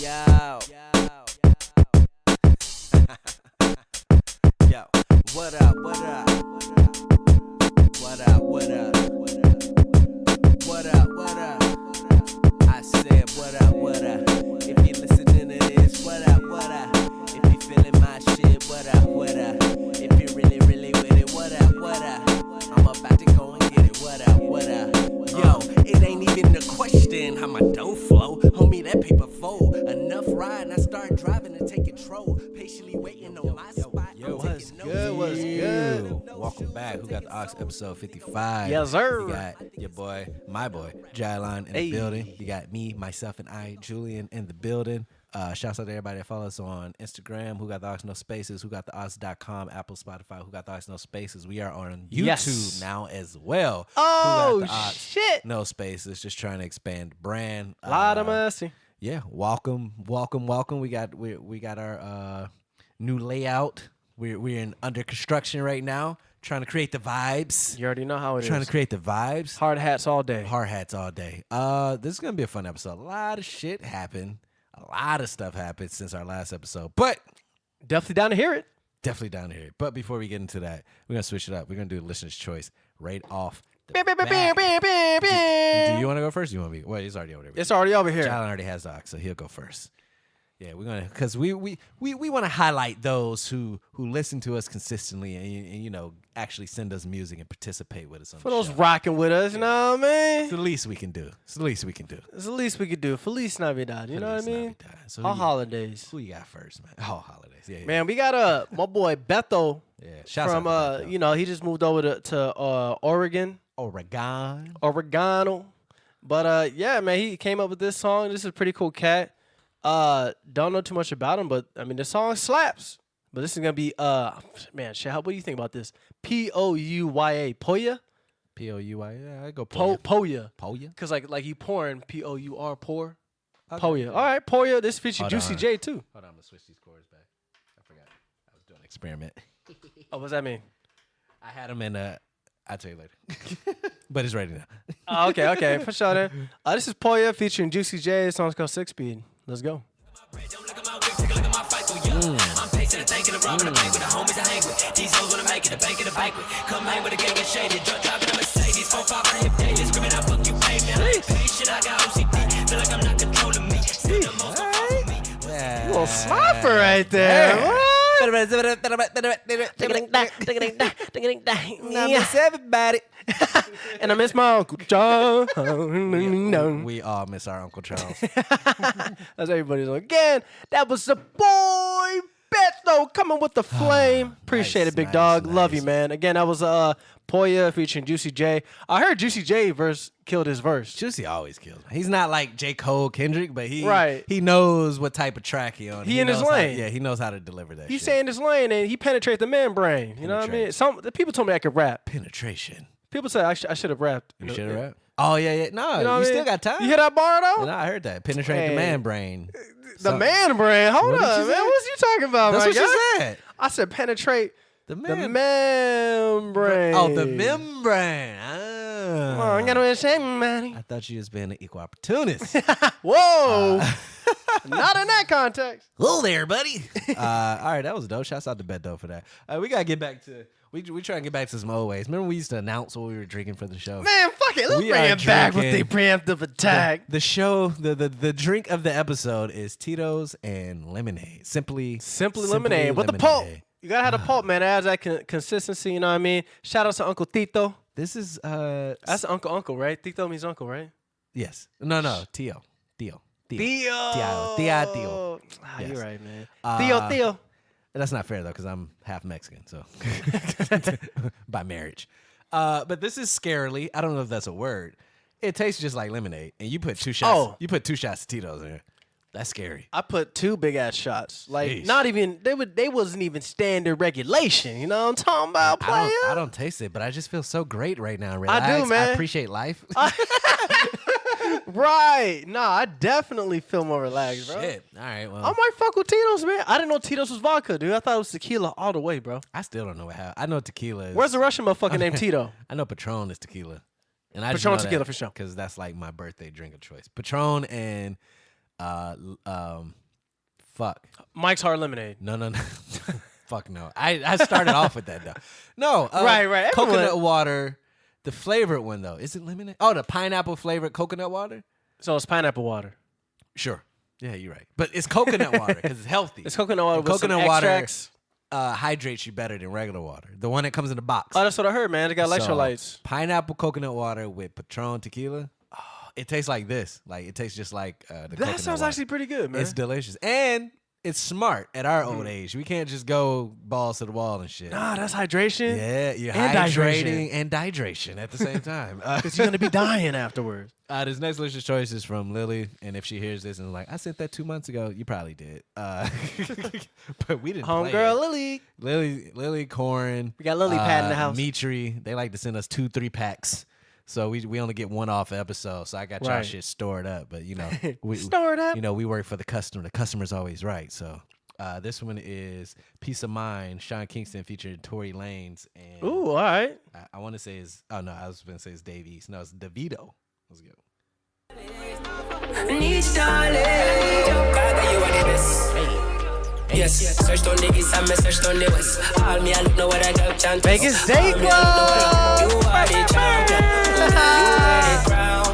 Yo. Yo. What up? What up? What up? What up? What up? What up? I said, what up? What up? If you listening to this, what up? What up? If you feeling my shit, what up? What up? If you really, really with it, what up? What up? I'm about to go and get it. What up? What up? Yo, it ain't even a question how my dough flow. Homie, that paper fold. Enough riding, I start driving and take control. Patiently waiting on my spot. Yo, what's good? What's good? Welcome back. Who Got the Aux, episode 55. Yes, sir. You got your boy, my boy, Jylon in the building. You got me, myself, and I, Jullian, in the building. Shouts out to everybody that follows us on Instagram, Who Got the Aux, No Spaces, WhoGotTheAux.com, Apple, Spotify, Who Got the Aux, No Spaces. We are on YouTube now as well. Oh, Who Got the Aux, shit. No Spaces, just trying to expand brand. Lot of mercy. Yeah, welcome. We got our new layout. We're in under construction right now, trying to create the vibes. You already know how it is. Trying to create the vibes. Hard hats all day. Hard hats all day. This is gonna be a fun episode. A lot of shit happened. A lot of stuff happened since our last episode, but Definitely down to hear it. definitely down here. But before we get into that, we're gonna switch it up. We're gonna do listener's choice right off the bat. Do you want to go first? Or you want me? Well, he's already over there. It's already over here. Jylon already has the Aux, so he'll go first. Yeah, we're gonna because we want to highlight those who listen to us consistently and you know actually send us music and participate with us on For the those show. rocking with us, you know what I mean? It's the least we can do. It's the least we can do. It's the least we could do. Feliz Navidad, you know what I Feliz mean? Navidad. So All who holidays. you got first, man? Oh, holidays. Yeah. Man, we got my boy Beto Yeah. Shouts from out to Beto. you know, he just moved over to Oregon. Oregano. But yeah, man, he came up with this song. This is a pretty cool cat. Don't know too much about him, but I mean the song slaps. But this is gonna be man, shit, what do you think about this? Pouya, Poya? Pouy. Yeah, I go Poya. Poya. Poya. Cause like you pouring, Pour, pour. Okay. Poya. All right, Poya. This features Hold Juicy on. J too. Hold on, I'm gonna switch these chords back. I forgot. I was doing an experiment. Oh, what's that mean? I had them in I'll tell you later. But it's ready now. Oh, okay, for sure then. This is Poya featuring Juicy J. The song's called 6 Speed. Let's go. I'm pacing and thinking of robbing the bank with the homies I hang with. These hoes wanna make it a bank in a banquet. Come hang with a gang of shady. Drunk driving a Mercedes. 4-5 on hip daily. Screaming out, fuck you, pay me. I ain't pay shit, I got OCD. Feel like I'm not controlling me. Still the most don't fall for me. Yeah. Little slapper right there. Yeah. What? I miss everybody. And I miss my Uncle John. We all miss our Uncle Charles. That's everybody's on. Again, that was the boy Beto coming with the flame. Appreciate Nice, it, big nice, dog. Love nice. you, man. Again, that was Poya featuring Juicy J. I heard Juicy J verse killed his verse. Juicy always kills. He's not like J. Cole, Kendrick, but he knows what type of track he on. He in his knows lane. He knows how to deliver that. He's shit. saying this lane and he penetrate the membrane. You know what I mean? Penetrate. The people told me I could rap. penetration. People say I should have rapped. You should have rapped. Oh yeah. No, You know what I you mean? still got time. You hear that bar though? No, I heard that. Penetrate Hey. the man brain. The man brain. Hold What did up, you man. say? What's you talking about, That's my what guy? you said. I said penetrate The the man. membrane. Oh, the membrane. Oh, I Ah. gotta say, man. I thought you was being an equal opportunist. Whoa. Not in that context. Hello there, buddy. All right, that was dope. Shouts out to Beto for that. We gotta get back to we try and get back to some old ways. Remember we used to announce what we were drinking for the show. Man, fuck it. Let's We bring are it back with the drinking preemptive attack. The show, the drink of the episode is Tito's and lemonade. Simply lemonade with the pulp. You gotta have the pulp, man. It adds that consistency, you know what I mean? Shout out to Uncle Tito. This is That's uncle, right? Tito means uncle, right? yes. No, Tio. Tio. Tio. Ah, Yes. you're right, man. Tio. That's not fair though, because I'm half Mexican, so by marriage. But this is scarily. I don't know if that's a word. It tastes just like lemonade, and you put 2 shots. Oh. You put 2 shots of Tito's in there. That's scary. I put 2 big ass shots. Like Jeez. not even they wasn't even standard regulation. You know what I'm talking about, player? I don't taste it, but I just feel so great right now. Relax. I do, man. I appreciate life. Right. No, I definitely feel more relaxed, bro. Shit. All right. Well, I might fuck with Tito's, man. I didn't know Tito's was vodka, dude. I thought it was tequila all the way, bro. I still don't know how. I know tequila is. Where's the Russian motherfucker named Tito? I know Patron is tequila. And I Patron tequila for sure. because that's like my birthday drink of choice. Patron and Fuck. Mike's Hard Lemonade. No. Fuck no. I started off with that though. No. Right. Coconut Everyone- water. The flavored one though. Is it lemonade? Oh, the pineapple flavored coconut water? So it's pineapple water. Sure. Yeah, you're right. But it's coconut water because it's healthy. It's coconut water And with coconut some water extracts. hydrates you better than regular water. The one that comes in the box. Oh, that's what I heard, man. It got electrolytes. So, pineapple coconut water with Patron tequila. Oh, it tastes like this. Like it tastes just like the That coconut sounds water. actually pretty good, man. It's delicious. And it's smart at our old age. We can't just go balls to the wall and shit. Nah, that's hydration. Yeah, you're And hydrating and dehydration at the same time. Because you're going to be dying afterwards. This next list of choice is from Lily, and if she hears this and is like, I sent that 2 months ago, you probably did. But we didn't play Homegirl it. Lily. Lily, Corin. We got Lily Pad in the house. Mitri. They like to send us 2-3 packs. So we only get one off episode. So I got y'all Right. shit stored up. But you know, Stored up? You know, we work for the customer. The customer's always right. So this one is Peace of Mind, Sean Kingston featuring Tory Lanez. And Ooh, all right. I want to say is I was going to say it's Dave East. No, it's DeVito. Let's go. Yes, search on niggas, I'm a search on niggas. All me, I look know what I got chance. Vegas Day Club. You are the champion. You are the crown.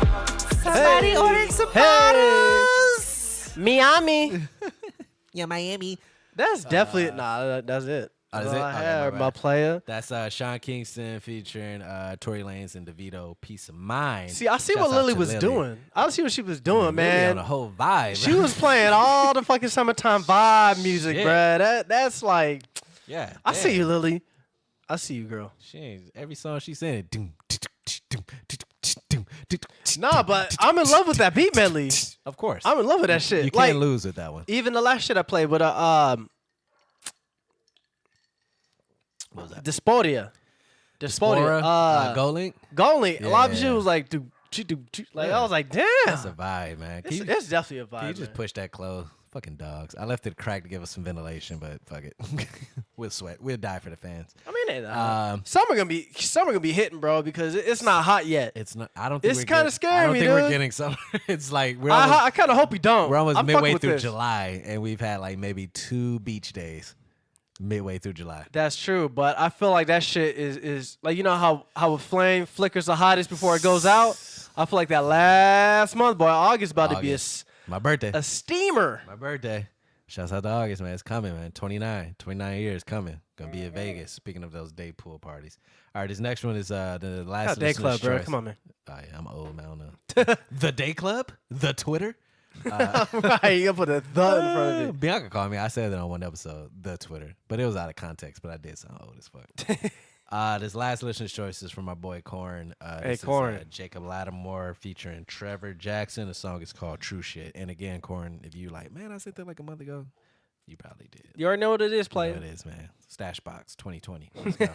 Somebody ordered some bottles. Miami. Yeah, Miami. That's definitely that's it. That's That's it? all I Okay, have, my my bad. player. That's Sean Kingston featuring Tory Lanez and DeVito. Peace of Mind. See, I see Shouts what out Lily to was Lily. doing. I see what she was doing, Lily man. on a whole vibe. She was playing all the fucking summertime vibe music, Shit. bruh. That's like, Yeah. I see damn. you, Lily. I see you, girl. She ain't, every song she sang it. Nah, but I'm in love with that beat medley. Of course. I'm in love with that shit. You like, can't lose with that one. even the last shit I played with What was that? Diaspora. Gold Link. Golly. A lot of Yeah. shit was like, like Yeah. I was like, damn. That's a vibe, man. Can It's definitely a vibe. you just man. push that close? Fucking dogs. I left it cracked to give us some ventilation, but fuck it. We'll sweat. We'll die for the fans. I mean, summer gonna be hitting, bro, because it's not hot yet. It's not. I don't think It's we're kinda getting- scaring I don't me, think we're dude. getting summer. It's like we're almost, I kind of hope we don't. we're almost I'm fucking midway with through this. July, and we've had like maybe 2 beach days midway through July. That's true, but I feel like that shit is like, you know how a flame flickers the hottest before it goes out. I feel like that last month, boy, August about to be My birthday. a steamer. My birthday. Shouts out to August, man. It's coming, man. 29 years coming. Gonna be in Vegas. Speaking of those day pool parties. All right, this next one is the last Day listener's club, bro. choice. Come on, man. Oh, yeah, I'm old, man. I don't know. The Day Club? The Twitter? Right, you gotta put a the in front of it. Bianca called me. I said that on one episode, the Twitter. But it was out of context, but I did sound old as fuck. This last listener's choice is from my boy Corin. Hey, This is, Corin. Jacob Lattimore featuring Trevor Jackson. The song is called True Shit. And again, Corin, if you like, man, I said that like a month ago, you probably did. You already know what it is, You know player. what it is, man. Stash Box 2020. Let's go.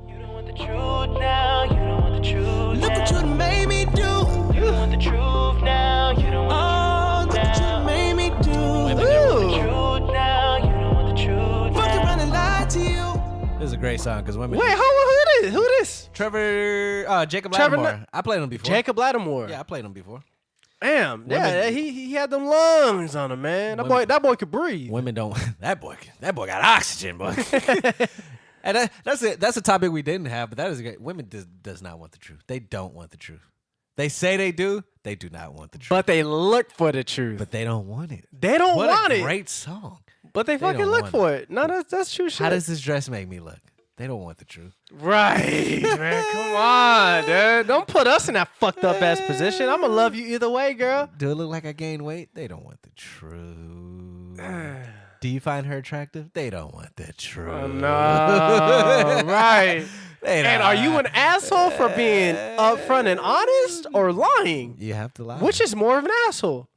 You don't want the truth now. You don't want the truth. Look what you done made me do. You don't want the truth now. You don't Oh, want look what you done made me do. the truth now. You don't want the truth. Fuck around and lie to you. This is a great song because women. Wait, who this? Trevor, Jacob Trevor Lattimore. I played him before. Jacob Lattimore. Yeah, I played him before. Damn. Yeah, Women- he had them lungs on him, man. Women- That boy could breathe. Women don't. That boy got oxygen, boy. And that's it. That's a topic we didn't have, but that is a great. Women does not want the truth. They don't want the truth. They say they do. They do not want the truth. But they look for the truth. But they don't want it. They don't What want a it. great song. But they fucking don't look want for it. No, that's true shit. How does this dress make me look? They don't want the truth. Right, man. Come on, dude. Don't put us in that fucked up ass position. I'ma love you either way, girl. Do it look like I gained weight? They don't want the truth. Do you find her attractive? They don't want the truth. No, right. They And don't are you want- an asshole for being upfront and honest or lying? You have to lie. Which is more of an asshole?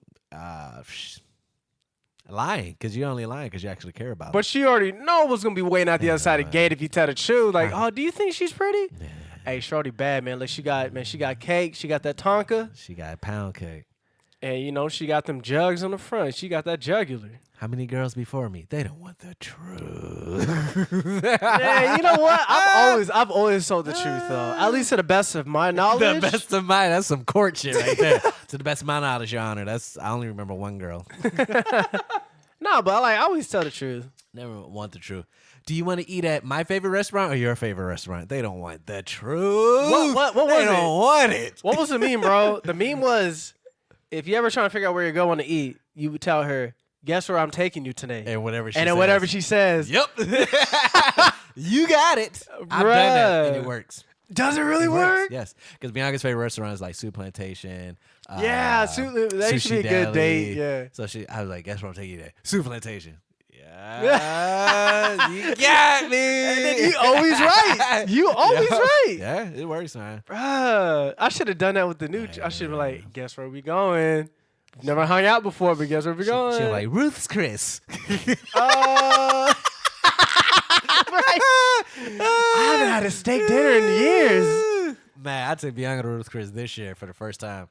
Lying, because you're only lying because you actually care about it. But she already know what's gonna be waiting out the other side of the gate if you tell the truth. Like, oh, do you think she's pretty? Hey, shorty bad, man. Like she got cake. She got that Tonka. She got pound cake. And, you know, she got them jugs on the front. She got that jugular. How many girls before me? They don't want the truth. Man, you know what? I've always told the truth, though. At least to the best of my knowledge. The best of mine. That's some court shit right there. To the best of my knowledge, Your Honor. I only remember one girl. No, but I always tell the truth. Never want the truth. Do you want to eat at my favorite restaurant or your favorite restaurant? They don't want the truth. What was they it? don't want it. What was the meme, bro? The meme was, if you ever trying to figure out where you're going to eat, you would tell her, guess where I'm taking you today. And whatever she and says. then whatever she says. Yep. You got it. I've done that and it works. Does it really work? Yes. Because Bianca's favorite restaurant is like Soup Plantation. Yeah, that used to be a good date. Yeah. So I was like, guess where I'm taking you there? Soup Plantation. Yeah. You got me. And then you always right. You always right. Yeah, it works, man. Bruh, I should have done that with the new. I should have been like, guess where we going? Never hung out before, but guess where we going? She was like, Ruth's Chris. Right. I haven't had a steak dinner in years. Man, I took Bianca to Ruth's Chris this year for the first time.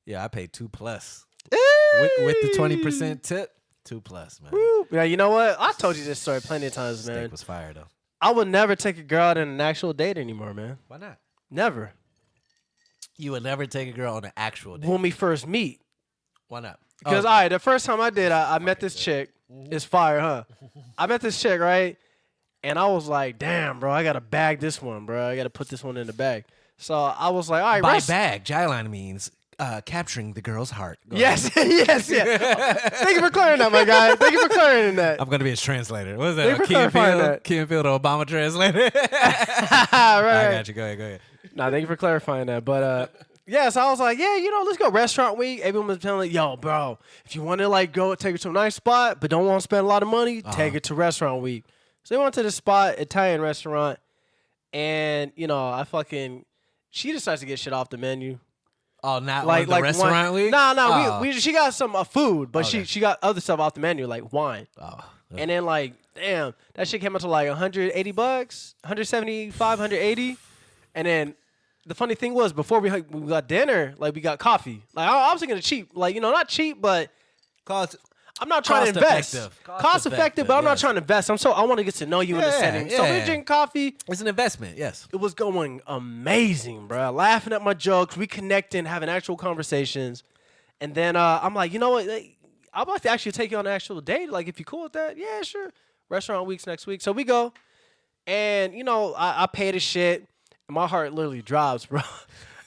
Yeah, I paid $2+ with the 20% tip. $2+, man. Woo. Yeah, you know what? I told you this story plenty of times, man. Steak was fire though. I would never take a girl out on an actual date anymore, man. Why not? Never. You would never take a girl on an actual date. When we first meet. Why not? Because, all right, the first time I did, I met this chick. It's fire, huh? I met this chick, right? And I was like, damn, bro, I got to bag this one, bro. I got to put this one in the bag. So I was like, all right, by bag, Jylon means capturing the girl's heart. Yes, yes. Thank you for clearing that, my guy. Thank you for clearing that. I'm going to be his translator. What is Thank you that? for clarifying that. Key and Field Obama translator? Right. I got you. Go ahead. Nah, thank you for clarifying that. But, yeah, so I was like, yeah, you know, let's go restaurant week. Everyone was telling me, yo, bro, if you want to, like, go take her to a nice spot but don't want to spend a lot of money, take her to restaurant week. So we went to the spot, Italian restaurant, and, you know, she decides to get shit off the menu. Oh, not like the restaurant week? No. She got some food, but she got other stuff off the menu, like wine. Oh. And then, like, damn, that shit came out to like $180, $175, $180. And then the funny thing was, before we got dinner, like, we got coffee. Like, I was thinking of cheap. Like, you know, not cheap, but I'm not trying to invest. Cost effective, but I'm not trying to invest. I want to get to know you in the setting. Yeah. So we drinking coffee. It's an investment, yes. It was going amazing, bro. Laughing at my jokes, we connecting, having actual conversations. And then I'm like, you know what? I'd like to actually take you on an actual date. Like, if you're cool with that, yeah, sure. Restaurant weeks next week. So we go. And, you know, I pay the shit. And my heart literally drops, bro.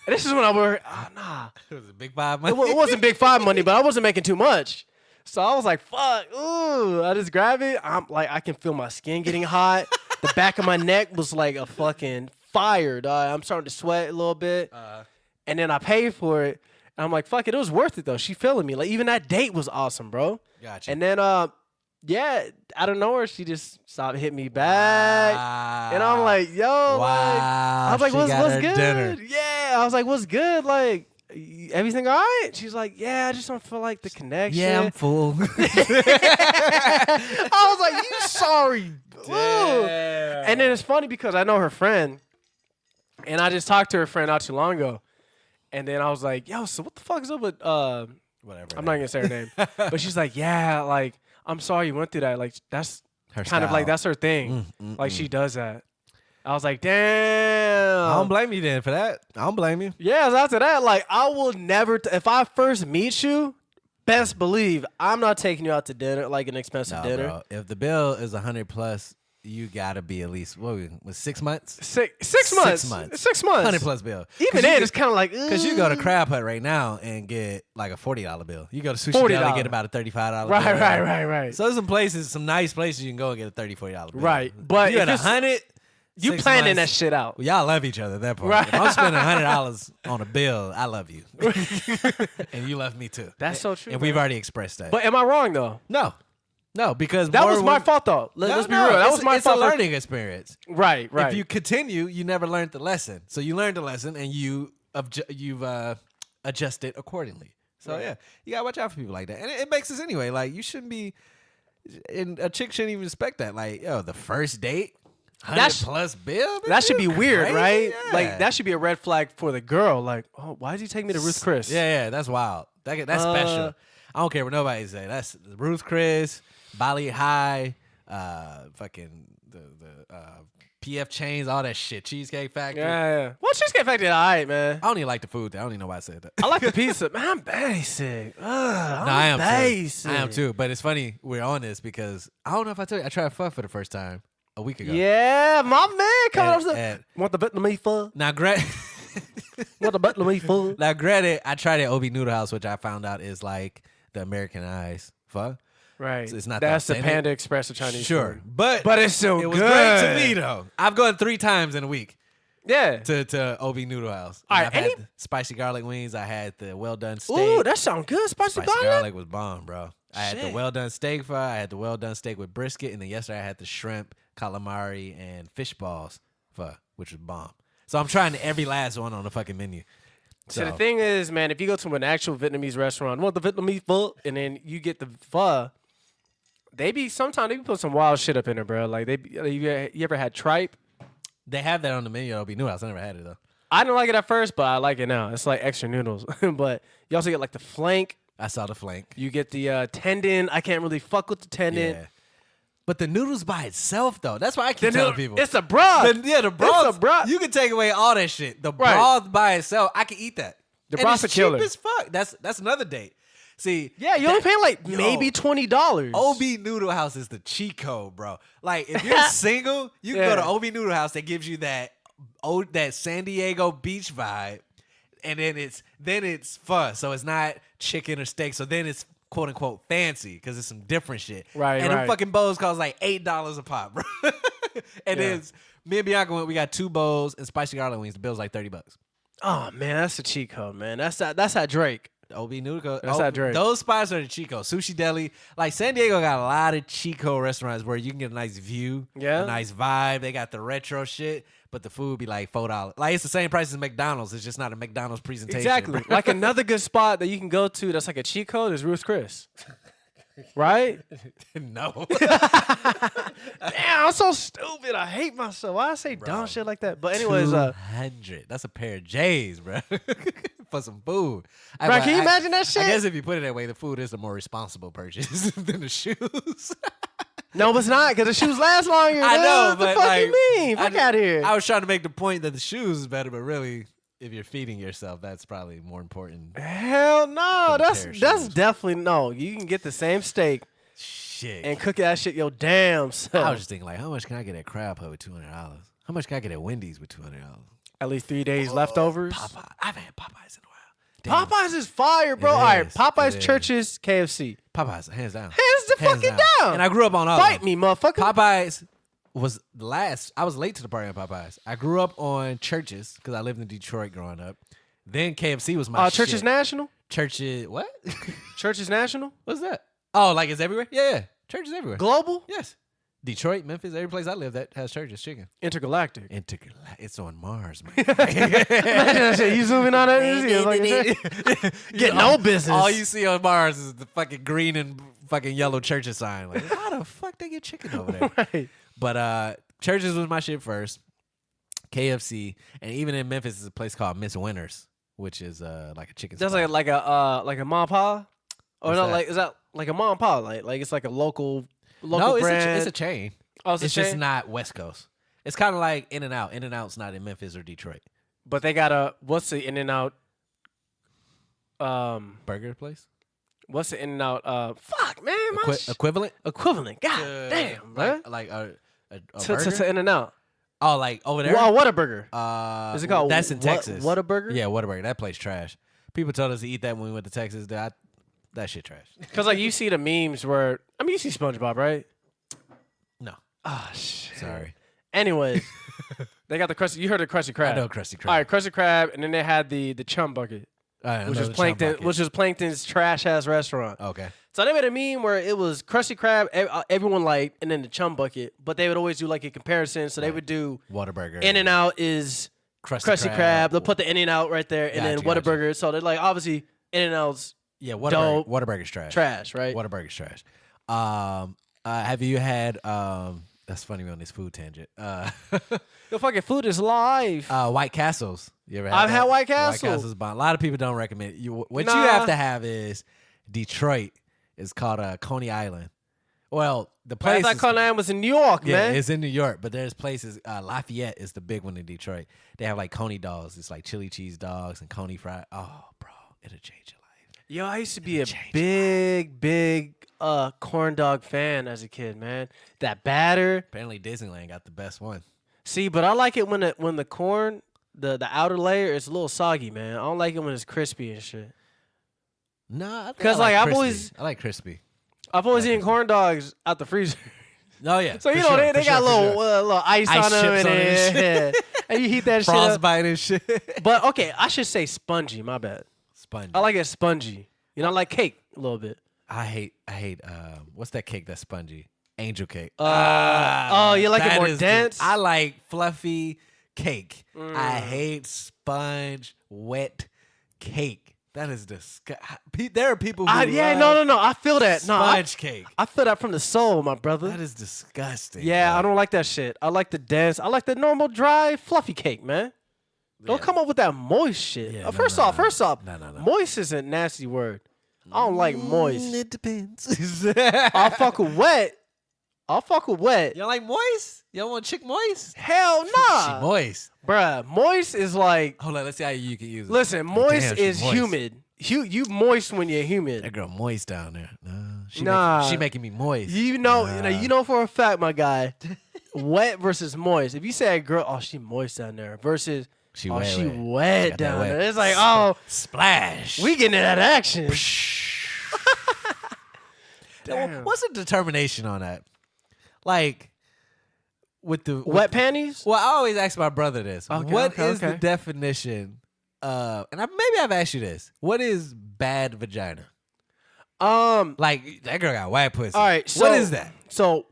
And this is when I work. Nah. It was a big five money. It wasn't big five money, but I wasn't making too much. So I was like, fuck, ooh. I just grab it. I'm like, I can feel my skin getting hot. The back of my neck was like a fucking fire, dog. I'm starting to sweat a little bit. And then I paid for it. And I'm like, fuck it. It was worth it, though. She feeling me. Like, even that date was awesome, bro. Gotcha. And then, yeah, out of nowhere, she just stopped hitting me back. Wow. And I'm like, yo. Wow. Like, I was like, what's good? Dinner. Yeah. I was like, what's good? Like, everything all right? She's like, yeah, I just don't feel like the connection. Yeah, I'm full. I was like, you sorry. Damn. And then it's funny because I know her friend, and I just talked to her friend not too long ago. And then I was like, yo, so what the fuck is up with, whatever. I'm not going to say her name. But she's like, yeah, like, I'm sorry you went through that. Like, that's her kind of like, that's her thing. Like, she does that. I was like, damn. I don't blame you then for that. I don't blame you. Yeah, so after that, like, I will never, if I first meet you, best believe I'm not taking you out to dinner, like an expensive dinner. Bro. If the bill is $100+, you gotta be at least, what was 6 months? Six months. 6 months. $100+ bill. Even then, it's kind of like, because you go to Crab Hut right now and get like a $40 bill. You go to Sushi Deli and get about a $35 bill. Right. So there's some nice places you can go and get a $30, $40 bill. Right. But you at 100. You planning that shit out. Well, y'all love each other at that point. Right. If I'm spending $100 on a bill, I love you. And you love me too. That's so true. And we've already expressed that. But am I wrong though? No, because that was my fault though. Let's be real. That was my fault. It's a learning experience. Right. If you continue, you never learned the lesson. So you learned the lesson and you've adjusted accordingly. So yeah, you gotta watch out for people like that. And it makes sense anyway. Like you shouldn't be, and a chick shouldn't even expect that. Like, yo, the first date, $100+ bill. That should be weird, crazy? right? Yeah. Like that should be a red flag for the girl. Like, oh, why did you take me to Ruth Chris? Yeah, that's wild. That's special. I don't care what nobody say. That's Ruth Chris, Bali High, fucking the PF Chains, all that shit. Cheesecake Factory. Yeah. Well, Cheesecake Factory, all right, man. I don't even like the food there. I don't even know why I said that. I like the pizza. Man, I'm basic. I am basic. too. I am too. But it's funny we're on this because I don't know if I told you I tried pho for the first time a week ago. Yeah, my man coming up. And Want the Vietnamese pho? now, Want the Vietnamese pho? now, granted, I tried at OB Noodle House, which I found out is like the Americanized pho. Right. So it's not That's that the authentic. Panda Express of Chinese Sure, food. but it's so it good. was great to me though. I've gone 3 times in a week Yeah. to OB Noodle House. All And right, I've had any- the spicy garlic wings. I had the well done steak. Ooh, that sounds good. Spicy garlic. garlic was bomb, bro. I had the Shit. well done steak fry. I had the well done steak with brisket, and then yesterday I had the shrimp, calamari, and fish balls pho, which was bomb. So I'm trying every last one on the fucking menu. So the thing is, man, if you go to an actual Vietnamese restaurant, want the Vietnamese pho, and then you get the pho, sometimes they be put some wild shit up in there, bro. Like you ever had tripe? they have that on the menu at OB Noodle House. I never had it though. I didn't like it at first, but I like it now. It's like extra noodles. But you also get like the flank. I saw the flank. You get the tendon. I can't really fuck with the tendon. Yeah. But the noodles by itself, though, that's why I keep telling people. It's a broth. The broth. It's a broth. You can take away all that shit. The Right. broth by itself, I can eat that. The And broth's it's a killer. cheap as fuck. That's another date. See, Yeah, you only paying like Yo. maybe $20. OB Noodle House is the cheat code, bro. Like if you're single, you can go to Yeah. OB Noodle House that gives you that San Diego beach vibe, and then it's pho. So it's not chicken or steak. So then it's quote unquote fancy because it's some different shit. Right, And them right. fucking bowls cost like $8 a pop, bro. And Yeah. then me and Bianca went. We got 2 bowls and spicy garlic wings. The bill's like $30. Oh man, that's a cheat code, man. That's that Drake. OB Noodle. That's that Drake. Those spots are the cheat code. Sushi Deli. Like San Diego got a lot of cheat code restaurants where you can get a nice view, Yeah. a nice vibe. They got the retro shit, but the food be like $4. Like it's the same price as McDonald's. It's just not a McDonald's presentation. Exactly. bro. Like another good spot that you can go to that's like a cheat code is Ruth Chris. Right? No. Damn, I'm so stupid. I hate myself. Why I say dumb shit like that? But anyways, 200. That's a pair of J's, bro. For some food. Bro, can you imagine that shit? I guess if you put it that way, the food is a more responsible purchase than the shoes. no, it's not because the shoes last longer. I man. know, What the but fuck like, you mean? Fuck I- out of here. I was trying to make the point that the shoes is better, but really, if you're feeding yourself, that's probably more important. Hell no. Put a pair of That's shoes. definitely no. You can get the same steak Shit. and cook that shit your damn I self. was just thinking, like, how much can I get at Crab Hut with $200? How much can I get at Wendy's with $200? At least 3 days leftovers. Popeye. I haven't had Popeyes in a while. Damn. Popeyes is fire, bro. It All right, is. Popeyes, It is. Churches, KFC. Popeyes, hands down. Hands the fucking down. And I grew up on all of Fight them. me, motherfucker. Popeyes was the last. I was late to the party on Popeyes. I grew up on Churches because I lived in Detroit growing up. Then KFC was my Churches shit. National? Churches, what? Churches National? What's that? Oh, like it's everywhere? Yeah. Churches everywhere. Global? Yes. Detroit, Memphis, every place I live that has Churches chicken. Intergalactic. It's on Mars, man. Imagine that shit. You zooming on that? Get no business. All you see on Mars is the fucking green and fucking yellow Churches sign. Like, how the fuck they get chicken over there? Right. But Churches was my shit first. KFC, and even in Memphis is a place called Miss Winters, which is like a chicken. That's spot. like a mom and pa? Or What's no, that? like is that like a mom and pa? Like it's like a local no, brand. it's a chain. Oh, It's a just chain? not West Coast. It's kind of like In and Out. In and Out's not in Memphis or Detroit. But they got what's the In and Out? Burger place. What's the In and Out? Fuck, man, my Equivalent. equivalent. God damn, bro. Like a To burger. In and Out. Oh, like over there. Well, Whataburger. Is it called? That's in Texas. Whataburger. Yeah, Whataburger. That place trash. People told us to eat that when we went to Texas. That shit trash. Because like you see the memes where you see SpongeBob, right? No, Oh shit. sorry. Anyways, they got the crusty. You heard the Krusty Krab. I know Krusty Krab. All right, Krusty Krab, and then they had the chum bucket, I which know was the Plankton, chum bucket. which was Plankton's trash ass restaurant. Okay. So they made a meme where it was Krusty Krab, everyone liked, and then the chum bucket. But they would always do like a comparison. So they would do Whataburger. In and Out is Krusty Krab. They'll put the In and Out right there, and then Gotcha. Whataburger. So they're like obviously In and Out's Yeah, Dope. Whataburger's trash. trash, right? Whataburger's trash. Have you had That's funny on this food tangent. Your fucking food is live. White Castles. You ever had I've that? had White Castle. White Castles bomb. A lot of people don't recommend it. What you Nah. have to have is Detroit. It's called Coney Island. Well, the I place thought is, Coney Island was in New York, yeah, man. it's in New York, but there's places. Lafayette is the big one in Detroit. They have like Coney dogs. It's like chili cheese dogs and Coney fried. Oh, bro, it'll change your life. Yo, I used to be a Change big corn dog fan as a kid, man. That batter. Apparently, Disneyland got the best one. See, but I like it when the corn, the outer layer is a little soggy, man. I don't like it when it's crispy and shit. No, 'Cause, like, I've crispy. I like crispy. I've always eaten corn dogs out the freezer. Oh yeah. So, you know, they got little ice on them chips on it and and you heat that shit up. frostbite and shit. But, okay, I should say spongy, my bad. Spongy. I like it spongy. You know, I like cake a little bit. I hate. What's that cake that's spongy? Angel cake. Oh, you like it that more is dense? I like fluffy cake. Mm. I hate sponge wet cake. That is disgusting. There are people who Yeah, love no. I feel that. No, sponge cake. I feel that from the soul, my brother. That is disgusting. Yeah, bro. I don't like that shit. I like the dense. I like the normal dry, fluffy cake, man. Don't Yeah. come up with that moist shit. Yeah, First no. off, No. moist is a nasty word. I don't like moist. It depends. I'll fuck with wet. You don't like moist? You don't want chick moist? Hell She nah. moist. Bruh, moist is like, Hold on, let's see how you can use it. listen, Oh, moist damn, she is moist. humid. You moist when you're humid. That girl moist down there. No, Nah. she making me moist. You know for a fact, my guy, wet versus moist. If you say a girl, oh, she moist down there, versus She oh, wet, she wet. wet Got that down wet. there. It's like, oh, Splash. we getting that action. Well, what's the determination on that? Like with the Wet panties? Well, I always ask my brother this. Okay, What is okay. the definition of? And maybe I've asked you this. What is bad vagina? Like that girl got white pussy. All right. So, what is that? So,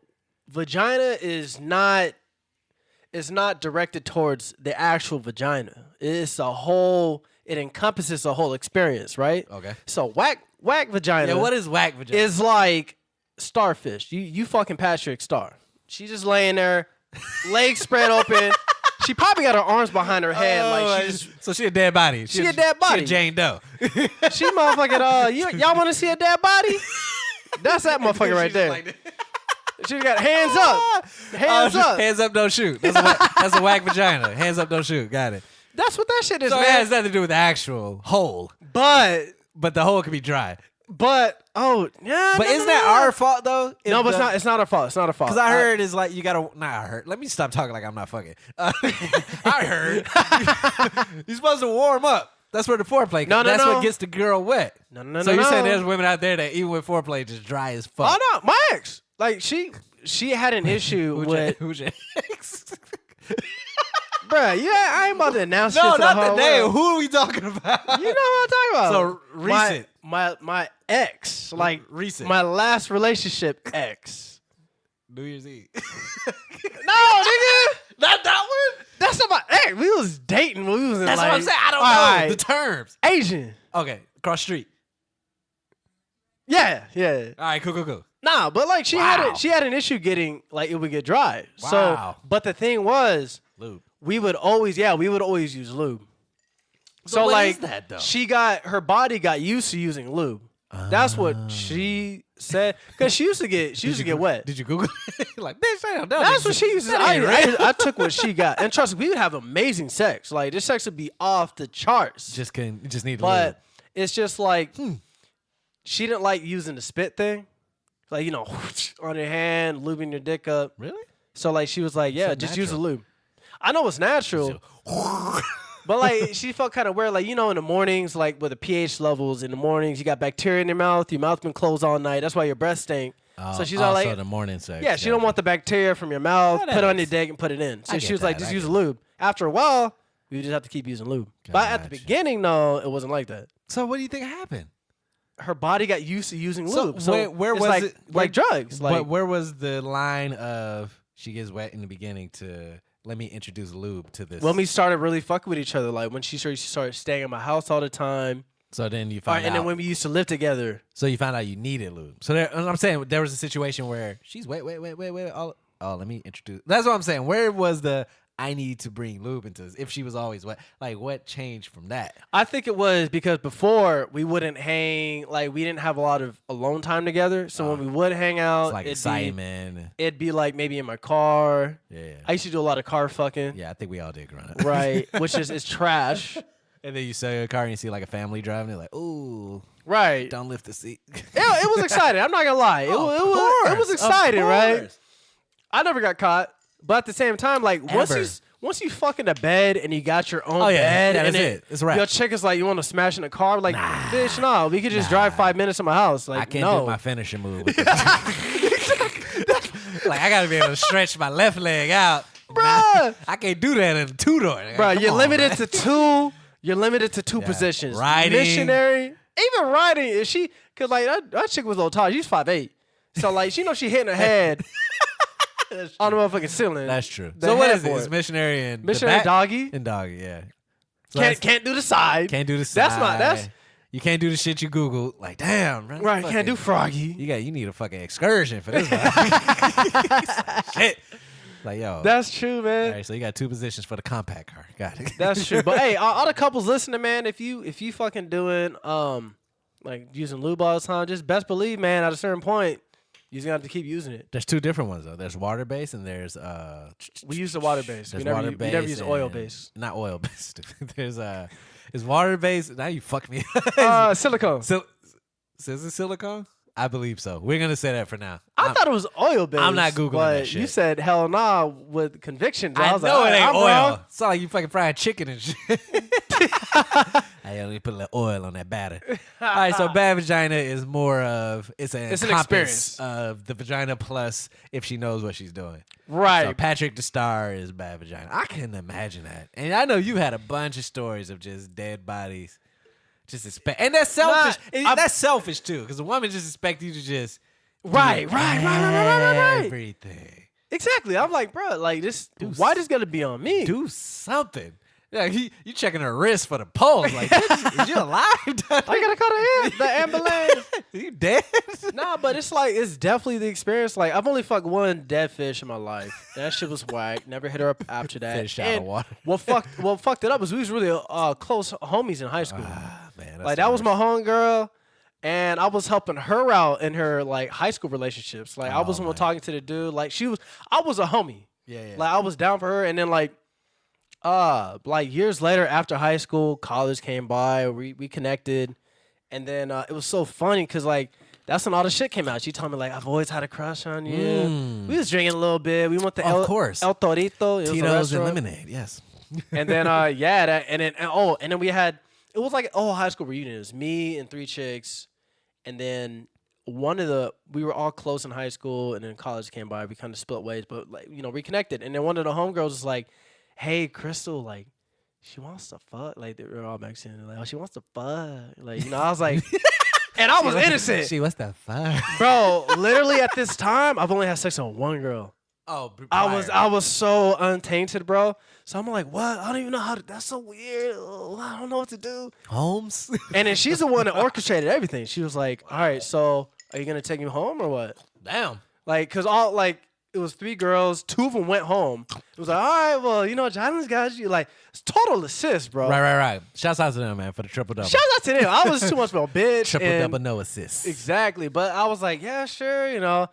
vagina is not. It's not directed towards the actual vagina. It's a whole. It encompasses a whole experience, right? Okay. So whack vagina. Yeah. What is whack vagina? Is like starfish. You fucking Patrick Star. She's just laying there, legs spread open. She probably got her arms behind her head, like she just. So she a dead body. She a dead body. She a Jane Doe. She motherfucking. Y'all want to see a dead body? That's that motherfucker right there. She got hands up. Hands up. Hands up, don't shoot. That's a whack vagina. Hands up, don't shoot. Got it. That's what that shit is, So man. it has nothing to do with the actual hole, But the hole can be dry. oh yeah. But isn't that our fault though? No, but it's not. It's not our fault. It's not our fault. Because I heard it's like you gotta. Nah, I heard. Let me stop talking like I'm not fucking. I heard you're supposed to warm up. That's where the foreplay. No, That's no. what gets the girl wet. No. So you're saying there's women out there that even with foreplay just dry as fuck. Oh no, my ex. Like she had an issue with. Who's your ex? Bruh, I ain't about to announce No, shit to the not whole the name. world. Who are we talking about? You know what I'm talking about. So recent. My ex, like Recent. my last relationship ex. New Year's Eve. No, nigga, Not that one. that's not my ex. We was dating when we was in That's like, what I'm saying. I don't all know right, the terms. Asian. Okay, cross street. Yeah. All right, cool. Nah, but like she Wow. had an issue getting like it would get dry. Wow. So, but the thing was, Lube. we would always use lube. So what like is that, though? her body got used to using lube. That's what she said. Cause she used to get wet. Did you Google it? Like, bitch, I don't know. That's what she used to. That ain't right. I took what she got, and trust me, we would have amazing sex. Like this sex would be off the charts. Just need to But lube. it's just like she didn't like using the spit thing, like on your hand, lubing your dick up. Really? So like she was like, yeah, So just use the natural. lube. I know it's natural, but like she felt kind of weird. Like in the mornings, like with the pH levels in the mornings, you got bacteria in your mouth been closed all night. That's why your breath stink. So she's all like, the morning sex. yeah, she don't want the bacteria from your mouth. Yeah, that Put it on your is- dick and put it in. So I she get was like, that, just I use get lube. After a while, we just have to keep using lube. But at the Gotcha. beginning, no, it wasn't like that. So what do you think happened? Her body got used to using So lube. So where it's was like, it? like drugs. But Like where was the line of she gets wet in the beginning to let me introduce lube to this? when we started really fucking with each other, like when she started staying at my house all the time. So then you All find right, and out. then when we used to live together. So you found out you needed lube. So I'm saying there was a situation where she's wet. All, oh, let me introduce. That's what I'm saying. Where was the I need to bring lube into this? If she was always wet, like what changed from that? I think it was because before we wouldn't hang, like we didn't have a lot of alone time together. So when we would hang out, It's like excitement. It'd be like maybe in my car. Yeah. I used to do a lot of car fucking. Yeah, I think we all did growing up. Right, which is trash. And then you sell your car and you see like a family driving. They're like, ooh, Right. don't lift the seat. It was exciting. I'm not gonna lie. It was exciting, right? I never got caught, but at the same time, like once you fuck in the bed and you got your own bed, that's and it. It's right. Your chick is like, you want to smash in a car? Like, bitch, no. We could just drive 5 minutes to my house. Like, I can't no. do my finishing move. With like I gotta be able to stretch my left leg out, Bruh. I can't do that in a 2-door. Bro, you're limited to two. You're limited to two positions. Riding. Missionary. Even riding. Is she? Cause like that chick was a little tall. She's 5'8". So like she knows she hitting her head on the motherfucking ceiling. That's true. The So what is it? headboard. It's missionary and Missionary the back? doggy. And doggy, yeah. So Can't do the side. can't do the side. That's you can't do the shit you Google. Like, damn, bro. right. Can't do froggy. You need a fucking excursion for this one. Shit. Like, yo. That's true, All man. right, so you got 2 positions for the compact car. Got it. That's true. But hey, all the couples listening, man, if you fucking doing like using lube all the time, just best believe, man, at a certain point, you're gonna have to keep using it. There's 2 different ones though. There's water based and there's We use the water base. We there's water never use oil and- base. Not oil based. There's it's water based. Now you fucked me. Silicone. So is it silicone? I believe so. We're gonna say that for now. I thought it was oil based. I'm not Googling but that shit. You said hell nah with conviction. I was know like, it ain't I'm oil. wrong. It's not like you fucking fried chicken and shit. I only put a little oil on that batter. All right, so bad vagina is more of it's an experience of the vagina plus if she knows what she's doing. Right. So Patrick the Star is bad vagina. I can imagine that, and I know you had a bunch of stories of just dead bodies. Just expect, and that's selfish. That's selfish too, because a woman just expect you to just Right. everything. Exactly. I'm like, bro, like this. Why this gotta be on me? Do something. Yeah, you checking her wrist for the pulse. Like, is you alive? I gotta call the ambulance. You dead? Nah, but it's definitely the experience. Like, I've only fucked one dead fish in my life. That shit was whack. Never hit her up after that. Fish out of water. What fucked it up is we was really close homies in high school. Man, Like, that was my homegirl, and I was helping her out in her like high school relationships. Like, I was the one talking to the dude. Like, I was a homie. Yeah. Like, I was down for her, and then like years later after high school, college came by, we connected, and then it was so funny because like that's when all the shit came out. She told me like, I've always had a crush on you. We was drinking a little bit. We went to El Torito. It was a Tito's and restaurant. lemonade. Yes. And then and then we had, it was like a high school reunion. It was me and 3 chicks, and then we were all close in high school, and then college came by. We kind of split ways, but like, you know, reconnected. And then one of the homegirls was like, hey, Crystal, like, she wants to fuck. Like, they were all Mexican. Like, oh, she wants to fuck. Like, you know, I was like, and I was innocent. She wants that fire. Bro, literally at this time, I've only had sex on one girl. Oh, I was so untainted, bro. So I'm like, what? I don't even know how to, that's so weird. Oh, I don't know what to do. Holmes. And then she's the one that orchestrated everything. She was like, all right, so are you going to take me home or what? Damn. Like, because it was 3 girls. 2 of them went home. It was like, all right, well, you know, Jylon's got you. Like, it's total assist, bro. Right. Shouts out to them, man, for the triple double. Shout out to them. I was too much of a bitch. Triple double, no assists. Exactly. But I was like, yeah, sure, you know.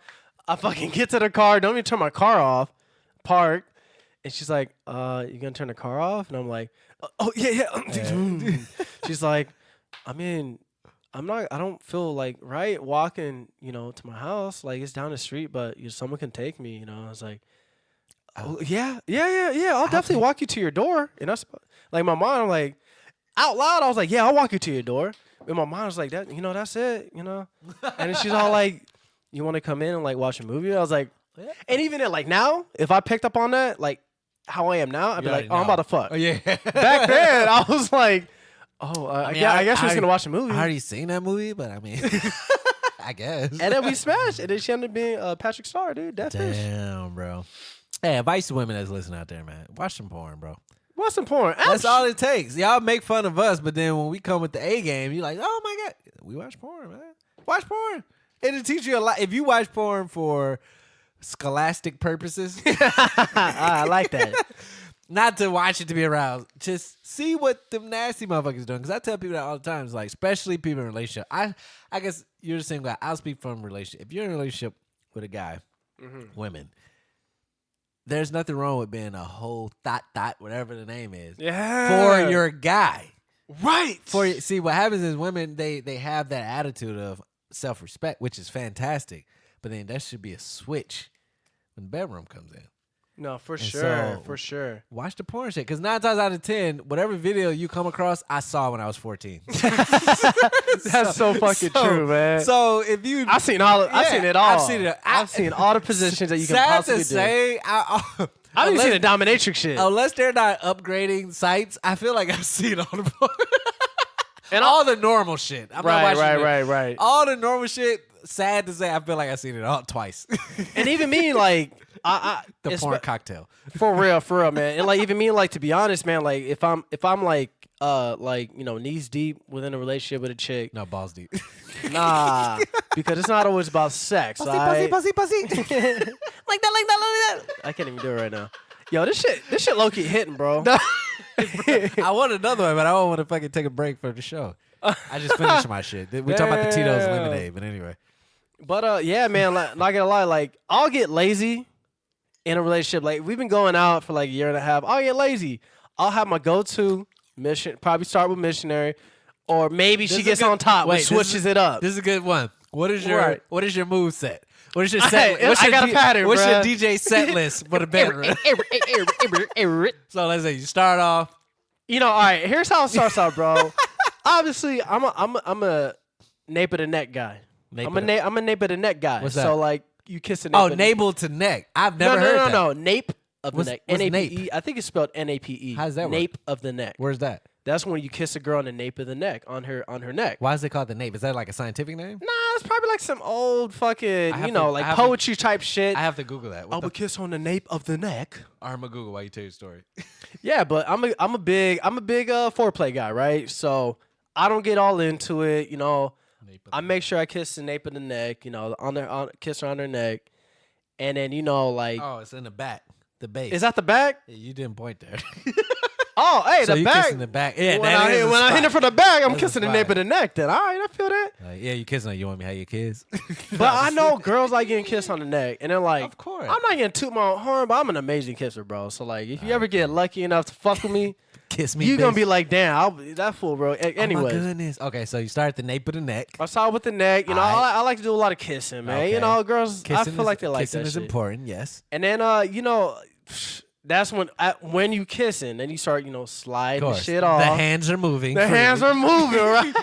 I fucking get to the car. Don't even turn my car off. Park. And she's like, you going to turn the car off? And I'm like, oh, yeah. She's like, I mean, I don't feel like right walking, you know, to my house. Like, it's down the street, but someone can take me, you know. I was like, oh, yeah. I'll definitely walk you to your door. And that's like my mom, like, out loud, I was like, yeah, I'll walk you to your door. And my mom was like, that, you know, that's it, you know. And then she's all like, you want to come in and like watch a movie? I was like, yeah. And even then, like now, if I picked up on that, like how I am now, I'd be like, oh, I'm about to fuck. Oh, yeah. Back then, I was like, I guess we're just gonna watch a movie. I already seen that movie, but I mean, I guess. And then we smashed, and then she ended up being Patrick Star, dude. Death Fish. Damn, bro. Hey, advice to women that's listening out there, man. Watch some porn, bro. Watch some porn. That's all it takes. Y'all make fun of us, but then when we come with the A game, you're like, oh my God. We watch porn, man. Watch porn. It'll teach you a lot. If you watch porn for scholastic purposes. I like that. Not to watch it to be aroused. Just see what them nasty motherfuckers doing. Because I tell people that all the time. It's like, especially people in a relationship. I guess you're the same guy. I'll speak from a relationship. If you're in a relationship with a guy, women, there's nothing wrong with being a whole thot, whatever the name is, for your guy. Right. See, what happens is women, they have that attitude of self-respect, which is fantastic. But then that should be a switch when the bedroom comes in. No, for And sure. so, For sure. Watch the porn shit. Because 9 times out of 10, whatever video you come across, I saw when I was 14. That's so fucking true, man. So if you... I've seen all. I've seen it all. I've seen all the positions that you can sad possibly to do. say, I haven't seen the dominatrix shit. Unless they're not upgrading sites, I feel like I've seen all the porn. And all the normal shit. I'm not watching Right. All the normal shit, sad to say, I feel like I've seen it all twice. And even me, like, The porn cocktail. For real, man. And like even me, like to be honest, man, like if I'm like knees deep within a relationship with a chick, No, balls deep. nah, because it's not always about sex. Pussy. like that. I can't even do it right now. Yo, this shit low key hitting, bro. I want another one, but I don't want to fucking take a break for the show. I just finished my shit. We talking about the Tito's lemonade, but anyway. But yeah, man, like, not gonna lie, like I'll get lazy in a relationship. Like we've been going out for like a year and a half. I'll get lazy. I'll have my go-to mission. Probably start with missionary, or maybe she gets on top. Wait, switches it up. This is a good one. What is your What is your move set? What is your set? I got a pattern. What's bruh. your DJ set list for the bedroom? So let's say you start off. You know, all right. Here's how it starts out, bro. Obviously, I'm a nape of the neck guy. I'm a nape of the neck guy. What's that? So like you kiss a nape. Oh, navel to neck. I've never heard that. No, nape of the neck. what's N-A-P-E. I think it's spelled N-A-P-E. How does that work? Nape of the neck. Where's that? That's when you kiss a girl on the nape of the neck, on her neck. Why is it called the nape? Is that like a scientific name? Nah, it's probably like some old fucking, I have poetry type shit. I have to Google that. I would kiss on the nape of the neck. I'm gonna Google while you tell your story. Yeah, but I'm a big foreplay guy, right? So I don't get all into it, you know. I make sure I kiss the nape of the neck, you know, kiss her on her neck, and then like. Oh, it's in the back, the base. Is that the back? Yeah, you didn't point there. Oh, hey, so the you back. kissing the back. Yeah, when I hit it from the back, I'm kissing the nape of the neck. Then all right, I feel that. Yeah, you kissing her. You want me to have your kids? But I know girls like getting kissed on the neck, and they're like, of course. I'm not gonna toot my own horn, but I'm an amazing kisser, bro. So like, if you ever get lucky enough to fuck with me, kiss me. You bitch. gonna be like, damn, that fool, bro. Anyway, oh my goodness. Okay, so you start at the nape of the neck. I start with the neck. You know, I like to do a lot of kissing, man. Okay. You know, girls, Kissing I feel like they like kissing that is shit. important. Yes. And then, that's when you kissing, then you start, sliding the shit off. The hands are moving. The hands are moving, right?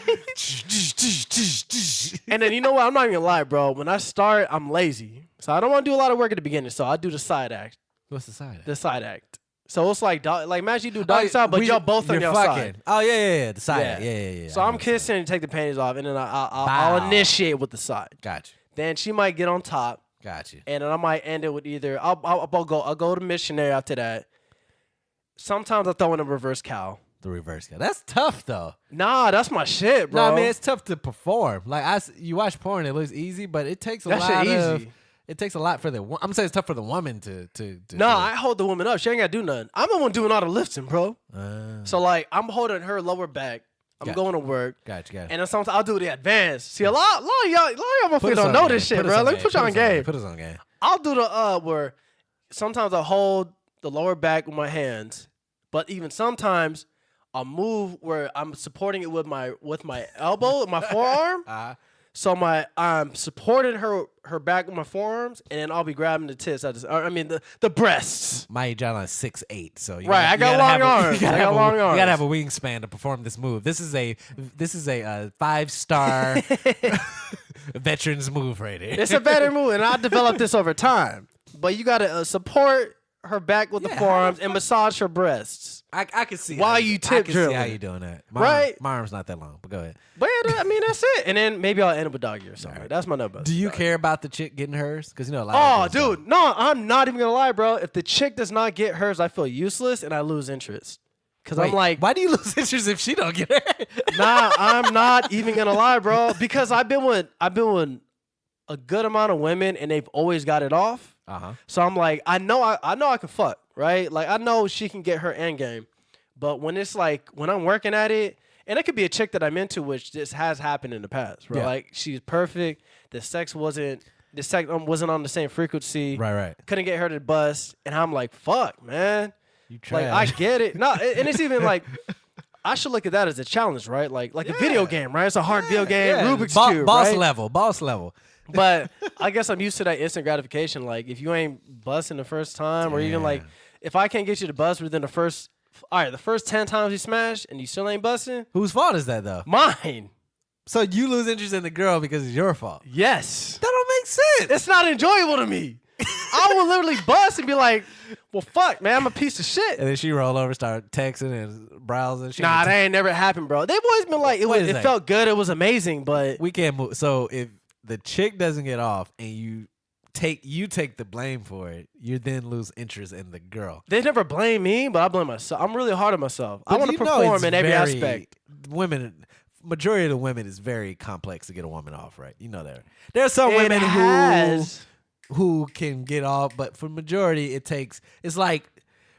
And then you know what? I'm not even gonna lie, bro. When I start, I'm lazy, so I don't want to do a lot of work at the beginning. So I do the side act. What's the side act? The side act. So it's like imagine you do doggy style, but y'all both on your side. Oh yeah. The side act. Yeah. So I'm kissing and take the panties off, and then I'll initiate with the side. Gotcha. Then she might get on top. Gotcha. And then I might end it with either I'll go to missionary after that. Sometimes I throw in a reverse cow. The reverse cow. That's tough though. Nah, that's my shit, bro. No, I mean it's tough to perform. Like you watch porn, it looks easy, but it takes a lot. That shit easy. It takes a lot for I'm saying it's tough for the woman to. No, I hold the woman up. She ain't gotta do nothing. I'm the one doing all the lifting, bro. So like I'm holding her lower back. I'm going to work. Gotcha. And then sometimes I'll do the advance. See, a lot of y'all motherfuckers don't know this shit, bro. Let me put you on game. Put us on game. I'll do the where sometimes I hold the lower back with my hands, but even sometimes I'll move where I'm supporting it with my elbow, my forearm. So I'm supporting her back with my forearms, and then I'll be grabbing the tits. The breasts. My Jylon is 6'8", so I got long arms. You gotta have a wingspan to perform this move. This is a 5-star veterans move right here. It's a veteran move, and I developed this over time. But you gotta support her back with the forearms and massage her breasts. I can see while you tip drilling. I can see how you doing that. My arm's not that long, but go ahead. But yeah, that's it. And then maybe I'll end up with doggy or something. Right. That's my number. Do you care about the chick getting hers? Because a lot. Oh, dude, no, I'm not even gonna lie, bro. If the chick does not get hers, I feel useless and I lose interest. Because I'm like, why do you lose interest if she don't get her? Nah, I'm not even gonna lie, bro. Because I've been with a good amount of women and they've always got it off. So I'm like, I know I can fuck, right? Like I know she can get her end game, but when it's like when I'm working at it, and it could be a chick that I'm into, which this has happened in the past, bro. Yeah. Like she's perfect. The sex wasn't on the same frequency. Right. Couldn't get her to bust, and I'm like, fuck, man. You Like I get it. No, and it's even like I should look at that as a challenge, right? Like a video game, right? It's a hard video game, Rubik's Cube, boss right? level. But I guess I'm used to that instant gratification. Like if you ain't busting the first time, or even like if I can't get you to bust within the first 10 times you smash and you still ain't busting, Whose fault is that though? mine. So you lose interest in the girl because it's your fault. Yes. That don't make sense. It's not enjoyable to me. I will literally bust and be like, well, fuck, man, I'm a piece of shit. And then she roll over, start texting and browsing. Nah, that ain't never happened, bro. They've always been like, it felt good, it was amazing, but we can't move. So if the chick doesn't get off and you take the blame for it, you then lose interest in the girl. they never blame me, but I blame myself. I'm really hard on myself. I But want to you know perform it's in every very- aspect. Majority of the women is very complex to get a woman off, right? You know that. There are some It women has. who can get off, but for majority it's like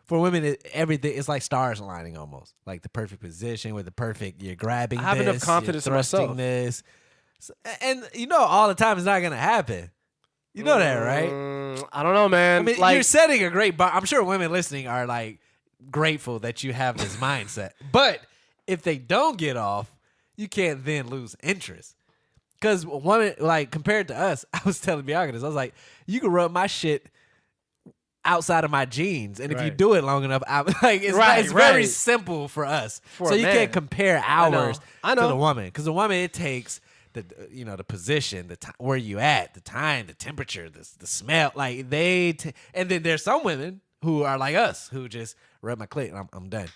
for women everything it's like stars aligning almost. Like the perfect position with the perfect you're grabbing I have enough this, confidence in you're thrusting myself. this. And you know all the time it's not gonna happen. You know that, right? I don't know, man. I mean, like, you're setting a great bar. I'm sure women listening are like grateful that you have this mindset. But if they don't get off, you can't then lose interest. Because women, like compared to us, I was telling Bianca this. I was like, you can rub my shit outside of my jeans, and if you Right. do it long enough, it's very simple for us. For so a you man. can't compare ours I to know. the woman. Because the woman, it takes the position, the where you at, the time, the temperature, the smell. Like and then there's some women who are like us who just rub my clit and I'm done.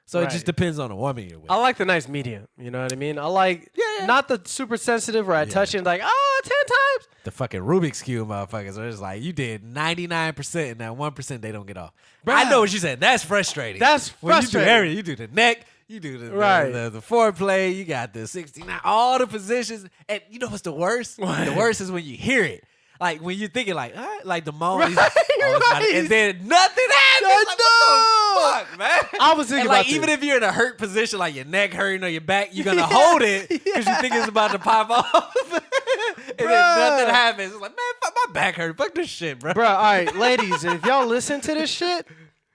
So it just Right. depends on the woman you're with. I like the nice medium. You know what I mean? I like not the super sensitive where I touch it and like, 10 times. The fucking Rubik's Cube motherfuckers are just like, you did 99% and that 1% they don't get off. Bruh. I know what you said. That's frustrating. That's When frustrating. You do the neck, you do the Right. the foreplay, you got the 69, all the positions. And you know what's the worst? What? The worst is when you hear it. Like when you're thinking like, like the moan, Right, right. and then nothing happens. Like, what the fuck, man? I was thinking And like about even this. if you're in a hurt position, like your neck hurting or your back, you're gonna hold it because you think it's about to pop off. And then nothing happens. It's like, man, fuck my back hurt. Fuck this shit, bro. Bro, all right, ladies, if y'all listen to this shit,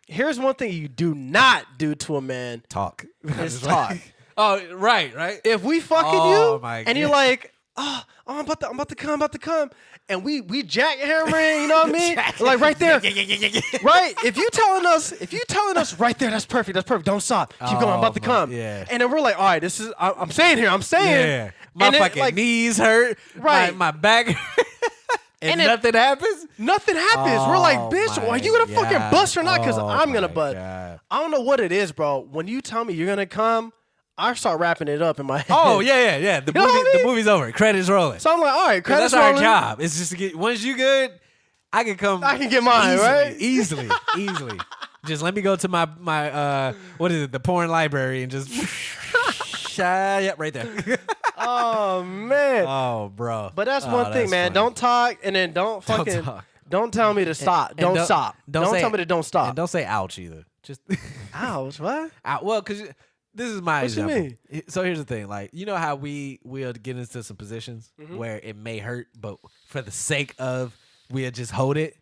here's one thing you do not do to a man Talk. is talk. Oh, right. If we fucking Oh, you my and you're God. like, I'm about to come, and we jackhammering, you know what I mean? Like right there, right? If you telling us right there, that's perfect. Don't stop. Keep going. I'm about to come. yeah. And then we're like, all right, this is. I'm staying here. I'm staying. Yeah. My And then, fucking like, knees hurt. Right. My back. and then- nothing happens. Nothing happens. We're like, bitch, Oh, are you gonna my fucking God. bust or not? Because Oh, I'm gonna my bust. God. I don't know what it is, bro. When you tell me you're gonna come, I start wrapping it up in my head. Oh, yeah. The You know what I mean? movie's over. Credits rolling. So I'm like, all right, 'Cause credits that's our rolling. job. It's just to get, once you good, I can come. I can get mine, easily, right? Easily. Just let me go to my what is it, the porn library and just yep, right there. Oh man. Oh, bro. But that's one thing, man. funny. Don't talk and then don't fucking talk. don't tell me to stop. And Don't stop. Don't say- tell me to don't stop. And don't say ouch either. Just Ouch, what? well, because this is my What you example. So here's the thing, like, you know how we'll get into some positions where it may hurt, but for the sake of we'll just hold it.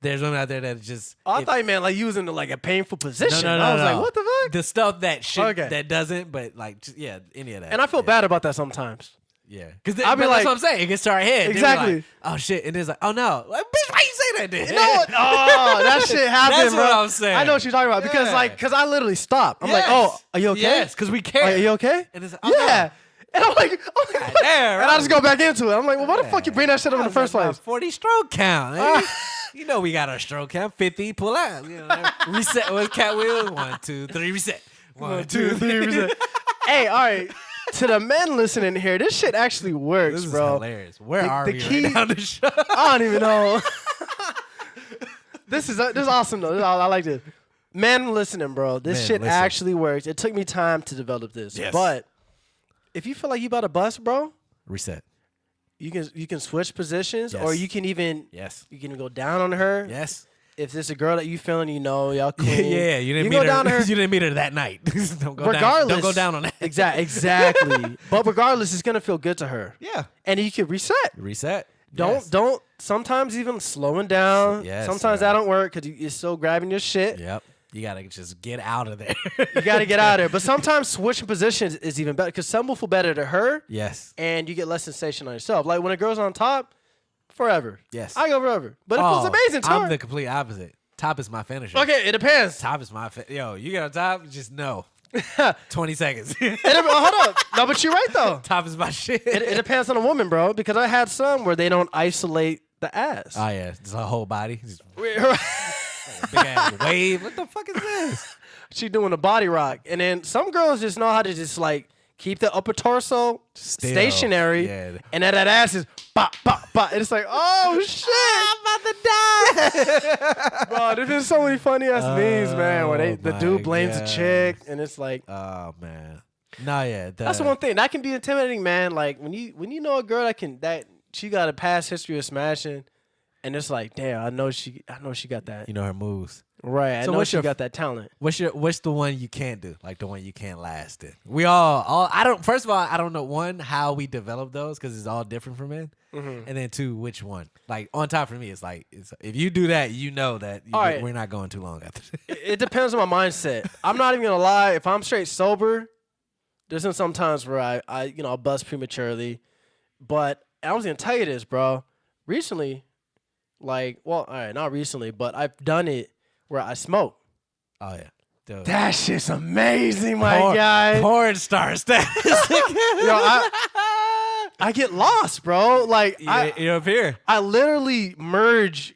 There's women out there that just. Oh, I thought you meant like you was in like a painful position. No, I was no. like, what the fuck? The stuff that Okay. that doesn't, but like, just, yeah, any of that. And I feel yeah. bad about that sometimes. Yeah, because I'll be that's like- what I'm saying. It gets to our head. Then we're Exactly. like, oh shit, and it's like, oh no, like, bitch, why you say that? Then? You know what? Oh, that shit happened, That's bro. what I'm saying. I know what you're talking about because Yeah. because I literally stopped. I'm like, oh, are you okay? Yes, because we care. Are you okay? And it's like, oh, yeah. And I'm like, oh my God. damn, And I just go back into it. I'm like, well, why the fuck you bring that shit up in the That was first like place? my 40 stroke count. Eh? You know we got our stroke count. 50, pull out. You know, reset with cat wheel. 1, 2, 3, reset. 1, 2, 3, reset. Hey, all right. To the men listening here, this shit actually works, This is bro. hilarious. Where The- are the we key- right now on the show? I don't even know. This is awesome though. I like this. Men listening, bro. This Men, shit listen. actually works. It took me time to develop this, Yes. but if you feel like you about to bust, bro, Reset. You can switch positions, or Yes. you can even Yes. go down on her. Yes. If there's a girl that you feeling, y'all cool. Yeah, you didn't can meet go her. down to her. You didn't meet her that night. Don't go Regardless, down. Don't go down on that. Exactly. But regardless, it's gonna feel good to her. Yeah. And you can reset. Reset. Don't. Sometimes even slowing down. Yes, Sometimes sir. that don't work because you're still grabbing your shit. Yep. You gotta just get out of there. You got to get out of there. But sometimes switching positions is even better because some will feel better to her, Yes. and you get less sensation on yourself. Like when a girl's on top, forever. Yes. I go forever. But it feels amazing to I'm her. the complete opposite. Top is my finisher. Okay, it depends. Top is my yo. You get on top, just no. 20 seconds. Hold up. No, but you're right though. Top is my shit. It depends on a woman, bro. Because I had some where they don't isolate the ass. Oh yeah, it's a whole body. Just Big big ass wave. What the fuck is this? She doing a body rock, and then some girls just know how to just like keep the upper torso Still, stationary, yeah. and then that ass is bop bop bop. And it's like, oh shit, I'm about to die, bro. There's been so many funny ass memes, man, where the my dude blames the gosh. chick, and it's like. Oh man. No, yeah. That's the one thing that can be intimidating, man. Like when you know a girl that she got a past history of smashing, and it's like, damn, I know she got that. You know her moves. Right. I So know what's she your- got that talent. What's the one you can't do? Like the one you can't last in. We all I don't. First of all, I don't know one how we develop those because it's all different for men, and then two, which one? Like on top for me, it's like if you do that, you know that All right. we're not going too long after. It depends on my mindset. I'm not even gonna lie. If I'm straight sober, there's been some times where I'll bust prematurely. But I was gonna tell you this, bro. Recently, all right, not recently, but I've done it where I smoke. Oh yeah. Dude. That shit's amazing, my guy. Porn star status. I get lost, bro. Like You're up here, I literally merge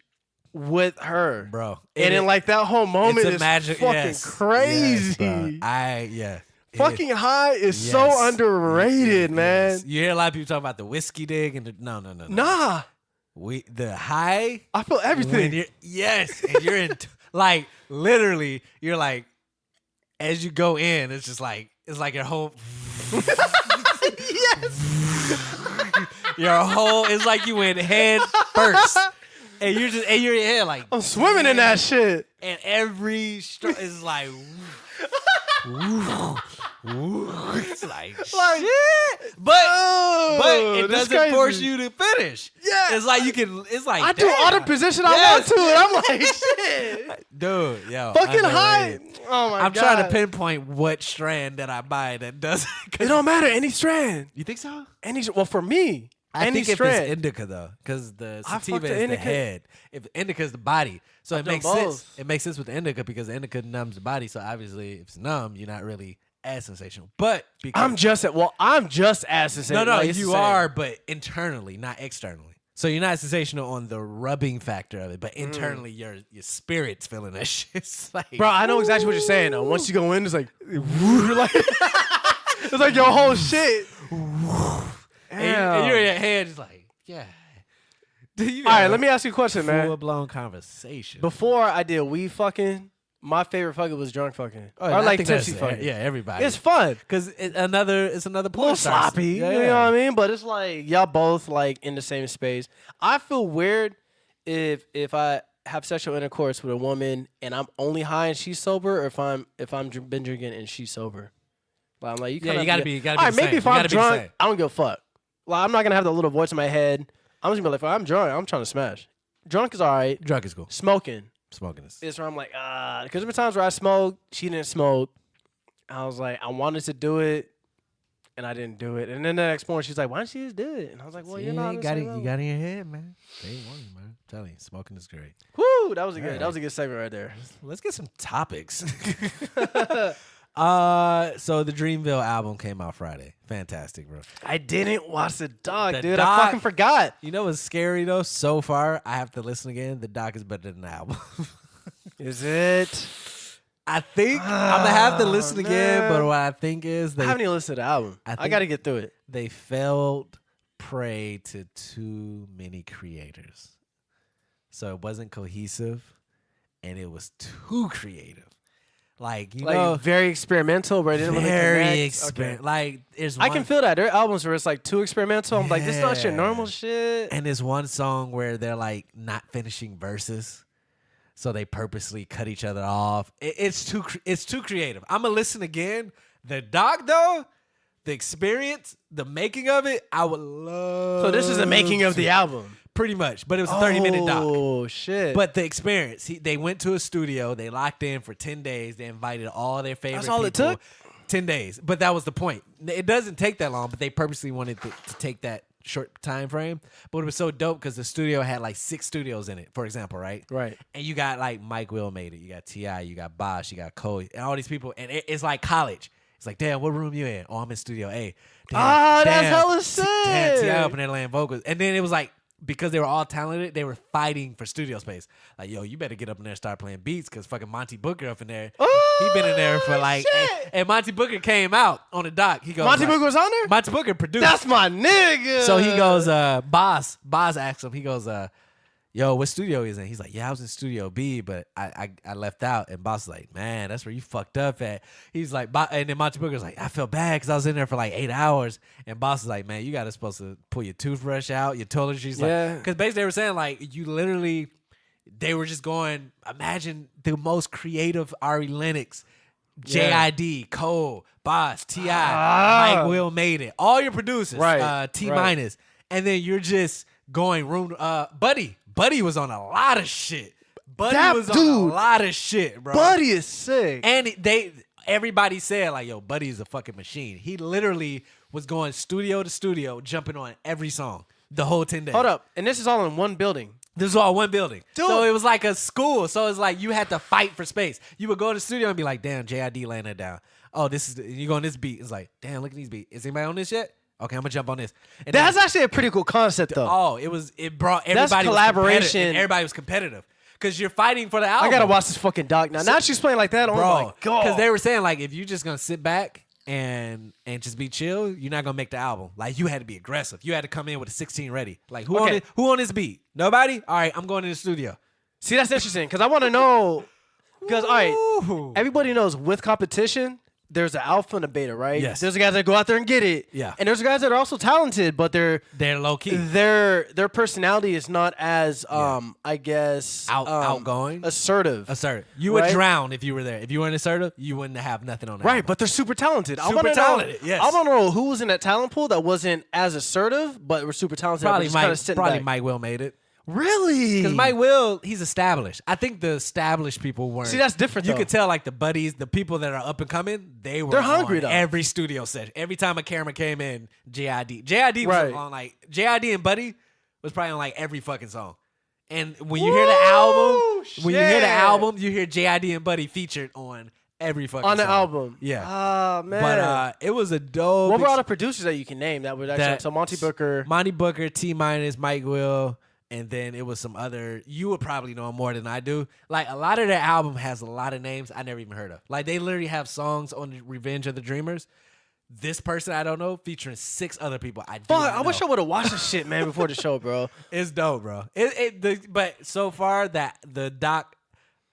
with her, bro. And then like that whole moment it's a is magic, fucking yes. crazy. Yes, bro. Fucking high is Yes. so underrated, man. Yes. You hear a lot of people talk about the whiskey dig and no. Nah, The high. I feel When everything. and you're in like literally you're like as you go in it's just like it's like your whole your whole it's like you went head first and you're in here like I'm swimming in that shit. and every stroke is like it's like shit but it that's doesn't force crazy. you to finish. Yeah. It's like you can it's like I do all the damn. position I Yes. want to, and I'm like, shit. Dude, yo, Fucking underrated. high. Oh my I'm god. trying to pinpoint what strand that I buy that doesn't. It don't matter any strand. You think so? Well, for me, I any think strand. if it's indica though, because the I fuck sativa the is the indica. head. If indica is the body, so it done makes sense. both. It makes sense with the indica because the indica numbs the body. So obviously, if it's numb, you're not really as sensational. But because I'm just as sensational. no, Like, it's the you same. are, but internally, not externally. So you're not sensational on the rubbing factor of it, but internally, your spirit's feeling that shit. It's like, Bro, I know exactly what you're saying though. Once you go in, it's like, like it's like your whole shit. and you're in your head just like, yeah. All right, let me ask you a question, man. Full blown conversation. Before I did weed fucking, my favorite fucking was drunk fucking. Oh, Or I like think that's- tipsy fucking. Yeah, everybody. It's fun. because it's another A porn little star. sloppy, Yeah, you know what I mean? But it's like y'all both like in the same space. I feel weird if I have sexual intercourse with a woman and I'm only high and she's sober, or if I'm been drinking and she's sober. Like I'm like, you Yeah, kinda you gotta have to be- you gotta All be right, the maybe same. if You I'm gotta be the drunk, same. I don't give a fuck. Like I'm not gonna have that little voice in my head. I'm just gonna be like, if I'm drunk, I'm trying to smash. Drunk is all right. Drunk is cool. Smoking Smoking is. is where I'm like, because there been times where I smoked, she didn't smoke. I was like, I wanted to do it, and I didn't do it. And then the next morning, she's like, why don't you just do it? And I was like, well, you're not. you got it. You got it in your head, man. They want you, man. I'm telling you, smoking is great. Woo, that was a good. Alright. That was a good segment right there. Let's get some topics. So the Dreamville album came out Friday. Fantastic, bro. I didn't watch the doc, The dude. doc- I fucking forgot. You know what's scary though? So far, I have to listen again. The doc is better than the album. Is it? I think I'm gonna have to listen again, man. but what I think is I they haven't even listened to the album. I I think- got to get through it. they fell prey to too many creators. So it wasn't cohesive and it was too creative. Like, you Like know, very experimental, but it didn't really very connect. experimental. Like, there's I one, can feel that. There are albums where it's like too experimental. I'm like, this is not your normal shit. and there's one song where they're like not finishing verses, so they purposely cut each other off. It's too creative. I'm gonna listen again. The doc though, the experience, the making of it, I would love. So this is the making of the album. Pretty much, but it was a 30-minute doc. Oh shit! But the experience, they went to a studio, they locked in for 10 days, they invited all their favorite That's all people. it took? 10 days. But that was the point. It doesn't take that long, but they purposely wanted to take that short time frame. But it was so dope because the studio had like 6 studios in it, for example, right? Right. And you got like Mike Will made it, you got T.I., you got Bosh, you got Cole, and all these people, and it's like college. It's like, damn, what room you in? Oh, I'm in studio A. Damn, That's hella sick. Damn, T.I. up in there laying vocals. And then it was like, because they were all talented, they were fighting for studio space. Like, yo, you better get up in there and start playing beats because fucking Monty Booker up in there. He been in there for like, and Monty Booker came out on the doc. He goes, Monty Booker was on there? Monty Booker produced. That's my nigga. So he goes, Boss asks him, he goes, yo, what studio is in? He's like, yeah, I was in Studio B, but I left out. And Boss is like, man, that's where you fucked up at. He's like, and then Monty Booker's like, I felt bad because I was in there for like 8 hours. And Boss is like, man, you got supposed to pull your toothbrush out, your toiletries. Yeah. Like, because basically they were saying like, you literally, they were just going, imagine the most creative Ari Lennox, JID, Cole, Boss, T.I., Mike Will made it. All your producers, Right. T minus. And then you're just going room, Buddy was on a lot of shit. Buddy was on a lot of shit, bro. Buddy is sick. And everybody said like, yo, Buddy is a fucking machine. He literally was going studio to studio, jumping on every song the whole 10 days. Hold up. And this is all in one building. This was all one building. Dude. So it was like a school. So it's like you had to fight for space. You would go to the studio and be like, damn, JID laying that down. Oh, you go on this beat. It's like, damn, look at these beats. Is anybody on this yet? Okay, I'm gonna jump on this. And That's actually a pretty cool concept, though. Oh, it brought everybody. collaboration. And everybody was competitive because you're fighting for the album. I gotta watch this fucking doc now. Now she's playing like that. Oh my god! Because they were saying like, if you're just gonna sit back and just be chill, you're not gonna make the album. Like you had to be aggressive. You had to come in with a 16 ready. Like who on this beat? Nobody. All right, I'm going to the studio. See, that's interesting because I want to know. Because all right, everybody knows with competition, there's an alpha and a beta, right? Yes. There's the guys that go out there and get it. Yeah. And there's the guys that are also talented, but they're low key. Their personality is not as I guess outgoing, assertive. You would drown if you were there. If you weren't assertive, you wouldn't have nothing on that. Right, album. but they're super talented. Super talented. Yes. I want to know who was in that talent pool that wasn't as assertive, but were super talented. Probably Mike Will made it. Really? Because Mike Will, he's established. I think the established people weren't. See, that's different, You though. could tell, like, the buddies, the people that are up and coming, they're hungry, on though. every studio session. Every time a camera came in, JID was Right. on, like, JID and Buddy was probably on, like, every fucking song. And when you hear the album, you hear JID and Buddy featured on every fucking on the song. album. Yeah. Ah, man. But it was a dope. What were all the producers that you can name that would actually? So Monty Booker, T minus, Mike Will. And then it was some other, you would probably know more than I do. Like, a lot of their album has a lot of names I never even heard of. Like, they literally have songs on Revenge of the Dreamers. This person I don't know, featuring 6 other people I do not I know. wish I would have watched this shit, man, before the show, bro. It's dope, bro. But so far, the doc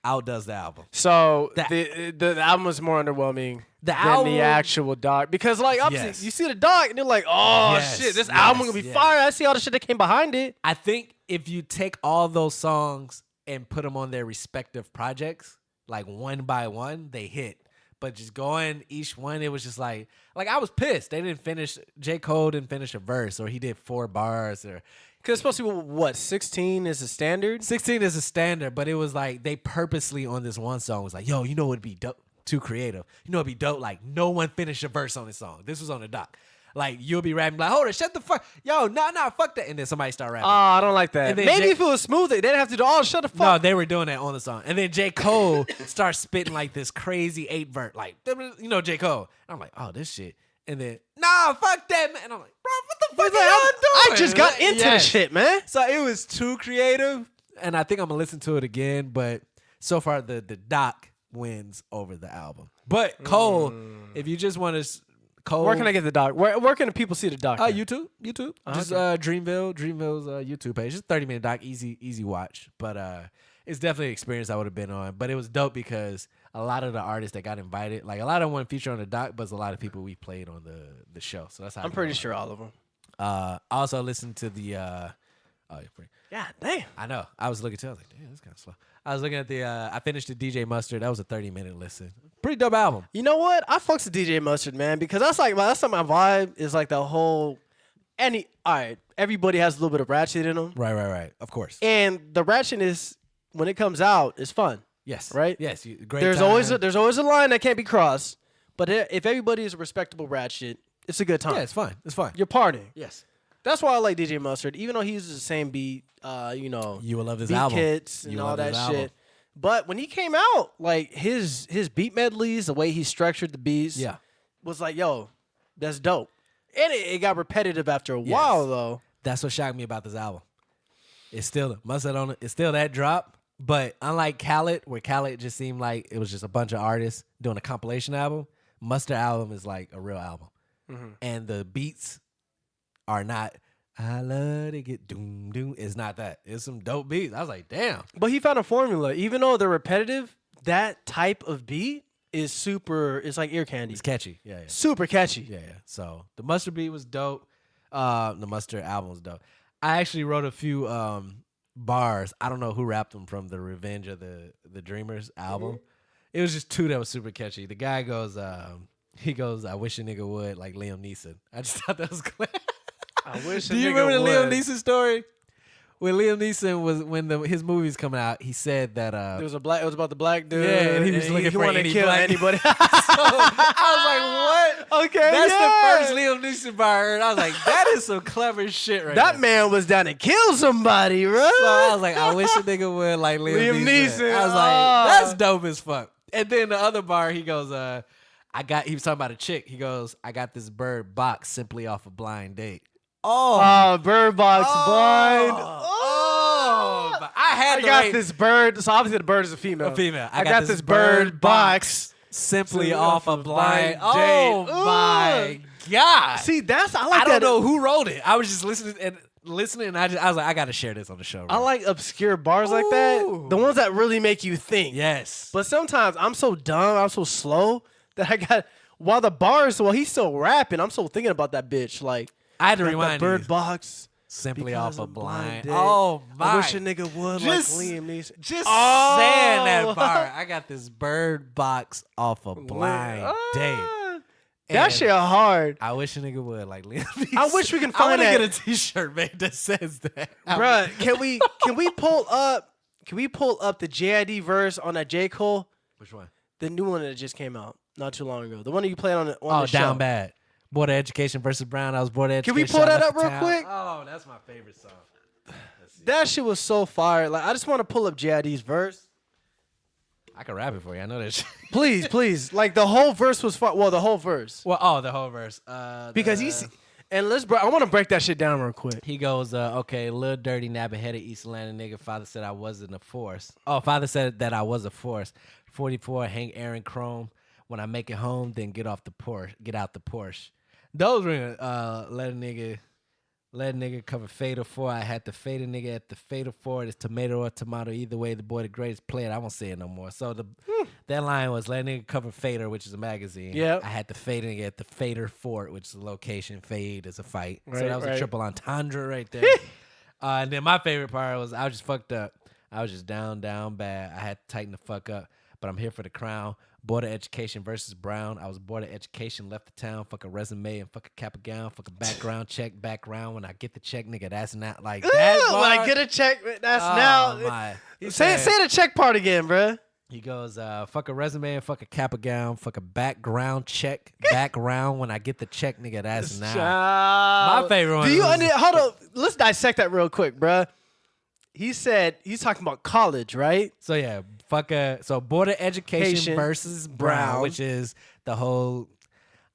outdoes the album. So the album was more underwhelming than the actual doc. Because, like, obviously, you see the doc, and you're like, oh, shit, this album gonna be fire. I see all the shit that came behind it. I think if you take all those songs and put them on their respective projects, like one by one, they hit. But just going each one, it was just like I was pissed. They didn't finish. J. Cole didn't finish a verse, or he did 4 bars, or because it's supposed to be what 16 is a standard. 16 is a standard, but it was like they purposely on this one song was like, yo, you know what'd be dope? Too creative. You know it'd be dope. Like no one finished a verse on this song. This was on the doc. Like you'll be rapping like, hold it, shut the fuck, yo, nah, fuck that, and then somebody start rapping. Oh, I don't like that. Maybe if it was smooth, they didn't have to do shut the fuck. No, they were doing that on the song, and then J. Cole starts spitting like this crazy 8 verse, like you know J. Cole. And I'm like, oh, this shit, and then nah, fuck that, man. And I'm like, bro, what the fuck are y'all doing? I just got into the shit, man. So it was too creative, and I think I'm gonna listen to it again. But so far, the doc wins over the album. But Cole, if you just want to. Cole. Where can I get the doc? Where can the people see the doc? YouTube. Just Dreamville's YouTube page. Just 30-minute doc, easy watch. But it's definitely an experience I would have been on. But it was dope because a lot of the artists that got invited, like a lot of them weren't featured on the doc, but it's a lot of people we played on the show. So that's how I'm pretty sure all of them. I also listened to the. Yeah, damn. I know. I was looking too. I was like, damn, that's kind of slow. I was looking at the. I finished the DJ Mustard. That was a 30-minute listen. Pretty dope album. You know what? I fucks with DJ Mustard, man, because that's like my vibe is like the whole. All right, everybody has a little bit of ratchet in them. Right. Of course. And the ratchetness when it comes out is fun. Yes. Right. Yes. Great. There's time. always a line that can't be crossed. But if everybody is a respectable ratchet, it's a good time. Yeah, it's fun. It's fun. You're partying. Yes. That's why I like DJ Mustard, even though he uses the same beat. You will love this beat album. kits and You will all love that this shit. album. But when he came out, like his beat medleys, the way he structured the beats, Yeah. was like, yo, that's dope. And it got repetitive after a while, though. That's what shocked me about this album. It's still Mustard on it. It's still that drop, but unlike Khaled, where Khaled just seemed like it was just a bunch of artists doing a compilation album, Mustard album is like a real album, and the beats are not. I love to get doom doom. It's not that. It's some dope beats. I was like, damn. But he found a formula. Even though they're repetitive, that type of beat is super. It's like ear candy. It's catchy. Yeah. Super catchy. Yeah. So the Mustard beat was dope. The Mustard album was dope. I actually wrote a few bars. I don't know who rapped them from the Revenge of the Dreamers album. It was just two that was super catchy. The guy goes, he goes, I wish a nigga would, like Liam Neeson. I just thought that was clear. I wish. Do you remember the Liam Neeson story? When Liam Neeson was his movies coming out, he said that It was about the black dude. Yeah, and he was looking for wanted any to kill black- anybody. So, I was like, what? Okay, That's yeah. the first Liam Neeson bar I heard. I was like, that is some clever shit right That there. man was down to kill somebody, bro. So I was like, I wish a nigga would like Liam Neeson. I was like, that's dope as fuck. And then the other bar, he goes, he was talking about a chick. He goes, I got this bird box simply off a blind date. Oh, Bird Box blind. But I got this bird. So obviously the bird is a female. A female. I got this bird box simply off a blind date. date. Oh my god! See, I like I that. don't know who wrote it. I was just listening, and I was like, I gotta share this on the show. I bro. like obscure bars like that. Ooh. The ones that really make you think. Yes, But sometimes I'm so dumb, I'm so slow that while he's still rapping, I'm still thinking about that bitch. Like, I had to got that remind bird you. box. Simply because off a of blind. date. Oh my! I wish a nigga would Just- like Liam Neeson. Just Oh. saying that bar. I got this bird box off a blind date. That And shit hard. I wish a nigga would like Liam Neeson. I wish we can I find wanna that. get a T-shirt made that says that. Bruh, can we pull up the JID verse on that J. Cole? Which one? The new one that just came out not too long ago. The one that you played on the Oh, show. Down Bad. Board of Education versus Brown. I was Board of Education. Can we pull that Left up the real Town. quick? Oh, that's my favorite song. That shit was so fire. Like, I just want to pull up JID's verse. I can rap it for you. I know that shit. Please. Like, the whole verse was fire. Well, the whole verse. Well, the whole verse. Because I want to break that shit down real quick. He goes, okay, little dirty napping headed East Atlanta nigga. Father said I wasn't a force. Oh, father said that I was a force. 44, Hank Aaron Chrome. When I make it home, then get out the Porsche. Those were let a nigga cover Fatal 4. I had to fade a nigga at the Fatal 4. It's tomato or tomato. Either way, the boy the greatest player. I won't say it no more. So that line was let a nigga cover Fader, which is a magazine. Yep. I had to fade a nigga at the Fader Fort, which is a location. Fade is a fight. So Right, that was right. a triple entendre right there. And then my favorite part was I was just fucked up. I was just down bad. I had to tighten the fuck up. But I'm here for the crown. Board of Education versus Brown. I was Board of Education, left the town, fuck a resume and fuck a cap and gown, fuck a background check, background. When I get the check, nigga, that's not like that. When I bar. get a check, that's Oh, now. my. He Say said- the check part again, bruh. He goes, fuck a resume and fuck a cap and gown, fuck a background check, background. When I get the check, nigga, that's now. Child. My favorite one Do you was- hold up? Let's dissect that real quick, bruh. He said he's talking about college, right? So yeah, Board of Education Education versus Brown, which is the whole.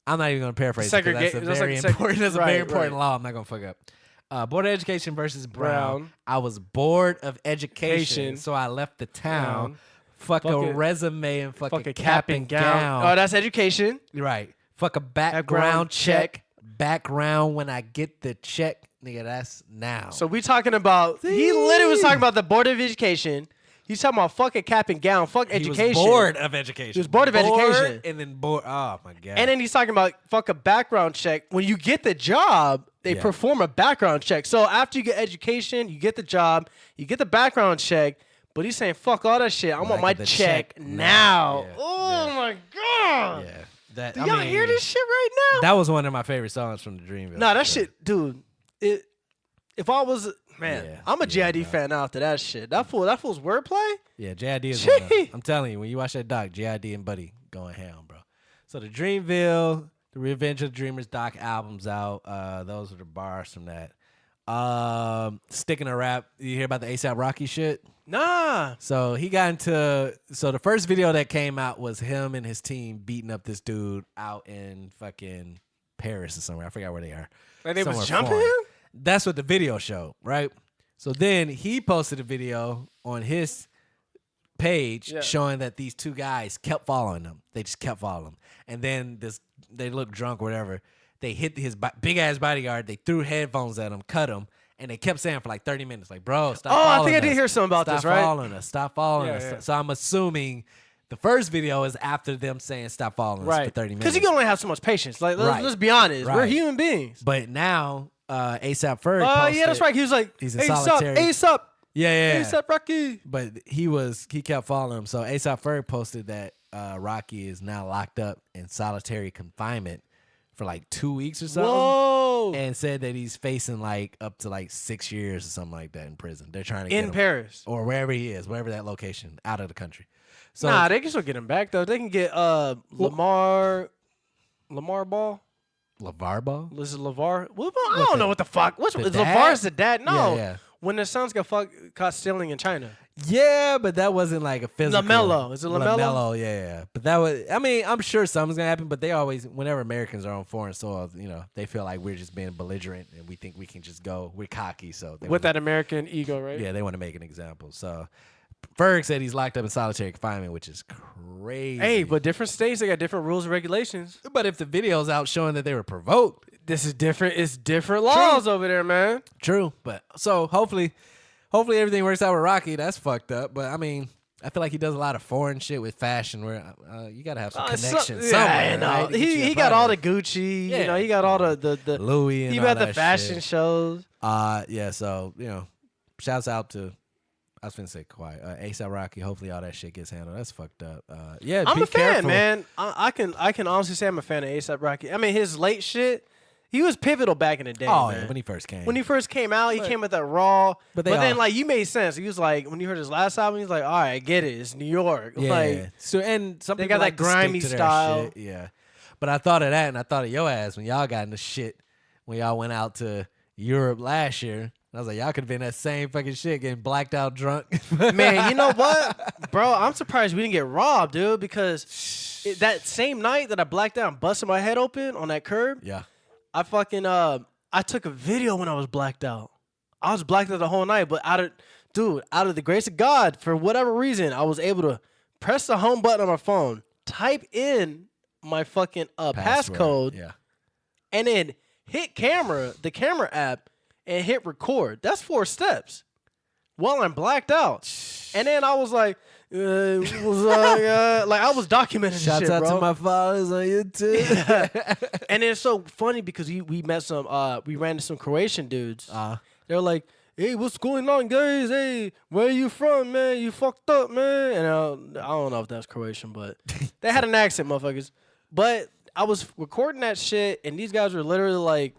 I'm not even gonna paraphrase it 'cause that's a That's very like important. That's a very right, important right. law. I'm not gonna fuck up. Board of Education versus Brown. Brown. I was bored of education, Education. so I left the town. Brown. Fuck a Fuck a- resume and fuck a cap and gown. Oh, that's education. Right. Fuck a background Background check. Background when I get the check, nigga. That's now. So we talking about. He literally was talking about the Board of Education. He's talking about fucking cap and gown, fuck education. He was bored of education. He was bored of education. And then bored. Oh, my God. And then he's talking about fuck a background check. When you get the job, they perform a background check. So after you get education, you get the job, you get the background check. But he's saying, fuck all that shit. I want my check now. Yeah. Oh, my God. Yeah. Do y'all hear this shit right now? That was one of my favorite songs from the Dreamville. Nah, that shit, dude. If I was, man, I'm a JID fan after that shit. That fool's wordplay? Yeah, JID is one of them. I'm telling you, when you watch that doc, JID and Buddy going ham, bro. So the Dreamville, the Revenge of the Dreamers doc album's out. Those are the bars from that. Sticking to rap. You hear about the A$AP Rocky shit? Nah. So he got into. So the first video that came out was him and his team beating up this dude out in fucking Paris or somewhere. I forgot where they are. Like they was Somewhere jumping foreign. him? That's what the video showed, right? So then he posted a video on his page showing that these two guys kept following him. They just kept following him. And then they looked drunk or whatever. They hit his big-ass bodyguard. They threw headphones at him, cut him, and they kept saying for like 30 minutes, like, bro, stop following us. I think I did hear something about this, right? Stop following us. Stop following us. Yeah. So I'm assuming the first video is after them saying stop following us for 30 minutes. Because you can only have so much patience. Like, let's be honest. We're human beings. But now, A$AP Ferg posted. Yeah, that's right. He was like, he's in solitary. A$AP. Yeah. A$AP Rocky. But he kept following him. So A$AP Ferg posted that Rocky is now locked up in solitary confinement for like 2 weeks or something. Whoa. And said that he's facing like up to like 6 years or something like that in prison. They're trying to get him. In Paris. Or wherever he is, wherever that location, out of the country. So, nah, they can still get him back though. They can get Lamar Ball. LeVar Ball? Is it LeVar? I don't know what the fuck. Is dad? LeVar's the dad? No. Yeah. When the sons got caught stealing in China. Yeah, but that wasn't like a physical. LaMelo. Is it LaMelo? LaMelo, yeah. But that was, I mean, I'm sure something's going to happen, but they always, whenever Americans are on foreign soil, you know, they feel like we're just being belligerent and we think we can just go. We're cocky. So with that American ego, right? Yeah, they want to make an example. So Ferg said he's locked up in solitary confinement, which is crazy. Hey, but different states, they got different rules and regulations. But if the video's out showing that they were provoked. This is different. It's different laws over there, man. True. But so hopefully everything works out with Rocky. That's fucked up. But I mean, I feel like he does a lot of foreign shit with fashion where you got to have some connection somewhere. Right? He got all the Gucci. You know, he got all the Louis and he all got that the fashion shit. shows. Yeah, so, you know, shouts out to, I was finna say quiet, A$AP Rocky. Hopefully all that shit gets handled. That's fucked up. Yeah, I'm be a fan, careful. man. I can honestly say I'm a fan of A$AP Rocky. I mean, his late shit, he was pivotal back in the day. Oh, man. yeah, when he first came. When he first came out, he came with that raw. But then, all, like, you made sense. He was like, when you heard his last album, he's like, all right, I get it. It's New York. Yeah. Like, So, and some they people got like that grimy to stick to style. Shit. Yeah. But I thought of that, and I thought of your ass when y'all got into shit when y'all went out to Europe last year. I was like, y'all could have been that same fucking shit, getting blacked out drunk. Man, you know what? Bro, I'm surprised we didn't get robbed, dude, because that same night that I blacked out and busted my head open on that curb, Yeah. I fucking, I took a video when I was blacked out. I was blacked out the whole night, but out of the grace of God, for whatever reason, I was able to press the home button on my phone, type in my fucking passcode, Yeah. and then hit the camera app, and hit record. That's 4 steps while I'm blacked out. And then I was like, like I was documenting this Shouts shit, out bro. to my followers on YouTube. And it's so funny because we met we ran into some Croatian dudes. They're like, hey, what's going on, guys? Hey, where you from, man? You fucked up, man. And I don't know if that's Croatian, but they had an accent, motherfuckers. But I was recording that shit, and these guys were literally like,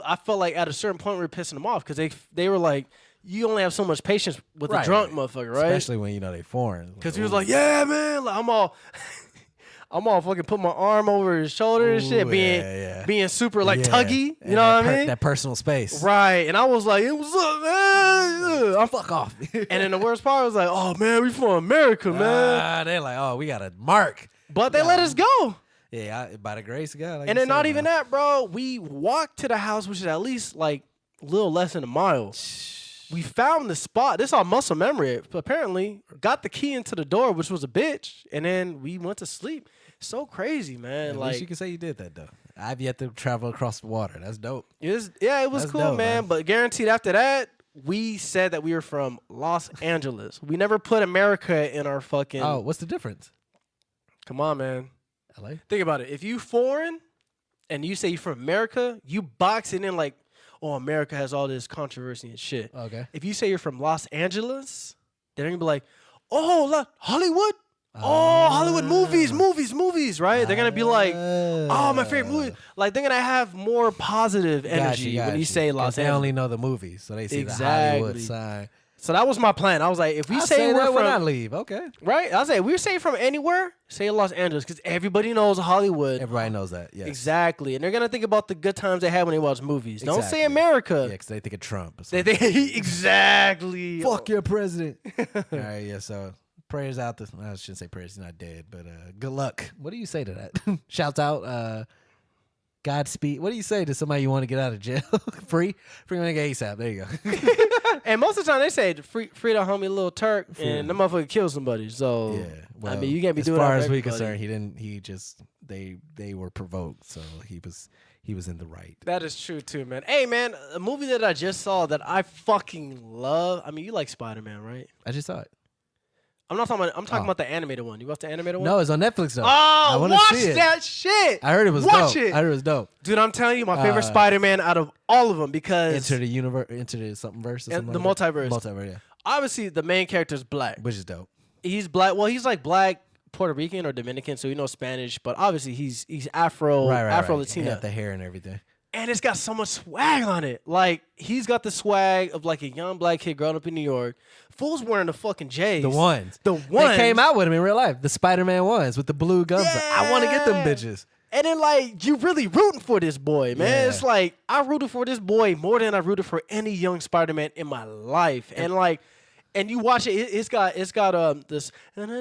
I felt like at a certain point we were pissing them off because they were like, you only have so much patience with a drunk motherfucker, right? Especially when you know they foreign. Because he was like, yeah, man, like, I'm all fucking put my arm over his shoulder and shit, being super like tuggy, you know what I mean? That personal space, right? And I was like, what's up, man? I'm fuck off. And then the worst part was like, oh man, we from America, man. They're like, oh, we got a mark, but they let us go. Yeah, by the grace of God. Like and then not even that, bro. We walked to the house, which is at least like a little less than a mile. We found the spot. This is all muscle memory. Apparently, got the key into the door, which was a bitch, and then we went to sleep. So crazy, man. At like least you can say you did that though. I've yet to travel across the water. That's dope. it was That's cool, dope, man. But guaranteed after that, we said that we were from Los Angeles. We never put America in our fucking. Oh, what's the difference? Come on, man. LA. Think about it. If you foreign and you say you're from America, you box it in like, oh, America has all this controversy and shit. Okay. If you say you're from Los Angeles, they're gonna be like, oh, Hollywood. Oh, Hollywood movies, right? They're gonna be like, oh, my favorite movie. Like they're gonna have more positive energy when you say Los They Angeles. only know the movies, so they see Exactly. the Hollywood sign. So that was my plan. I was like, if we say we're that when I from, leave, okay. right? I was like, if we say from anywhere, say Los Angeles, because everybody knows Hollywood. Everybody knows that. Yes. Exactly, and they're gonna think about the good times they had when they watch movies. Don't say Exactly. America. Yeah, because they think of Trump. Or They something. think exactly. Fuck your president. All right, yeah. So prayers out. I shouldn't say prayers. He's not dead, but good luck. What do you say to that? Shouts out. Godspeed. What do you say to somebody you want to get out of jail? Free nigga ASAP. There you go. And most of the time they say free the homie Lil Turk, and the motherfucker kill somebody. So Yeah. Well, I mean, you can't be doing that. As far as for we everybody. concerned, he didn't. He just they were provoked, so he was in the right. That is true too, man. Hey, man, a movie that I just saw that I fucking love. I mean, you like Spider-Man, right? I just saw it. I'm not talking about. I'm talking Oh. about the animated one. You watched the animated one? No, it's on Netflix though. I Oh, wanna watch see it. that shit. I heard it was Watch dope. it. I heard it was dope. Dude, I'm telling you, my favorite Uh, Spider-Man out of all of them because Into the universe, into the something verse, or And something the like that? multiverse. Multiverse, yeah, obviously the main character is black. which is dope. He's black. Well, he's like black, Puerto Rican or Dominican, so he knows Spanish. But obviously he's Afro, Afro Latina, Right. The hair and everything. and it's got so much swag on it. Like he's got the swag of like a young black kid growing up in New York. Fool's wearing the fucking J's. The ones. The ones. They came out with him in real life. The Spider-Man ones with the blue guns. Like, I want to get them Yeah. bitches. And then like you really rooting for this boy, man. Yeah. It's like I rooted for this boy more than I rooted for any young Spider-Man in my life. And like, and you watch it, it's got this. That's what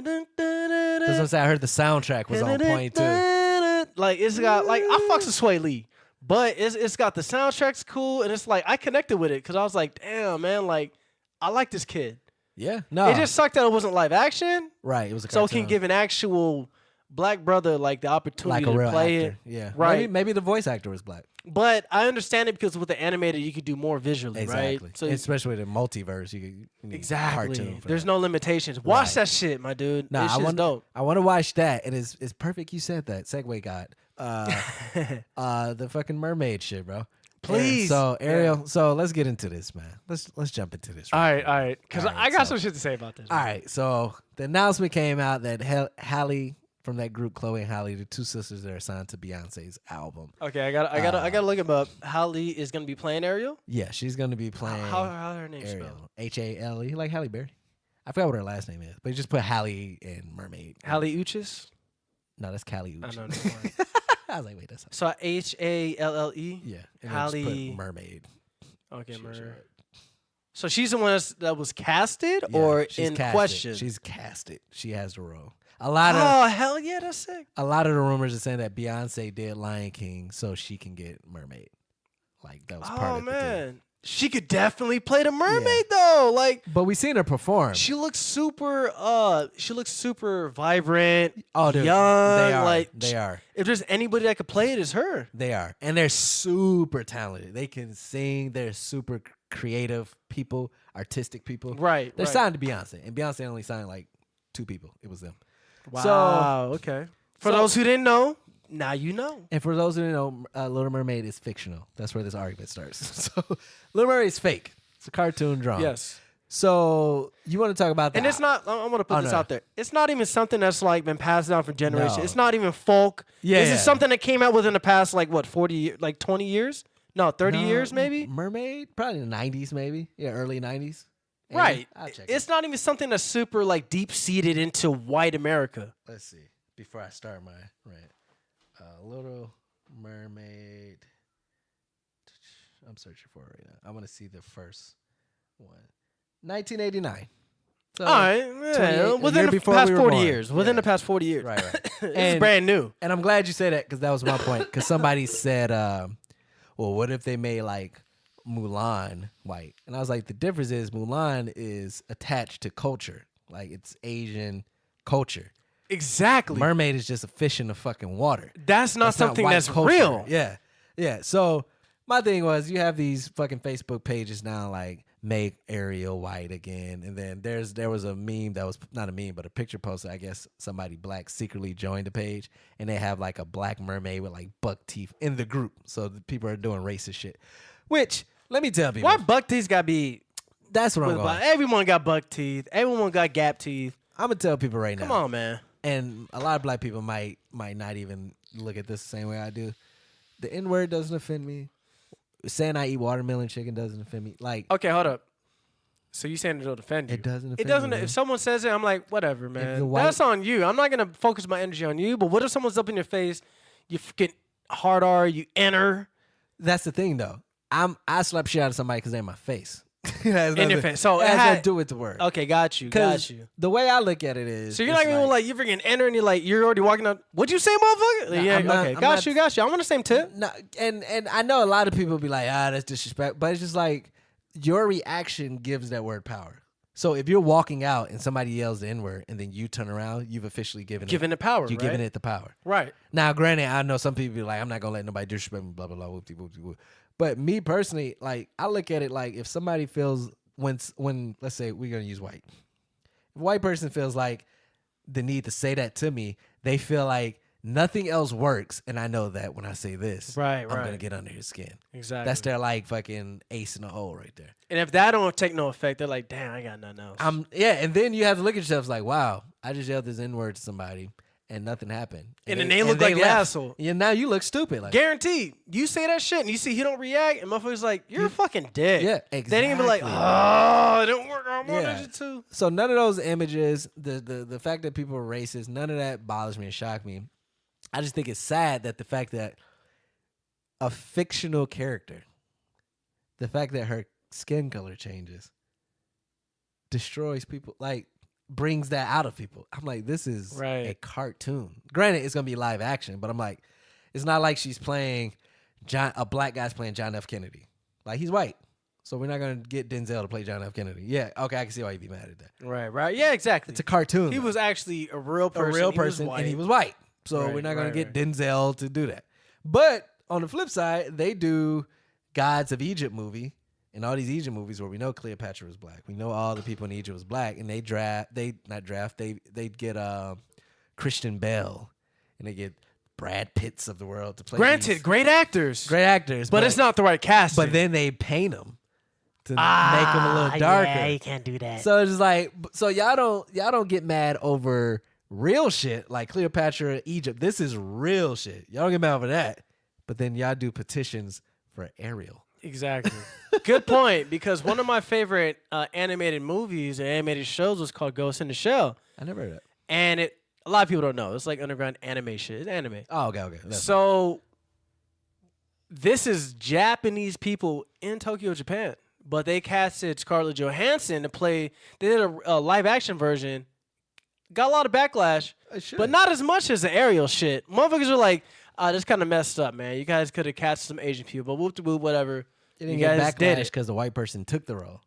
I'm saying. I heard the soundtrack was on point too. Like it's got like I fucks with Sway Lee, but it's got the soundtrack's cool, and it's like I connected with it because I was like, damn man, like I like this kid. Yeah. No. It just sucked that it wasn't live action, right. It was a so it cartoon. can give an actual black brother like the opportunity like a to real play actor. it. Yeah. Right. Maybe the voice actor was black. But I understand it because with the animated, you could do more visually, Exactly. right? So especially with the multiverse, you need exactly, cartoon for there's that. no limitations. Watch Right. that shit, my dude. Nah, This I shit's want dope. I want to watch that, and it's perfect. You said that segue god. The fucking mermaid shit, bro. Please. So Ariel, so let's get into this, man. Let's jump into this. All right, because All right, I got so- some shit to say about this. All right. So the announcement came out that Halle from that group, Chloe and Halle, the two sisters that are signed to Beyonce's album. Okay, I gotta look him up. Halle is gonna be playing Ariel. Yeah, she's gonna be playing How her name Ariel, spelled? Hale, like Halle Berry. I forgot what her last name is, but you just put Halle and mermaid. Halle Uchis. No, that's Callie I Uchis. know. Never mind. I was like, wait, that's So HALLE. yeah. And then just put Halle. mermaid. Okay, She was Mer. right. So she's the one that was casted Yeah, or she's in casted. question. She's casted. She has the role. A lot of Oh hell yeah, that's sick. a lot of the rumors are saying that Beyonce did Lion King so she can get mermaid. Like that was part Oh of the deal. man, she could definitely play the mermaid though. Like But we seen her perform. she looks super. She looks super vibrant. Oh, dude, young. they are. Like They are. If there's anybody that could play it, it's her. They are. And they're super talented. They can sing. They're super creative people, artistic people. Right. They're right. signed to Beyonce. And Beyonce only signed like 2 people. It was them. Wow. Okay. For so- those who didn't know, now you know. And for those who don't know, Little Mermaid is fictional. That's where this argument starts. So Little Mermaid is fake. It's a cartoon drama. Yes. So you want to talk about that? And it's not. I'm gonna put Oh, this no. out there. It's not even something that's like been passed down from generation. No. It's not even folk. Yeah, This yeah. is something that came out within the past like what 40 years, like 20 years? No, 30 No, years maybe. Mermaid, probably in the 90s, maybe. Yeah, early 90s. Yeah, Right. I'll check It's not even something that's super like deep seated into white America. Let's see. Before I start my rant, Little Mermaid. I'm searching for it right now. I want to see the first one. 1989. So, All right, 28 yeah, a within year the before past we were 40 born. years. Within Yeah. the past 40 years. Right, right. It's And- brand new. And I'm glad you say that because that was my point. Because somebody said, well, what if they made like Mulan white? And I was like, the difference is Mulan is attached to culture. Like it's Asian culture. Exactly. Mermaid is just a fish in the fucking water. That's not That's something white that's culture. real. Yeah. Yeah. So My thing was, you have these fucking Facebook pages now, like make Ariel white again, and then there was a meme that was not a meme, but a picture posted. I guess somebody black secretly joined the page, and they have like a black mermaid with like buck teeth in the group. So the people are doing racist shit. Which let me tell people, Why buck teeth gotta be? that's what I'm going. Everyone got buck teeth. Everyone got gap teeth. I'm gonna tell people right now. Come on, man. And a lot of black people might not even look at this the same way I do. The N-word doesn't offend me. Saying I eat watermelon chicken doesn't offend me. Like, Okay, hold up. So you saying it don't offend you? it doesn't offend It doesn't. me. If someone says it, I'm like, whatever, man. the white- That's on you. I'm not gonna focus my energy on you. But what if someone's up in your face? You fucking hard R. You enter That's the thing, though. I slap shit out of somebody because they're in my face. It has in your nothing- face. So it it has had, nothing to do with the word. Okay, got you. Got you. The way I look at it is, So you're it's not even like you freaking enter and you're already walking up. What'd you say, motherfucker? Nah, Yeah, I'm not- okay, I'm got not- you, got you. I'm on the same tip. No, and I know a lot of people be like, that's disrespect, but it's just like your reaction gives that word power. So if you're walking out and somebody yells the N-word and then you turn around, you've officially given Giving it power, You're right? giving it the power. Right. Now, granted, I know some people be like, I'm not gonna let nobody disrespect me, blah blah blah, whoopty whoopty whoop. But me personally, like, I look at it like if somebody feels when let's say we're gonna use white, if a white person feels like the need to say that to me, they feel like nothing else works, and I know that when I say this, Right, I'm right. gonna get under his skin. Exactly. That's their like fucking ace in the hole right there. And if that don't take no effect, they're like, damn, I got nothing else. And then you have to look at yourself like, wow, I just yelled this N-word to somebody and nothing happened. And then they look like the left. asshole. Yeah, now you look stupid. Like, Guaranteed. You say that shit and you see he don't react, and motherfuckers like, you're a fucking dick. Yeah, They didn't even be like, exactly. oh, it didn't work. I wanted Yeah. it to. So none of those images, the fact that people are racist, none of that bothers me and shock me. I just think it's sad that the fact that a fictional character, the fact that her skin color changes, destroys people, like brings that out of people. I'm like, this is Right. a cartoon. Granted, it's gonna be live action, but I'm like, it's not like she's playing a black guy's playing John F. Kennedy. Like, he's white. So we're not gonna get Denzel to play John F. Kennedy. Yeah, okay, I can see why you'd be mad at that. Right, right. Yeah, exactly. It's a cartoon. He though. was actually a real a person. real He was person, white. and he was white. So Right, we're not gonna right, get right. Denzel to do that. But on the flip side, they do Gods of Egypt movie, and all these Egypt movies where we know Cleopatra was black. We know all the people in Egypt was black, and they get Christian Bell, and they get Brad Pitts of the world to play. Granted, these great actors. great actors, But it's not the right casting. But then they paint them to make them a little darker. Yeah, you can't do that. So it's just like, so y'all don't get mad over real shit like Cleopatra, Egypt. This is real shit. Y'all don't get mad over that. But then y'all do petitions for Ariel. Exactly. Good point. Because one of my favorite animated movies and animated shows was called Ghost in the Shell. I never heard that. And a lot of people don't know. It's like underground anime shit. It's anime. Oh, okay. So this is Japanese people in Tokyo, Japan. But they casted Scarlett Johansson to play. They did a live action version. Got a lot of backlash, but not as much as the Ariel shit. Motherfuckers are like, this kind of messed up, man. You guys could have cast some Asian people, but whoop whatever. It didn't You get guys did backlash it. because the white person took the role.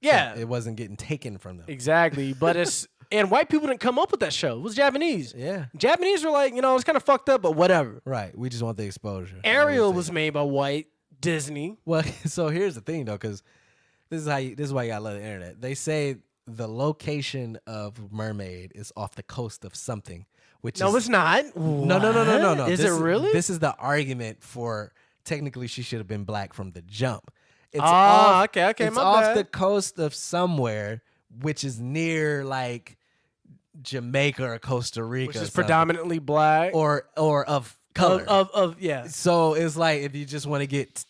Yeah, So it wasn't getting taken from them. exactly. But it's and white people didn't come up with that show. It was Japanese. Yeah. Japanese were like, it's kind of fucked up, but whatever. Right. We just want the exposure. Ariel was made by white Disney. Well, so here's the thing though, because this is why you gotta love the internet. They say the location of Mermaid is off the coast of something, which No, is it's not. no. Is This it really? This is the argument for technically she should have been black from the jump. It's okay, It's my off bad. the coast of somewhere, which is near like Jamaica or Costa Rica, Which or is something. predominantly black. or of color. Of yeah. So it's like if you just want to get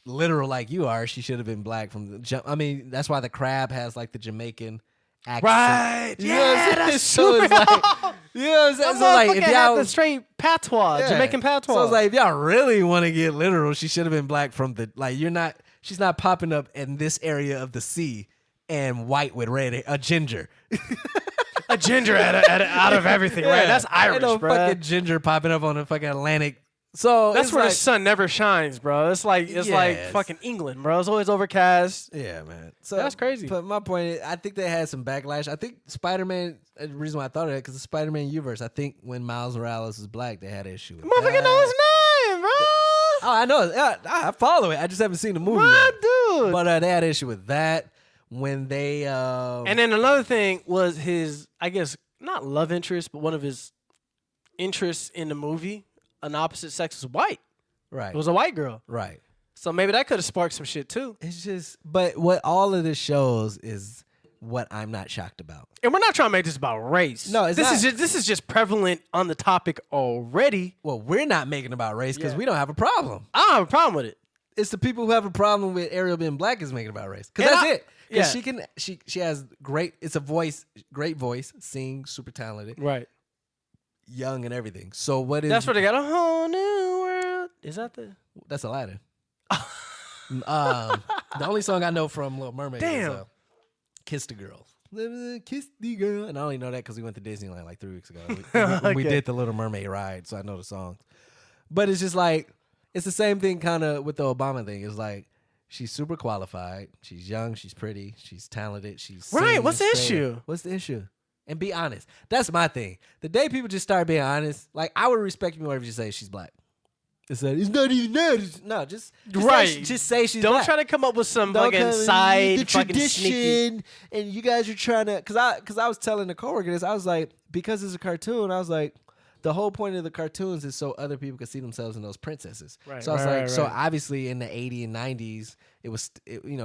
literal like you are, she should have been black from the jump. I mean, that's why the crab has like the Jamaican accent. Right. You know what I'm Yeah, saying? that's So it's like, you know what I'm saying? That So like if motherfucker had y'all the straight patois, yeah. Jamaican patois. So it's like if y'all really want to get literal, she should have been black from the like she's not popping up in this area of the sea and white with red hair, a ginger. a ginger out of everything, right? That's Irish, Ain't no bro. fucking ginger popping up on the fucking Atlantic. So That's it's where like, the sun never shines, bro. It's like Yes. fucking England, bro. It's always overcast. yeah, man. So That's crazy. But my point is, I think they had some backlash. I think Spider-Man. The reason why I thought of that because the Spider-Man universe. I think when Miles Morales was black, they had an issue. With Motherfucker that. know his name, bro. I know. I follow it. I just haven't seen the movie What, yet. dude? But they had an issue with that when they. And then another thing was his, I guess, not love interest, but one of his interests in the movie, an opposite sex, was white. Right. It was a white girl. Right. So maybe that could have sparked some shit too. It's just, but what all of this shows is what I'm not shocked about. And we're not trying to make this about race. No, it's this not. This is just prevalent on the topic already. Well, we're not making it about race because Yeah. we don't have a problem. I don't have a problem with it. It's the people who have a problem with Ariel being black is making it about race. Because And that's I- it. Because yeah. she has great. It's a great voice, sing, super talented, Right. young and everything. So what is? That's where they got a whole new world. Is that the? That's Aladdin. The only song I know from Little Mermaid Damn. is "Kiss the Girl." Kiss the girl, and I only know that because we went to Disneyland like 3 weeks ago. We Okay. did the Little Mermaid ride, so I know the songs. But it's just like it's the same thing, kind of with the Obama thing. It's like she's super qualified, she's young, she's pretty, she's talented, she's Right, sings, what's the creative. issue? What's the issue? And be honest. That's my thing. The day people just start being honest, like I would respect you more if you say she's black. It's not even that. No, just Right. just say she's Don't black. try to come up with some Don't fucking come- side the fucking sneaky. tradition, and you guys are trying to. Because I was telling the coworker this. I was like, because it's a cartoon. I was like, the whole point of the cartoons is so other people can see themselves in those princesses. Right, So I was right, like, right, so right. obviously in the 80s and 90s,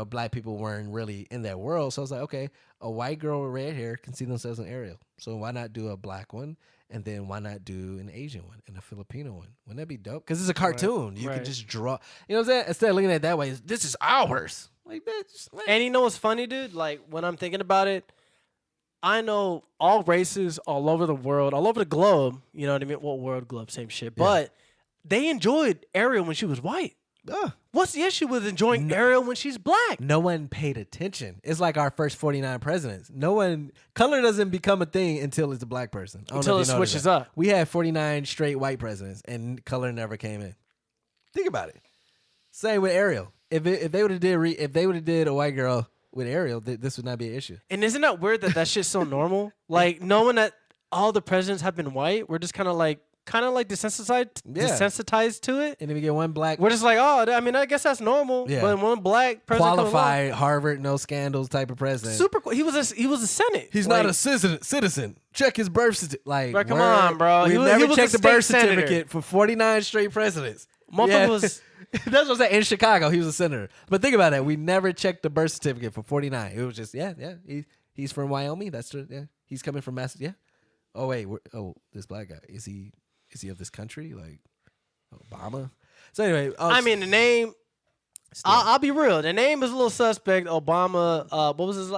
black people weren't really in that world. So I was like, okay, a white girl with red hair can see themselves in Ariel. So why not do a black one? And then why not do an Asian one and a Filipino one? Wouldn't that be dope? Because it's a cartoon. You right. can just draw. You know what I'm saying? Instead of looking at it that way, this is ours. Like, bitch. And you know what's funny, dude? Like when I'm thinking about it, I know all races all over the world, all over the globe. You know what I mean? Well, world, globe, same shit. But they enjoyed Ariel when she was white. What's the issue with enjoying Ariel when she's black? No one paid attention. It's like our first 49 presidents. Color doesn't become a thing until it's a black person. I don't know Until if it you noticed switches that. up. We had 49 straight white presidents, and color never came in. Think about it. Same with Ariel. If they would have did a white girl with Ariel, this would not be an issue. And isn't that weird that shit's so normal? Like knowing that all the presidents have been white, we're just kind of like desensitized to it. And then we get one black We're just like, oh, I mean, I guess that's normal. Yeah. But one black president comes along, qualified Harvard, no scandals type of president. he was a Senate. He's Like, not a citizen. Check his birth certificate. Like, Bro, come word. on, bro. We've He was- never he was checked a the birth state senator. certificate for 49 straight presidents. Motherfucker was- That's what I'm saying. In Chicago, he was a senator. But think about that. We never checked the birth certificate for 49. It was just, he's from Wyoming. That's true. Yeah. He's coming from Massachusetts. Yeah. Oh, wait. This black guy. Is he of this country? Like, Obama? So anyway. I mean, the name, I'll be real. The name is a little suspect. Obama, what was his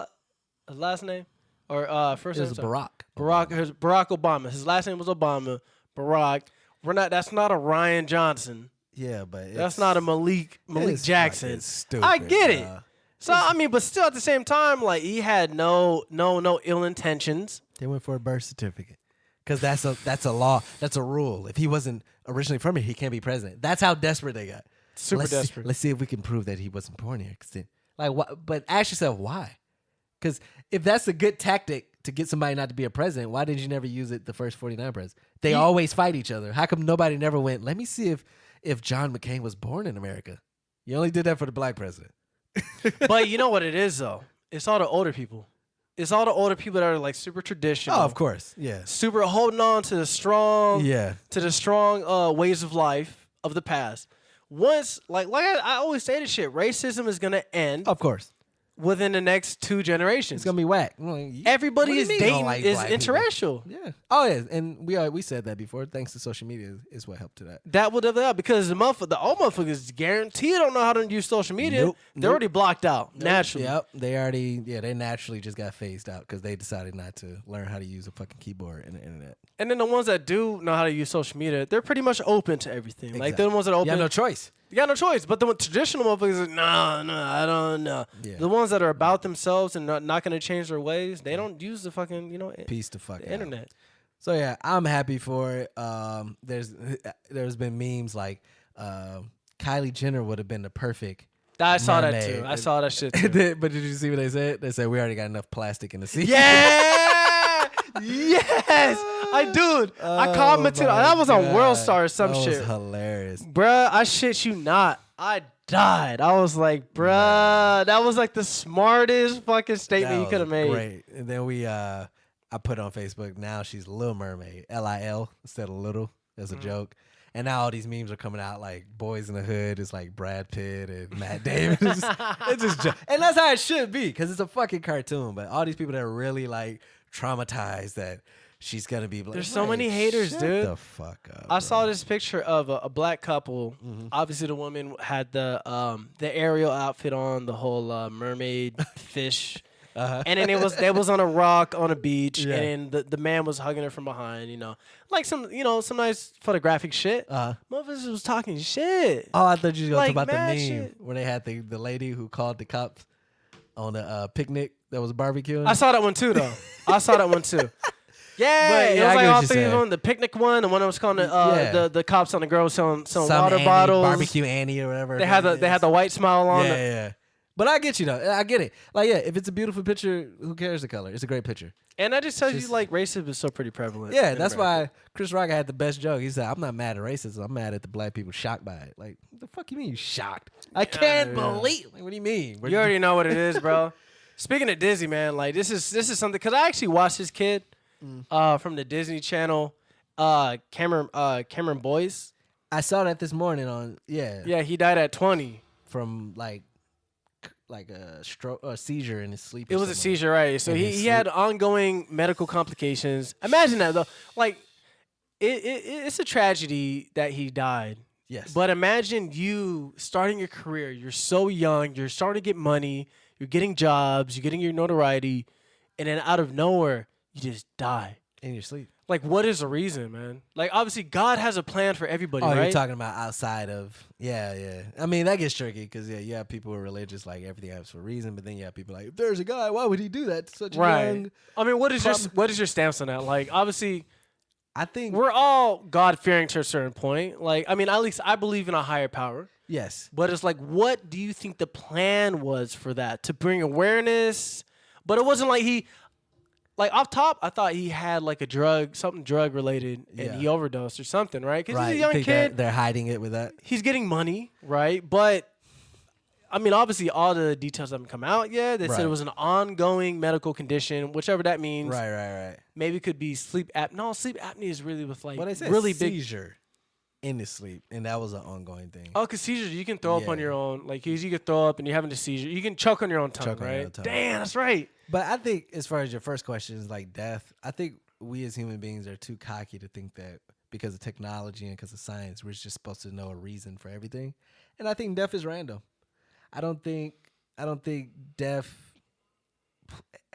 last name? Or first it name? was Sorry. Barack. Barack Obama. His last name was Obama. Barack. That's not a Ryan Johnson. Yeah, but That's not a Malik it's Jackson. fucking stupid, I get it. bro. So I mean, but still at the same time, like he had no ill intentions. They went for a birth certificate because that's a law. That's a rule. If he wasn't originally from here, he can't be president. That's how desperate they got. Super let's desperate. Let's see if we can prove that he wasn't born here. But ask yourself why. Because if that's a good tactic to get somebody not to be a president, why did you never use it the first 49 presidents? They always fight each other. How come nobody never went, let me see if John McCain was born in America? You only did that for the black president. But you know what it is though? It's all the older people. It's all the older people that are like super traditional. Oh, of course. Yeah. Super holding on to the strong Yeah. ways of life of the past. Once like I always say this shit, racism is gonna end Of course. within the next 2 generations. It's going to be whack. Everybody What do is you mean you don't dating like is black people? interracial. Yeah. Oh, yeah. And we said that before. Thanks to social media is what helped to that. That will definitely help because the old motherfuckers guaranteed don't know how to use social media. Nope. They're already blocked out naturally. Yep. They naturally just got phased out because they decided not to learn how to use a fucking keyboard and the internet. And then the ones that do know how to use social media, they're pretty much open to everything. Like they're the ones that are open. You have no choice. You got no choice. But the traditional motherfuckers are no, I don't know. Yeah. The ones that are about themselves and not going to change their ways, they don't use the fucking, Peace the fuck the out. internet. So yeah, I'm happy for it. There's been memes like Kylie Jenner would have been the perfect. I saw that mermaid. too. I saw that shit too. But did you see what they said? They said we already got enough plastic in the sea. Yeah! Yes, I commented. That was on World Star or some that shit. Was hilarious, Bruh, I shit you not. I died. I was like, bruh, that was like the smartest fucking statement you could have made. Great. And then I put on Facebook. Now she's Lil Mermaid, Lil instead of little, as a joke. And now all these memes are coming out like Boys in the Hood is like Brad Pitt and Matt Damon. It's just and that's how it should be because it's a fucking cartoon. But all these people that are really like traumatized that she's gonna be. Like, there's so many haters, dude. The fuck up. I saw this picture of a black couple. Obviously, the woman had the Ariel outfit on, the whole mermaid fish. And then they was on a rock on a beach, and then the man was hugging her from behind, like some nice photographic shit. Motherfuckers was talking shit. Oh, I thought you were going to talk Like, about the meme shit. where they had the lady who called the cops on a picnic that was barbecuing. I saw that one too, though. I saw that one too. Yeah, But, it yeah, was I like get what all you're three of saying. them. The picnic one, the one that was calling the cops on the girl selling Some water Annie, bottles. Barbecue Annie or whatever. They had the white smile on. Yeah. But I get you though. I get it. Like, yeah, if it's a beautiful picture, who cares the color? It's a great picture. And that just tells you like racism is so pretty prevalent. Yeah, in that's America. why Chris Rock had the best joke. He said, "I'm not mad at racism. I'm mad at the black people shocked by it." Like, what the fuck you mean you shocked? I can't believe. Like, what do you mean? You already know what it is, bro. Speaking of Disney, man, like this is something because I actually watched this kid from the Disney Channel, Cameron Boyce. I saw that this morning on Yeah, he died at 20. from like a stroke or seizure in his sleep. It was a seizure, right? So he had ongoing medical complications. Imagine that though. Like it's a tragedy that he died. Yes. But imagine you starting your career. You're so young. You're starting to get money. You're getting jobs. You're getting your notoriety, and then out of nowhere, you just die in your sleep. Like, what is the reason, man? Like, obviously, God has a plan for everybody, right? You're talking about outside of, yeah. I mean, that gets tricky because, you have people who are religious, like, everything happens for a reason, but then you have people like, if there's a guy, why would he do that to such a young... I mean, what is your stance on that? Like, obviously, I think... we're all God-fearing to a certain point. Like, I mean, at least I believe in a higher power. Yes. But it's like, what do you think the plan was for that? To bring awareness? But it wasn't like he... Like, off top, I thought he had, like, something drug-related, and he overdosed or something, right? Because he's a young kid. They're hiding it with that? He's getting money, right? But, I mean, obviously, all the details haven't come out yet. They said it was an ongoing medical condition, whichever that means. Right. Maybe it could be sleep apnea. No, sleep apnea is really with, like, Well, they said really big... seizure in his sleep, and that was an ongoing thing. Oh, because seizures, you can throw up on your own. Like, you can throw up and you're having a seizure. You can choke on your own tongue, right? Damn, that's right. But I think as far as your first question is like death, I think we as human beings are too cocky to think that because of technology and because of science, we're just supposed to know a reason for everything. And I think death is random. I don't think death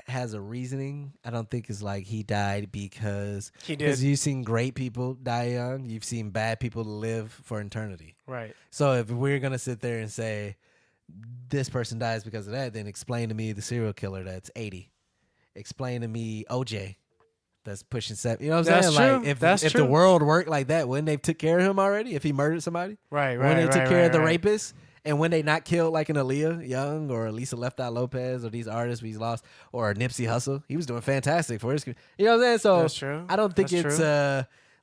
has a reasoning. I don't think it's like he died because he did. Because you've seen great people die young. You've seen bad people live for eternity. Right. So if we're going to sit there and say, this person dies because of that, then explain to me the serial killer that's 80. Explain to me OJ that's pushing 7. You know what I'm saying? True. Like if the world worked like that, wouldn't they took care of him already if he murdered somebody? Right. When they took care of the rapist, and when they not killed like an Aaliyah Young or Lisa Left Eye Lopez or these artists we lost or Nipsey Hussle, he was doing fantastic for his. You know what I'm saying? So that's true. I don't think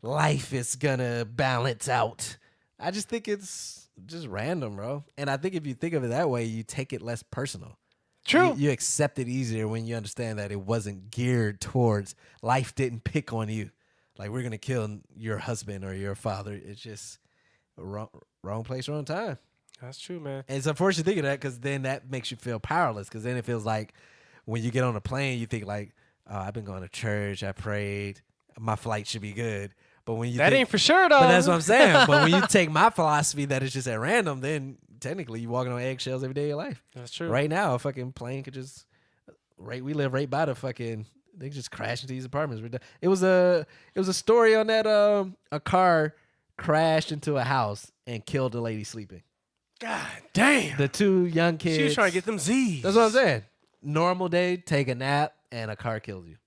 life is gonna balance out. I just think it's just random, bro. And I think if you think of it that way, you take it less personal. True. You accept it easier when you understand that it wasn't geared towards life didn't pick on you. Like, we're going to kill your husband or your father. It's just wrong place, wrong time. That's true, man. And it's unfortunate to think of that because then that makes you feel powerless because then it feels like when you get on a plane, you think like, oh, I've been going to church. I prayed. My flight should be good. But when you ain't for sure, though. But that's what I'm saying. But when you take my philosophy that it's just at random, then technically you're walking on eggshells every day of your life. That's true. Right now, a fucking plane could just we live right by the fucking. They just crash into these apartments. It was a story on that a car crashed into a house and killed a lady sleeping. God damn. The two young kids. She was trying to get them Z's. That's what I'm saying. Normal day, take a nap, and a car kills you.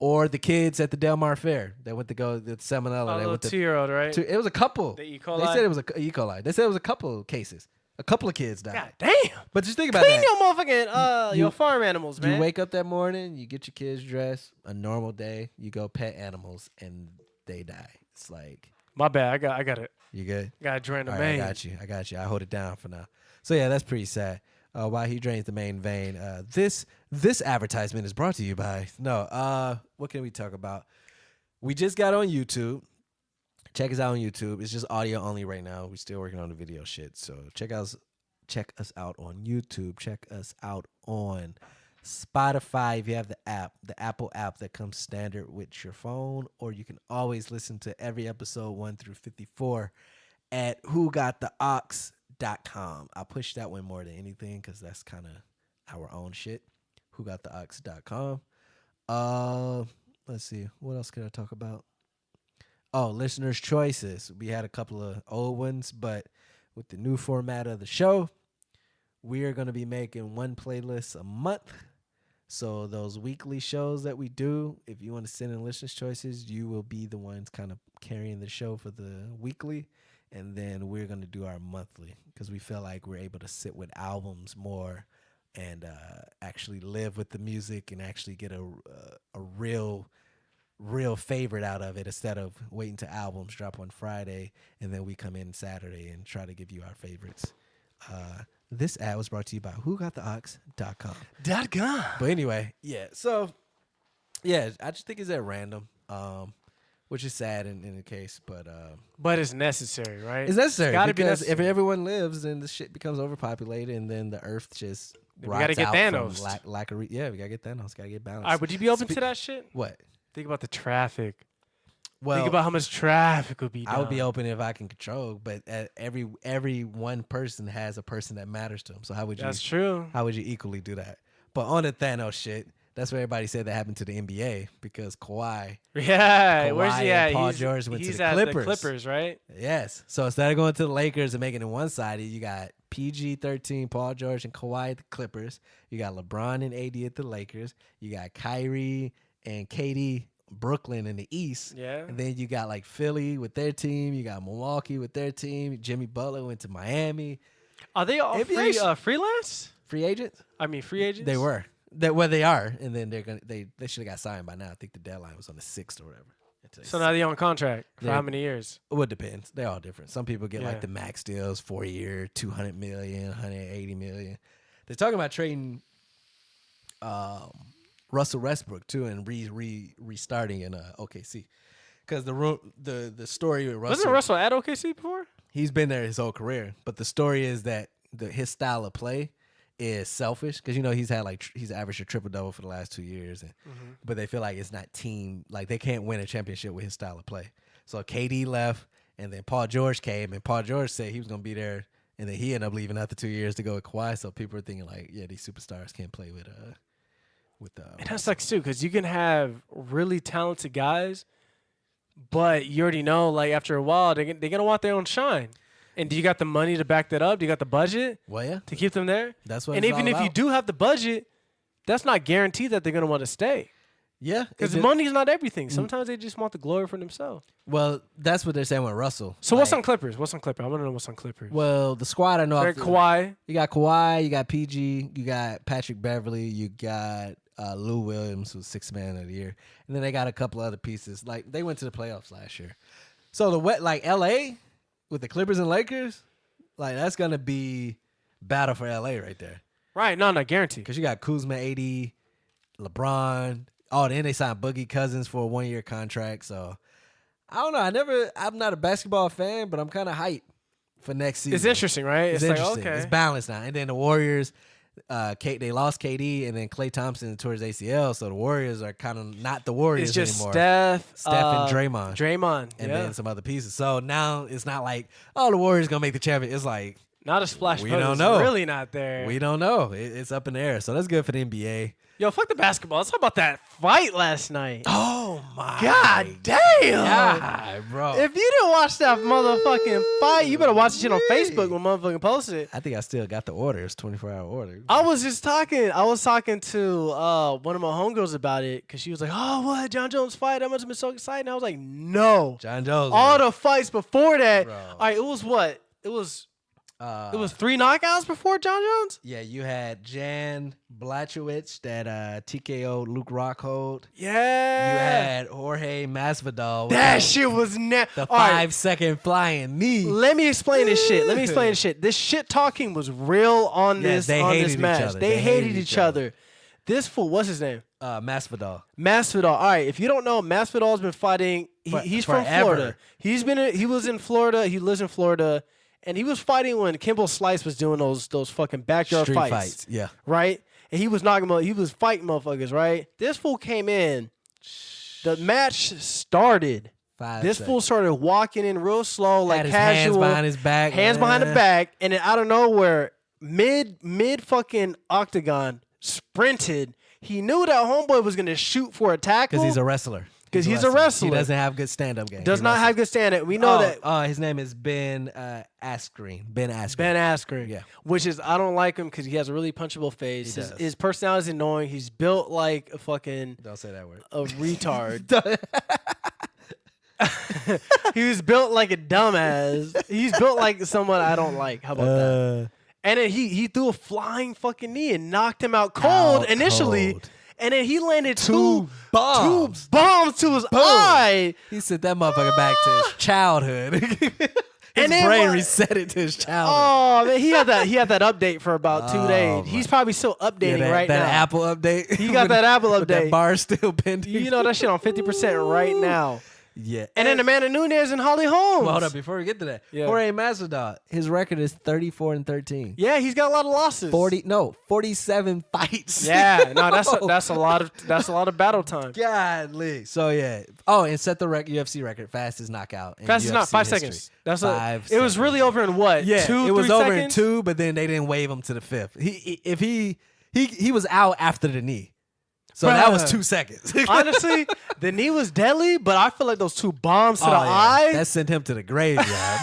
Or the kids at the Del Mar Fair that went to go the Salmonella. A little 2-year-old, right? It was a couple. The E. coli? They said it was a E. coli. They said it was a couple cases. A couple of kids died. God damn. But just think about Clean that. your motherfucking your farm animals, man. You wake up that morning, you get your kids dressed, a normal day, you go pet animals, and they die. It's like, My bad. I got it. you good? Got to drain the All right, main. I got you. I hold it down for now. So yeah, that's pretty sad. While he drains the main vein, this advertisement is brought to you by what can we talk about? We just got on YouTube. Check us out on YouTube. It's just audio only right now. We're still working on the video shit. So check us out on YouTube. Check us out on Spotify. If you have the Apple app that comes standard with your phone, or you can always listen to every episode 1 through 54 at WhoGotTheAux.com. I push that one more than anything because that's kind of our own shit. WhoGotTheAux.com. Let's see. What else can I talk about? Oh, listeners' choices. We had a couple of old ones, but with the new format of the show, we are going to be making one playlist a month. So those weekly shows that we do, if you want to send in listeners' choices, you will be the ones kind of carrying the show for the weekly. And then we're going to do our monthly because we feel like we're able to sit with albums more and actually live with the music and actually get a real favorite out of it instead of waiting to albums drop on Friday and then we come in Saturday and try to give you our favorites. This ad was brought to you by WhoGotTheAux.com. But anyway, yeah. So, yeah, I just think it's at random, which is sad in the case. But it's necessary, right? It's necessary gotta because be if everyone lives, then the shit becomes overpopulated and then the earth just we gotta get out Thanos. from lack of yeah, we got to get Thanos. Got to get balance. All right, would you be open to that shit? What? Think about the traffic. Well, Think about how much traffic would be done. I would be open if I can control, but every one person has a person that matters to them. So how would you? That's true. How would you equally do that? But on the Thanos shit, that's what everybody said that happened to the NBA because Kawhi. Yeah, Kawhi where's he and at? Paul George went to he's the at Clippers. the Clippers, right? Yes. So instead of going to the Lakers and making it one-sided, you got PG-13, Paul George and Kawhi at the Clippers. You got LeBron and AD at the Lakers. You got Kyrie and KD, Brooklyn in the East. Yeah. And then you got like Philly with their team. You got Milwaukee with their team. Jimmy Butler went to Miami. Are they all freelance? Free agents? I mean, free agents? They were. They are. And then they should have got signed by now. I think the deadline was on the 6th or whatever. So now they're on contract for Yeah. how many years? Well, it depends. They're all different. Some people get Yeah. like the max deals, 4-year, $200 million, $180 million. They're talking about trading Russell Westbrook too and restarting in OKC because the story with Russell. Wasn't Russell at OKC before? He's been there his whole career, but the story is that his style of play is selfish because he's had he's averaged a triple double for the last 2 years, but they feel like it's not team, like they can't win a championship with his style of play. So KD left, and then Paul George came, and Paul George said he was gonna be there, and then he ended up leaving after 2 years to go with Kawhi. So people are thinking like, yeah, these superstars can't play with And that sucks too, because you can have really talented guys, but you already know, like after a while, they're gonna want their own shine. And do you got the money to back that up? Do you got the budget? Well, yeah, to keep them there? that's what. And it's even all if you about. do have the budget, that's not guaranteed that they're gonna want to stay. Yeah, Because money's not everything. Sometimes they just want the glory for themselves. Well, that's what they're saying with Russell. So what's on Clippers? I want to know what's on Clippers. Well, the squad I know. Kawhi. You got Kawhi. You got PG. You got Patrick Beverly. You got Lou Williams, who's Sixth Man of the Year, and then they got a couple other pieces. Like they went to the playoffs last year. So LA with the Clippers and Lakers, like that's gonna be battle for LA right there. Right? No, guaranteed. Because you got Kuzma, AD, LeBron. Oh, then they signed Boogie Cousins for a 1-year contract. So I don't know. I'm not a basketball fan, but I'm kind of hyped for next season. It's interesting, right? It's Like, interesting. okay. It's balanced now. And then the Warriors, they lost KD, and then Klay Thompson tore his ACL. So the Warriors are kind of not the Warriors It's just anymore. Steph and Draymond. Draymond. And yeah. then some other pieces. So now it's not like, oh, the Warriors going to make the champion. It's like, Not a splash. We Brothers. don't know. Really not there. we don't know. It's up in the air. So that's good for the NBA. Yo, fuck the basketball. Let's talk about that fight last night. Oh, my God damn. God, bro. If you didn't watch that motherfucking fight, you better watch the shit on Facebook when motherfucking posted it. I think I still got the order. It's 24-hour order. I was talking to one of my homegirls about it because she was like, oh, what? John Jones fight? That must have been so exciting. I was like, no. John Jones. All the fights before that. Bro. All right, it was what? It was It was 3 knockouts before John Jones? Yeah, you had Jan Blachowicz that TKO Luke Rockhold. Yeah. You had Jorge Masvidal. That shit was the All 5-second flying knee. Let me explain this shit. This shit talking was real on this match. They hated each other. This fool, what's his name? Masvidal. All right, if you don't know, Masvidal's been fighting. He's from Florida. He was in Florida. He lives in Florida. And he was fighting when Kimbo Slice was doing those fucking backyard Street fights. Yeah. Right? And he was he was fighting motherfuckers, right? This fool came in. The match started. This fool started walking in real slow, like had casual. His hands behind his back. Hands behind the back. And then out of nowhere, mid fucking octagon, sprinted. He knew that homeboy was going to shoot for a tackle. Because he's a wrestler. Because he's a wrestler. He doesn't have good stand-up game. Does not have good stand-up. We know that. His name is Ben Askren. Ben Askren. Yeah. Which is, I don't like him because he has a really punchable face. His personality is annoying. He's built like a fucking... Don't say that word. A retard. He was built like a dumbass. He's built like someone I don't like. How about that? And then he threw a flying fucking knee and knocked him out cold initially. Cold. And then he landed two bombs to his eye. He sent that motherfucker back to his childhood. His brain reset it to his childhood. Oh man, he had that update for about 2 days. He's probably still updating now. That Apple update. He got that Apple update. That bar still pending. You know that shit on 50% right now. Yeah. And then Amanda Nunes and Holly Holmes. Well, hold up, before we get to that. Yeah. Jorge Masvidal, his record is 34-13. Yeah, he's got a lot of losses. 47 fights. Yeah, no, that's a lot of battle time. Godly. So yeah. Oh, and set the UFC record, fastest knockout. Fastest not 5 seconds. That's 5 seconds. It was really over in what? Yeah, 2, it was 3 over seconds? in 2, but then they didn't wave him to the 5th. He was out after the knee. So that was 2 seconds. Honestly, the knee was deadly, but I feel like those 2 bombs to the eye. That sent him to the graveyard.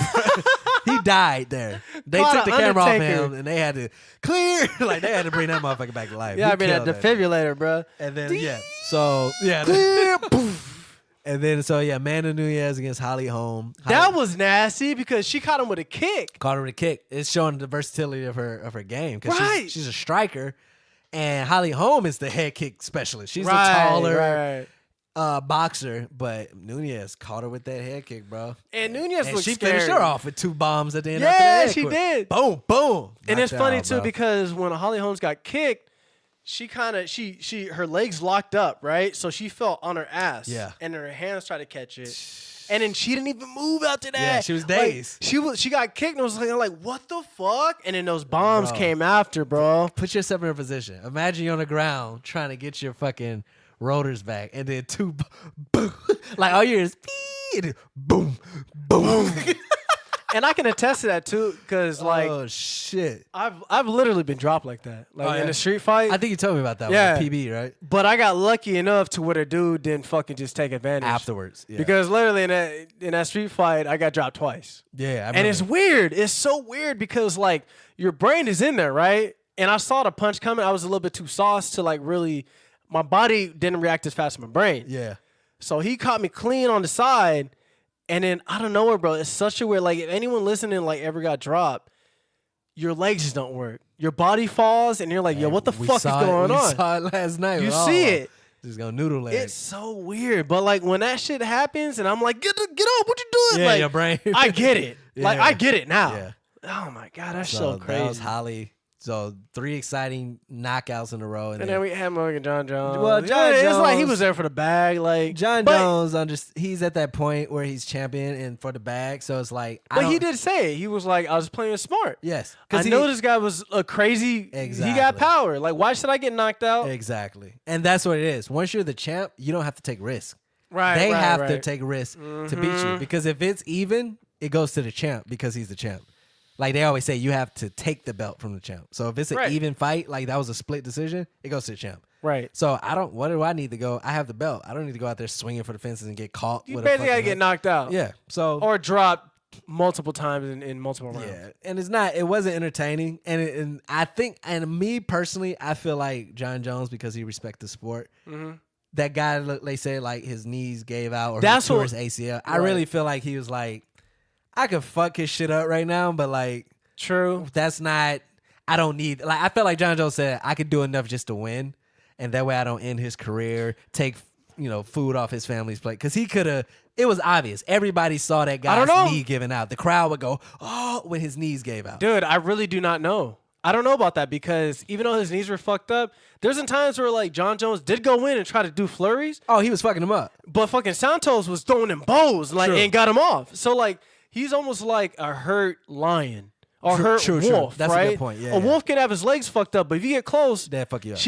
He died there. They took the camera off him and they had to clear. Like they had to bring that motherfucker back to life. Yeah, I mean that defibrillator, bro. And then clear, poof. And then Amanda Nunes against Holly Holm. That was nasty because she caught him with a kick. Caught her with a kick. It's showing the versatility of her game because she's a striker. And Holly Holm is the head kick specialist. She's a taller boxer, but Nunes caught her with that head kick, bro. And Nunes looked she scary. finished her off with 2 bombs at the end. Yeah, she did. Boom, boom. And it's funny too because when Holly Holmes got kicked, she her legs locked up, right? So she fell on her ass. Yeah. And her hands tried to catch it. And then she didn't even move after that. Yeah, she was dazed. She got kicked and was like, what the fuck? And then those bombs came after, bro. Put yourself in a position. Imagine you're on the ground trying to get your fucking rotors back, and then 2 boom, like all you hear is boom, boom. And I can attest to that too, because oh shit, I've literally been dropped like that, in a street fight. I think you told me about that. Yeah, with PB, right? But I got lucky enough to where the dude didn't fucking just take advantage afterwards. Yeah. Because literally in that street fight, I got dropped twice. Yeah, and it's weird. It's so weird because like your brain is in there, right? And I saw the punch coming. I was a little bit too sauced to like really. My body didn't react as fast as my brain. Yeah. So he caught me clean on the side. And then out of nowhere, bro, it's such a weird, like if anyone listening like ever got dropped, your legs just don't work. Your body falls and you're like, yo, what the fuck is going on? We saw it last night. You see it. Just go noodle legs. It's so weird. But like when that shit happens and I'm like, get up, what you doing? Yeah, like, your brain. I get it. Like I get it now. Yeah. Oh my God, that's so crazy. That was Holly. So 3 exciting knockouts in a row, and then we had Morgan John Jones. Well, John Jones, it's like he was there for the bag. Like John Jones, he's at that point where he's champion and for the bag. So it's like, but he did say it. He was like, I was playing smart. Yes, I know this guy was a crazy. Exactly. He got power. Like, why should I get knocked out? Exactly, and that's what it is. Once you're the champ, you don't have to take risks. Right, they have to take risks to beat you because if it's even, it goes to the champ because he's the champ. Like they always say, you have to take the belt from the champ. So if it's an even fight, like that was a split decision, it goes to the champ. Right. So what do I need to go? I have the belt. I don't need to go out there swinging for the fences and get caught. You basically got to get knocked out. Yeah. So or dropped multiple times in multiple rounds. Yeah. And it wasn't entertaining. And I think, and me personally, I feel like John Jones, because he respects the sport, that guy, they say like his knees gave out or he tore his ACL. I really feel like he was like, I could fuck his shit up right now, but like True. That's not. I don't need. Like I felt like John Jones said, I could do enough just to win, and that way I don't end his career. Take food off his family's plate because he could have. It was obvious. Everybody saw that guy's knee giving out. The crowd would go, "Oh!" when his knees gave out. Dude, I really do not know. I don't know about that because even though his knees were fucked up, there's been times where like John Jones did go in and try to do flurries. Oh, he was fucking him up. But fucking Santos was throwing him bows True. and got him off. So like he's almost like a hurt lion or hurt wolf. That's right? a good point. Yeah, a wolf can have his legs fucked up, but if you get close, that'll fuck you up.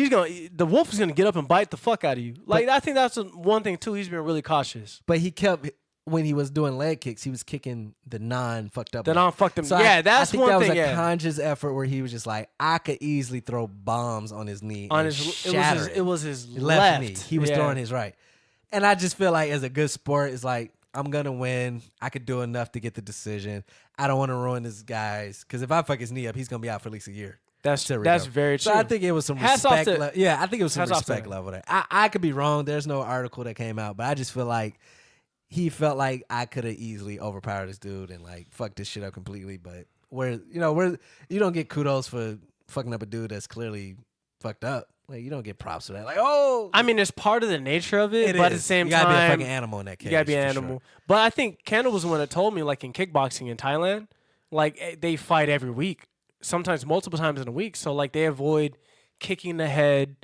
The wolf is gonna get up and bite the fuck out of you. Like I think that's one thing too. He's been really cautious. But he kept. When he was doing leg kicks, he was kicking the non-fucked up. The non-fucked him. So yeah, that's I think one that was thing. a conscious effort where he was just like, I could easily throw bombs on his knee. On and shatter it was his left knee. He was yeah. throwing his right. And I just feel like as a good sport, it's like, I'm going to win. I could do enough to get the decision. I don't want to ruin this guy's. Because if I fuck his knee up, he's going to be out for at least a year. That's very true. So I think it was some respect. I think it was some respect level there. I could be wrong. There's no article that came out. But I just feel like he felt like I could have easily overpowered this dude and like fucked this shit up completely. But where you don't get kudos for fucking up a dude that's clearly fucked up. Like you don't get props for that. Like I mean, it's part of the nature of it, but at the same time, you gotta be a fucking animal in that case. You gotta be an animal. Sure. But I think Kendall was the one that told me, like in kickboxing in Thailand, like they fight every week, sometimes multiple times in a week. So like they avoid kicking the head.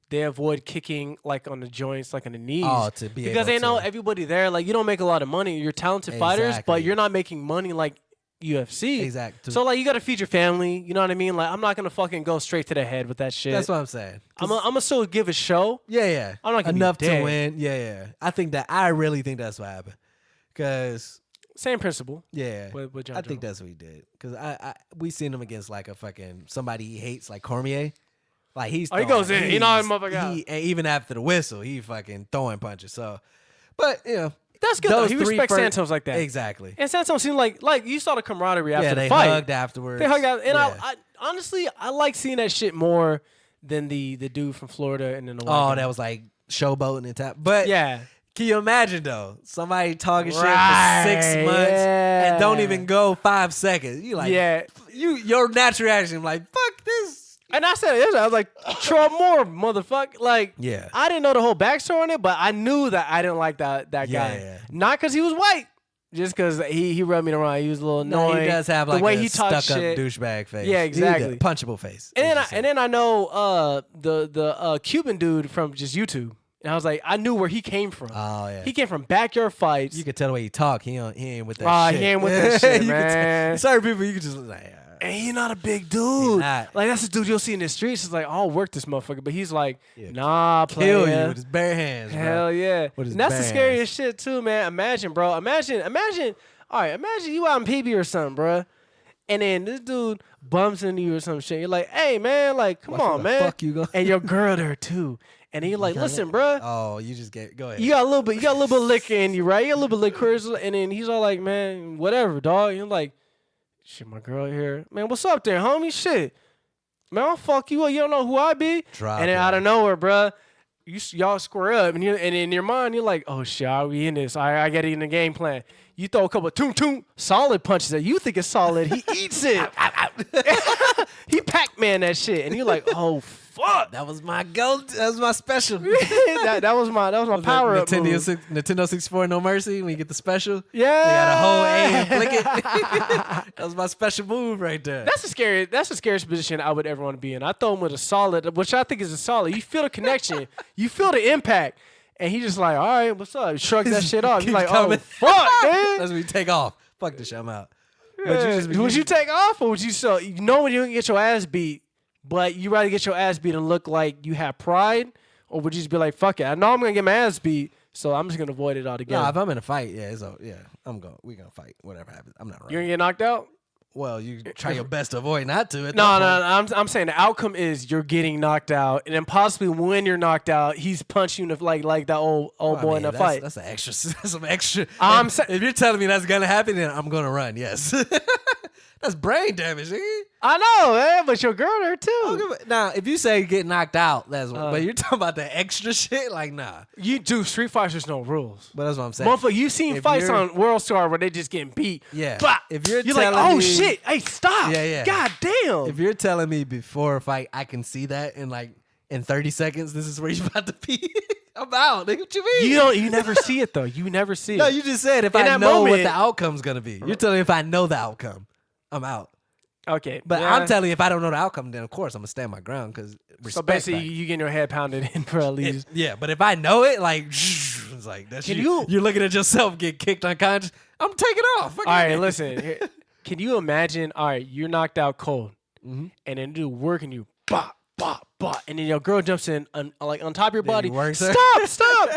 They avoid kicking like on the joints, like on the knees. Oh, to be because they know everybody there. Like you don't make a lot of money. You're talented fighters, but you're not making money like UFC. Exactly. So like you got to feed your family. You know what I mean? Like I'm not gonna fucking go straight to the head with that shit. That's what I'm saying. I'm gonna still give a show. Yeah. I'm not gonna enough be dead. to win. Yeah. I really think that's what happened. Cause same principle. Yeah. With John I think that's what he did. Cause we seen him against like a fucking somebody he hates, like Cormier. Like he goes in. He knows motherfucker. And even after the whistle, he fucking throwing punches. So, but that's good. Though. He respects Santos like that. Exactly. And Santos seemed like you saw the camaraderie after the they fight. hugged afterwards. They hugged out, and I honestly I like seeing that shit more than the dude from Florida and then the white guy. That was like showboating and tap. But yeah. Can you imagine though? Somebody talking shit for 6 months and don't even go 5 seconds. You like your natural reaction like fuck this. And I said it. I was like, Troy Moore, motherfucker. Like, yeah. I didn't know the whole backstory on it, but I knew that I didn't like that guy. Yeah. Not because he was white, just because he rubbed me around. He was a little annoying. No, he does have like the way a he talks stuck-up shit. douchebag face. Yeah, exactly. Punchable face. And then I know the Cuban dude from just YouTube. And I was like, I knew where he came from. Oh, yeah. He came from backyard fights. You could tell the way he talk. He ain't with that shit. He ain't with that shit, man. Certain people, you could just like... And he's not a big dude. Like that's the dude you'll see in the streets. It's like, I'll work this motherfucker, but he's like, nah, player. Kill you with his bare hands. Hell yeah. And that's the scariest shit too, man. Imagine, bro. Imagine. All right, imagine you out in PB or something, bro. And then this dude bumps into you or some shit. You're like, hey, man, like, come on, man. Fuck you, go. And your girl there too. And then you're like, listen, bro. Oh, you just go ahead. You got a little bit of liquor in you, right? You got a little bit of liquor. And then he's all like, man, whatever, dog. And you're like, shit, my girl here. Man, what's up there, homie? Shit. Man, I'll fuck you up. You don't know who I be? And then out of nowhere, bruh, y'all square up. And in your mind, you're like, oh, shit, are we in this? I got it in the game plan. You throw a couple of solid punches that you think is solid. He eats it. He Pac-Man that shit. And you're like, oh, fuck. That was my goat. That was my special. that was my power up move. Nintendo 64 No Mercy when you get the special. Yeah. You got a whole A and flick it. That was my special move right there. That's the scariest position I would ever want to be in. I throw him with a solid, which I think is a solid. You feel the connection. You feel the impact. And he just like, all right, what's up? He shrugs that shit off. He's like, oh, fuck, man. That's when you take off. Fuck this shit, I'm out. Yeah. Would you take off or would you when you get your ass beat, but you rather get your ass beat and look like you have pride? Or would you just be like, fuck it, I know I'm going to get my ass beat, so I'm just going to avoid it altogether? Nah, if I'm in a fight, we're going to fight. Whatever happens. I'm not running. You're going to get knocked out? Well, you try your best to avoid not to. No. I'm saying the outcome is you're getting knocked out, and then possibly when you're knocked out, he's punching you like that old boy in the fight. That's an extra. That's some extra. I'm saying if you're telling me that's gonna happen, then I'm gonna run. Yes. That's brain damage, nigga. I know, man, but your girl there too. Now, if you say get knocked out, that's but you're talking about the extra shit. Like, nah. You do Street Fighters, no rules. But that's what I'm saying. Motherfucker, you've seen fights on World Star where they just getting beat. Yeah. Bah! If you're like, telling oh me, shit, hey, stop. Yeah. God damn. If you're telling me before a fight, I can see that in 30 seconds, this is where you're about to be. I'm out. Nigga, what you mean? You never see it though. You never see it. No, you just said if I know what the outcome's gonna be. You're telling me if I know the outcome, I'm out. Okay, but I'm telling you, if I don't know the outcome, then of course I'm gonna stand my ground because so basically you getting your head pounded in for at least. Yeah, but if I know it, like it's like that's you're looking at yourself get kicked unconscious. I'm taking off. All right, listen. Can you imagine? All right, you're knocked out cold, and then do working you, bop, bop, bop, and then your girl jumps in on top of your body. Stop,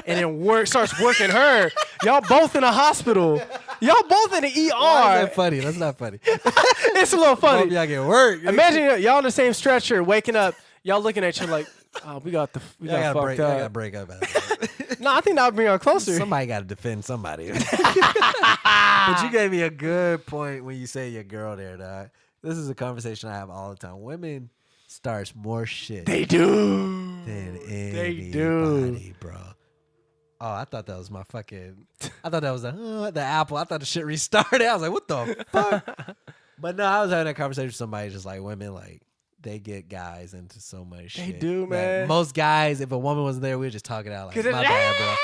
and then starts working her. Y'all both in a hospital. Y'all both in the ER. Why is that funny? That's not funny. It's a little funny. Both y'all get work. Imagine y'all on the same stretcher, waking up. Y'all looking at you like, oh, we got fucked up. I gotta break up. No, I think that would bring y'all closer. Somebody got to defend somebody. But you gave me a good point when you say your girl there, dog. This is a conversation I have all the time. Women starts more shit. They do. Than anybody, bro. Oh, I thought that was my fucking. I thought that was the Apple. I thought the shit restarted. I was like, what the fuck? But no, I was having that conversation with somebody just like women, like they get guys into so much shit. They do, man. Most guys, if a woman wasn't there, we would just talk it out like, my bad, bro.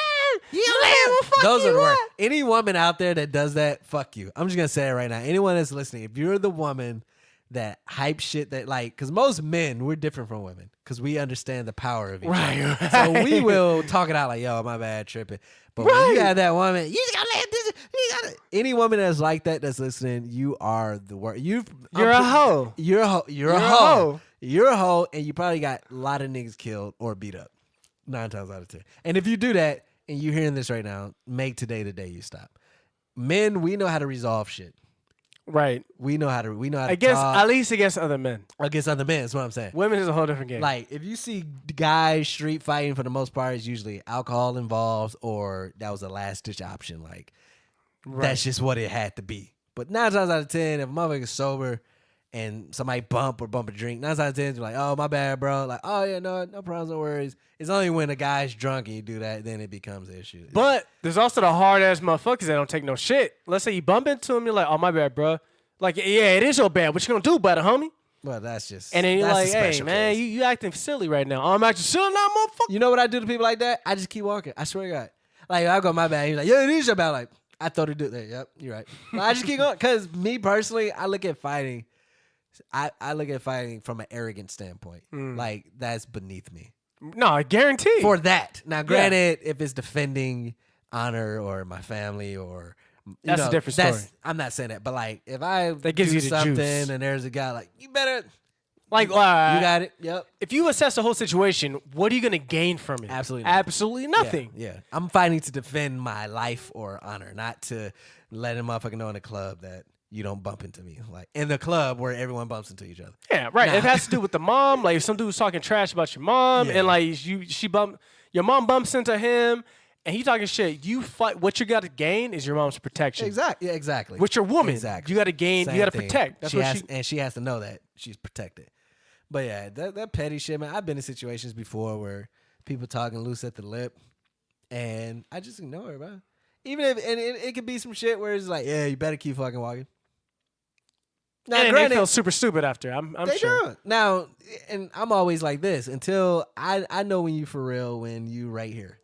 Those are the worst. Any woman out there that does that, fuck you. I'm just gonna say it right now. Anyone that's listening, if you're the woman that hype shit that like, because most men, we're different from women because we understand the power of each other. Right. So we will talk it out like, yo, my bad, tripping. But when you have that woman, you just gotta let this. Any woman that's like that that's listening, you are the worst. You're a hoe. You're a hoe. You're a hoe. You're a hoe, and you probably got a lot of niggas killed or beat up 9 times out of 10. And if you do that, and you're hearing this right now, make today the day you stop. Men, we know how to resolve shit. Right. We know how to talk. At least against other men. Against other men, that's what I'm saying. Women is a whole different game. Like, if you see guys street fighting, for the most part, it's usually alcohol involved or that was a last-ditch option. Like, that's just what it had to be. But 9 times out of 10, if a motherfucker's sober and somebody bump a drink, 9 times out of 10, you're like, oh, my bad, bro. Like, oh, yeah, no problems, no worries. It's only when a guy's drunk and you do that, then it becomes an issue. But there's also the hard-ass motherfuckers that don't take no shit. Let's say you bump into him, you're like, oh, my bad, bro. Like, yeah, it is your bad. What you gonna do about it, homie? Well, that's just... And then you're like, hey, man, you acting silly right now. Oh, I'm acting silly now, motherfucker. You know what I do to people like that? I just keep walking. I swear to God. Like, I go, my bad. He's like, yeah, it is your bad. Like, I thought he'd do that. Yep, you're right. I just keep going. Because me, personally, I look at fighting... I look at fighting from an arrogant standpoint. Like, that's beneath me. No, I guarantee. For that. Now, granted, if it's defending honor or my family or... That's a different story. I'm not saying that. But, like, if I gives do you the something juice. and there's a guy like, you better... Like, you got it. Yep. If you assess the whole situation, what are you going to gain from it? Absolutely nothing. Yeah. I'm fighting to defend my life or honor, not to let a motherfucker know in the club that you don't bump into me. Like in the club where everyone bumps into each other. Yeah, right. It has to do with the mom. Like if some dude's talking trash about your mom and like your mom bumps into him and he talking shit, you fight. What you got to gain is your mom's protection. Exactly. Yeah, exactly. With your woman. Exactly. You got to gain, you got to protect. That's and she has to know that she's protected. But yeah, that petty shit, man. I've been in situations before where people talking loose at the lip, and I just ignore it, bro. Even if it could be some shit where it's like, yeah, you better keep fucking walking. Now, and granted, they feel super stupid after. I'm sure. Do. Now, and I'm always like this until I know when you for real when you right here.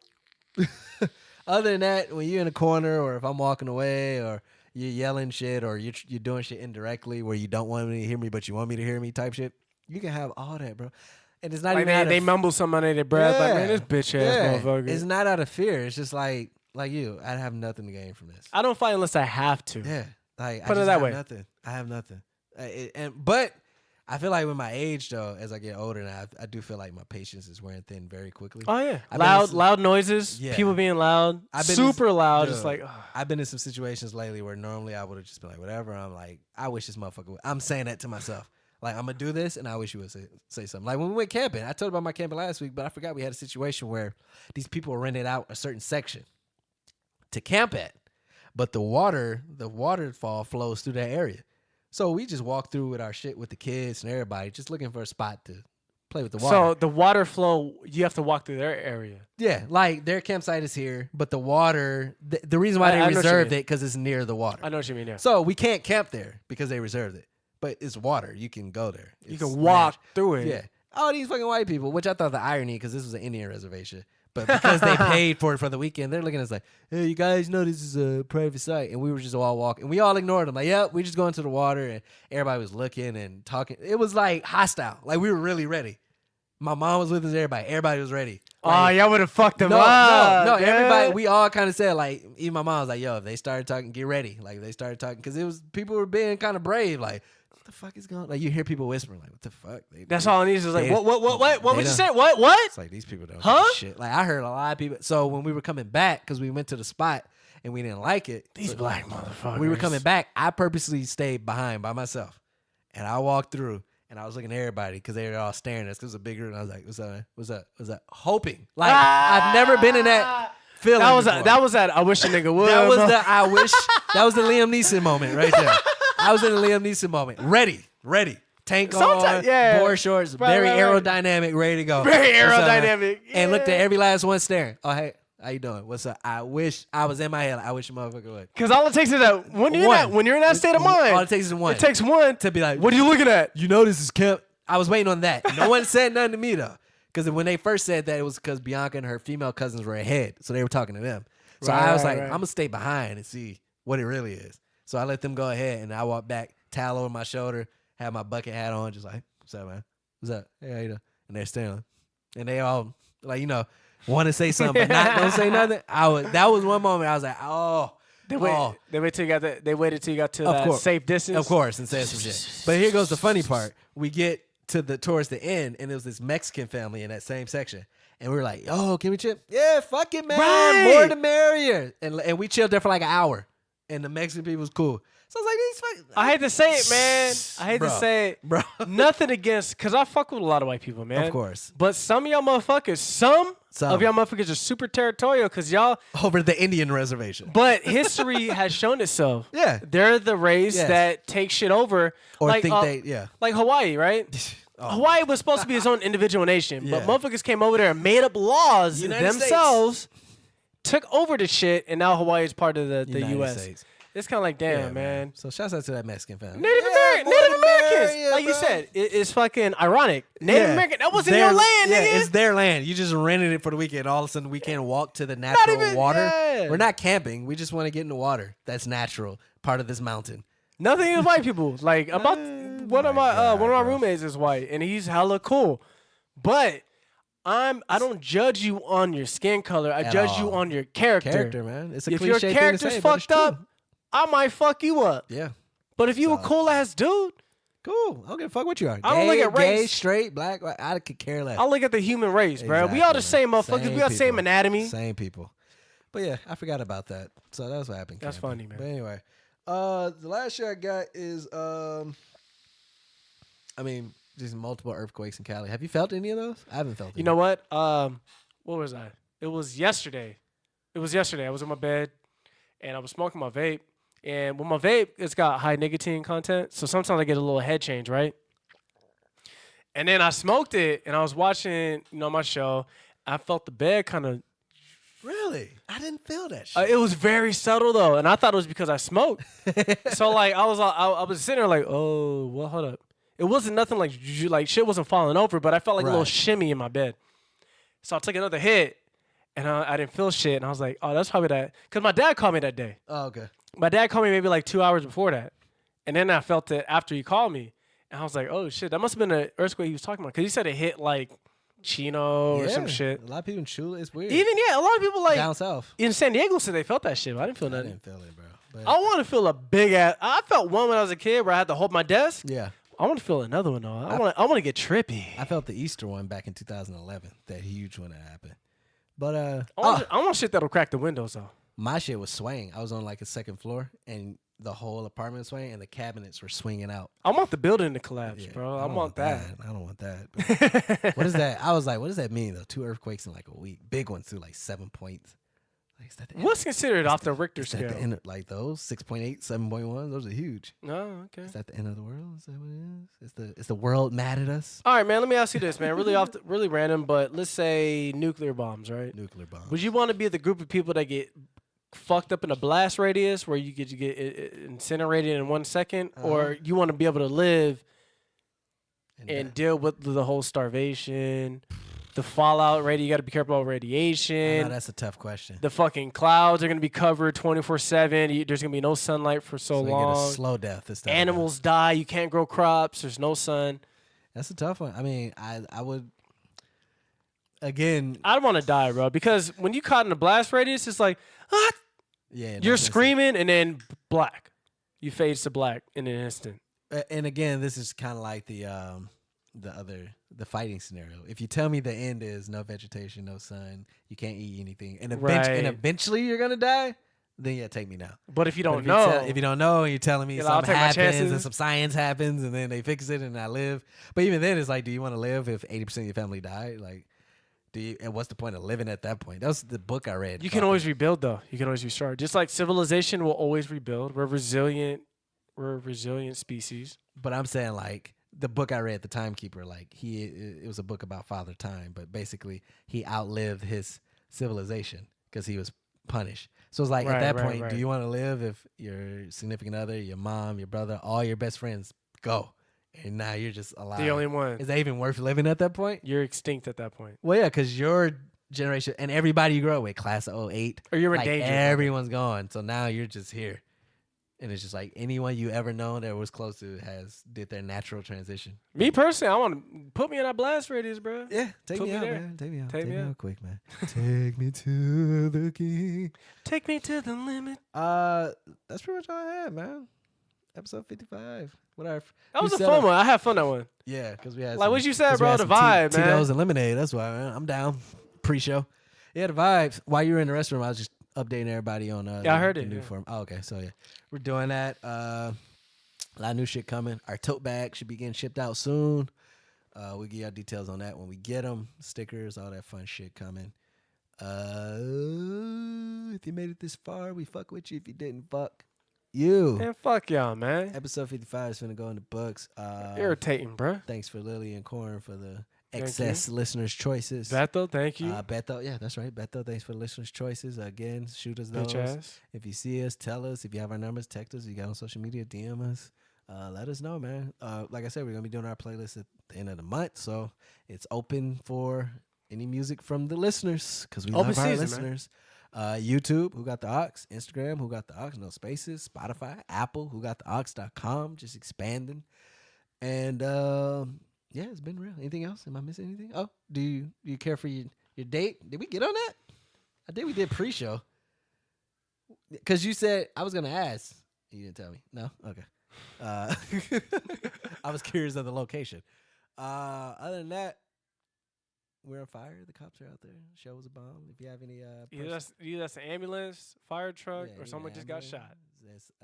Other than that, when you're in a corner or if I'm walking away or you're yelling shit or you're doing shit indirectly where you don't want me to hear me but you want me to hear me type shit. You can have all that, bro. And it's not like even they mumble something under their breath. Like, man, this bitch ass motherfucker. It's not out of fear. It's just like you. I have nothing to gain from this. I don't fight unless I have to. Yeah. Like, Put I it that have way. Nothing. I have nothing. But I feel like with my age, though, as I get older, now, I do feel like my patience is wearing thin very quickly. Oh, yeah. Loud noises. Yeah. People being loud. Super loud. Just like, I've been in some situations lately where normally I would have just been like, whatever. I'm like, I wish this motherfucker would. I'm saying that to myself. Like, I'm going to do this, and I wish you would say something. Like, when we went camping, I told about my camping last week, but I forgot we had a situation where these people rented out a certain section to camp at. But the waterfall flows through that area. So we just walked through with our shit with the kids and everybody, just looking for a spot to play with the water. So the water flow, you have to walk through their area. Yeah, like their campsite is here, but the water, the reason why they I know what you reserved mean. it because it's near the water. I know what you mean, yeah. So we can't camp there because they reserved it. But it's water. You can go there. You It's can walk through it. Yeah. Oh, these fucking white people, which I thought the irony because this was an Indian reservation. But because they paid for it for the weekend, they're looking at us like, hey, you guys know this is a private site. And we were just all walking. And we all ignored them. Like, yep, we just going to the water. And everybody was looking and talking. It was like hostile. Like we were really ready. My mom was with us, everybody was ready. Like, y'all would have fucked them no, up. No, man. everybody, we all kind of said, like, even my mom was like, yo, if they started talking, get ready. Like, they started talking, because people were being kind of brave. Like, what the fuck is going on? Like, you hear people whispering, like, what the fuck? That's all it needs is like, they- what would you don't- say? What? It's like, these people don't Huh? give a shit. Like, I heard a lot of people. So, when we were coming back, because we went to the spot and we didn't like it. These black motherfuckers. We were coming back. I purposely stayed behind by myself. And I walked through. And I was looking at everybody because they were all staring at us because it was a big group. And I was like, what's up, man? What's up? What's up? Hoping. Like, I've never been in that feeling before. That was that I wish a nigga would. That was the I wish. That was the Liam Neeson moment right there. I was in the Liam Neeson moment. Ready. Tank on, yeah. board shorts, very aerodynamic, ready to go. Very What's up, man? aerodynamic. And looked at yeah. every last one staring. Oh, hey, how you doing? What's up? I wish I was in my head. Like, I wish a motherfucker would. Because all it takes is that when you're in that state of mind. All it takes is one. It takes one to be like, what are you looking at? You know this is camp. I was waiting on that. No one said nothing to me though, because when they first said that, it was because Bianca and her female cousins were ahead, so they were talking to them. So I was like, I'm gonna stay behind and see what it really is. So I let them go ahead, and I walked back, towel over my shoulder, had my bucket hat on, just like, what's up, man? What's up? Hey, how you doing? And they're staring, and they all like, want to say something, but don't say nothing. That was one moment I was like, oh. They waited till you got to that safe distance. Of course, and said some shit. But here goes the funny part. We get towards the end, and it was this Mexican family in that same section. And we were like, oh, can we chill? Yeah, fuck it, man. Right. More the merrier. And we chilled there for like an hour. And the Mexican people was cool. So I was like, these fuck. I hate to say it, man. I hate to say it. Bro. Nothing against, because I fuck with a lot of white people, man. Of course. But some of y'all motherfuckers, some of y'all motherfuckers are super territorial because y'all. Over the Indian reservation. But history has shown itself. Yeah. They're the race that takes shit over. Or like, think Like Hawaii, right? Hawaii was supposed to be its own individual nation, but motherfuckers came over there and made up laws themselves, took over the shit, and now Hawaii is part of the U.S. States. It's kind of like, damn, man. So shouts out to that Mexican family. Native Americans. Like you said, it's fucking ironic. Native American. That wasn't your land, nigga. It's their land. You just rented it for the weekend. All of a sudden, we can't walk to the natural water. Yeah. We're not camping. We just want to get in the water. That's natural. Part of this mountain. Nothing against white people. Like about one of my roommates is white, and he's hella cool. But I don't judge you on your skin color. I judge you on your character. Character, man. It's a if cliche your thing to character's say, but it's fucked up, true. I might fuck you up. Yeah. But if you a cool ass dude, cool. I don't give a fuck what you are. I don't look at race. Gay, straight, black. I could care less. I look at the human race, bro. Exactly, We all the same man. motherfuckers. We got the same anatomy. Same people. But yeah, I forgot about that. So that's what happened. That's camping. funny, man. But anyway, the last shit I got is just multiple earthquakes in Cali. Have you felt any of those? I haven't felt any. You know what? What was I? It was yesterday. I was in my bed and I was smoking my vape. And with my vape, it's got high nicotine content. So sometimes I get a little head change, right? And then I smoked it and I was watching, my show. I felt the bed kind of. Really? I didn't feel that shit. It was very subtle though, and I thought it was because I smoked. So like I was sitting there like, oh, well, hold up. It wasn't nothing like shit wasn't falling over, but I felt like a little shimmy in my bed. So I took another hit, and I didn't feel shit, and I was like, oh, that's probably that. Because my dad called me that day. Oh, okay. My dad called me maybe like 2 hours before that, and then I felt it after he called me, and I was like, oh shit, that must have been an earthquake he was talking about, because he said it hit like Chino or some shit. A lot of people in Chula, it's weird. Even a lot of people like down south in San Diego said they felt that shit. But I didn't feel nothing. I didn't feel it, bro. But I want to feel a big ass. I felt one when I was a kid where I had to hold my desk. yeah. I want to feel another one though. I want to get trippy. I felt the Easter one back in 2011, that huge one that happened. But I want shit that'll crack the windows though. my shit was swaying. I was on like a second floor, and the whole apartment was swaying, and the cabinets were swinging out. I want the building to collapse, Yeah, bro. I I don't want that. I don't want that. What is that? I was like, what does that mean though? 2 earthquakes in like a week, big ones too, like 7 points. Like, is that the What's considered off the Richter is that scale? the end of, like those 6.8, 7.1? Those are huge. No, okay. Is that the end of the world? Is that what it is? Is the world mad at us? All right, man. Let me ask you this, man. Really random, but let's say nuclear bombs, right? Nuclear bombs. Would you want to be the group of people that get fucked up in a blast radius where you get incinerated in 1 second, or you want to be able to live and deal with the whole starvation, the fallout rate? You got to be careful about radiation. That's a tough question. The fucking clouds are gonna be covered 24/7. There's gonna be no sunlight for so You long. get a slow death. Animals die. You can't grow crops. There's no sun. That's a tough one. I mean, I would. Again, I don't want to die, bro, because when you caught in a blast radius, it's like, what? yeah, You're screaming and then black. You fades to black in an instant. And again, this is kind of like the fighting scenario. If you tell me the end is no vegetation, no sun, you can't eat anything, and eventually you're gonna die, then yeah, take me now. But if you don't If know, you don't know, and you're telling me I'll something take my happens chances. and some science happens, and then they fix it and I live. But even then, it's like, do you want to live if 80% of your family die? Like, and what's the point of living at that point? That was the book I read. you can always rebuild, though. You can always restart. Just like civilization will always rebuild. We're resilient. We're a resilient species. But I'm saying, like, the book I read, The Timekeeper, like, it was a book about Father Time, but basically he outlived his civilization because he was punished. So it's like, at that point, do you want to live if your significant other, your mom, your brother, all your best friends go, and now you're just alive? The only one. Is that even worth living at that point? You're extinct at that point. Well, yeah, because your generation and everybody you grow up with, class of 08, or you're in like, danger. Everyone's gone, so now you're just here. And it's just like anyone you ever known that was close to did their natural transition. Me personally, I want to put me in that blast radius, bro. Yeah, take Put me me out, there. man. Take me out. Take Take me me out. out quick, man. Take me to the king. Take me to the limit. That's pretty much all I had, man. Episode 55. Whatever. That was a fun one. I had fun that one. Yeah, because we had Like what you said, 'cause we bro. had The some vibe, man. Tito's and lemonade. That's why, man. I'm down. Pre-show. Yeah, the vibes. While you were in the restroom, I was just updating everybody on I heard the it, new yeah. form. Oh, okay. So yeah, we're doing that. A lot of new shit coming. Our tote bag should be getting shipped out soon. We'll give y'all details on that when we get them. Stickers, all that fun shit coming. If you made it this far, we fuck with you. If you didn't, fuck you. Man, fuck y'all, man. Episode 55 is finna go in the books. Irritating, bro. Thanks for Lily and Corin for the excess listeners' choices. Beto, thank you. Beto, yeah, that's right. Beto, thanks for the listeners' choices. Again, shoot us Bitch those. ass. If you see us, tell us. If you have our numbers, text us. If you got on social media, DM us. Let us know, man. Like I said, we're going to be doing our playlist at the end of the month. So it's open for any music from the listeners because we love our listeners. YouTube, Who Got the Aux? Instagram, Who Got the Aux? No spaces. Spotify, Apple, WhoGotTheAux.com. Just expanding. And yeah, it's been real. Anything else? Am I missing anything? Oh, do you care for your date? Did we get on that? I think we did pre-show. Because you said I was going to ask. You didn't tell me. No? Okay. I was curious of the location. Other than that, we're on fire. The cops are out there. Show was a bomb. If you have any Either that's an ambulance, fire truck, Yeah, or someone just got shot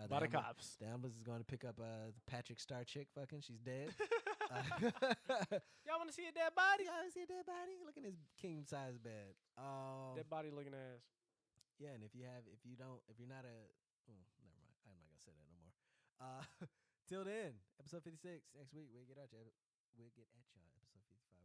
by the cops. The ambulance is going to pick up the Patrick Star chick. Fucking, she's dead. Y'all want to see a dead body? Y'all want to see a dead body? Look at his king size bed. Dead body looking ass. Yeah, and if you're not a, never mind. I'm not gonna say that no more. Till then, episode 56 next week. We'll get at y'all. Episode 55.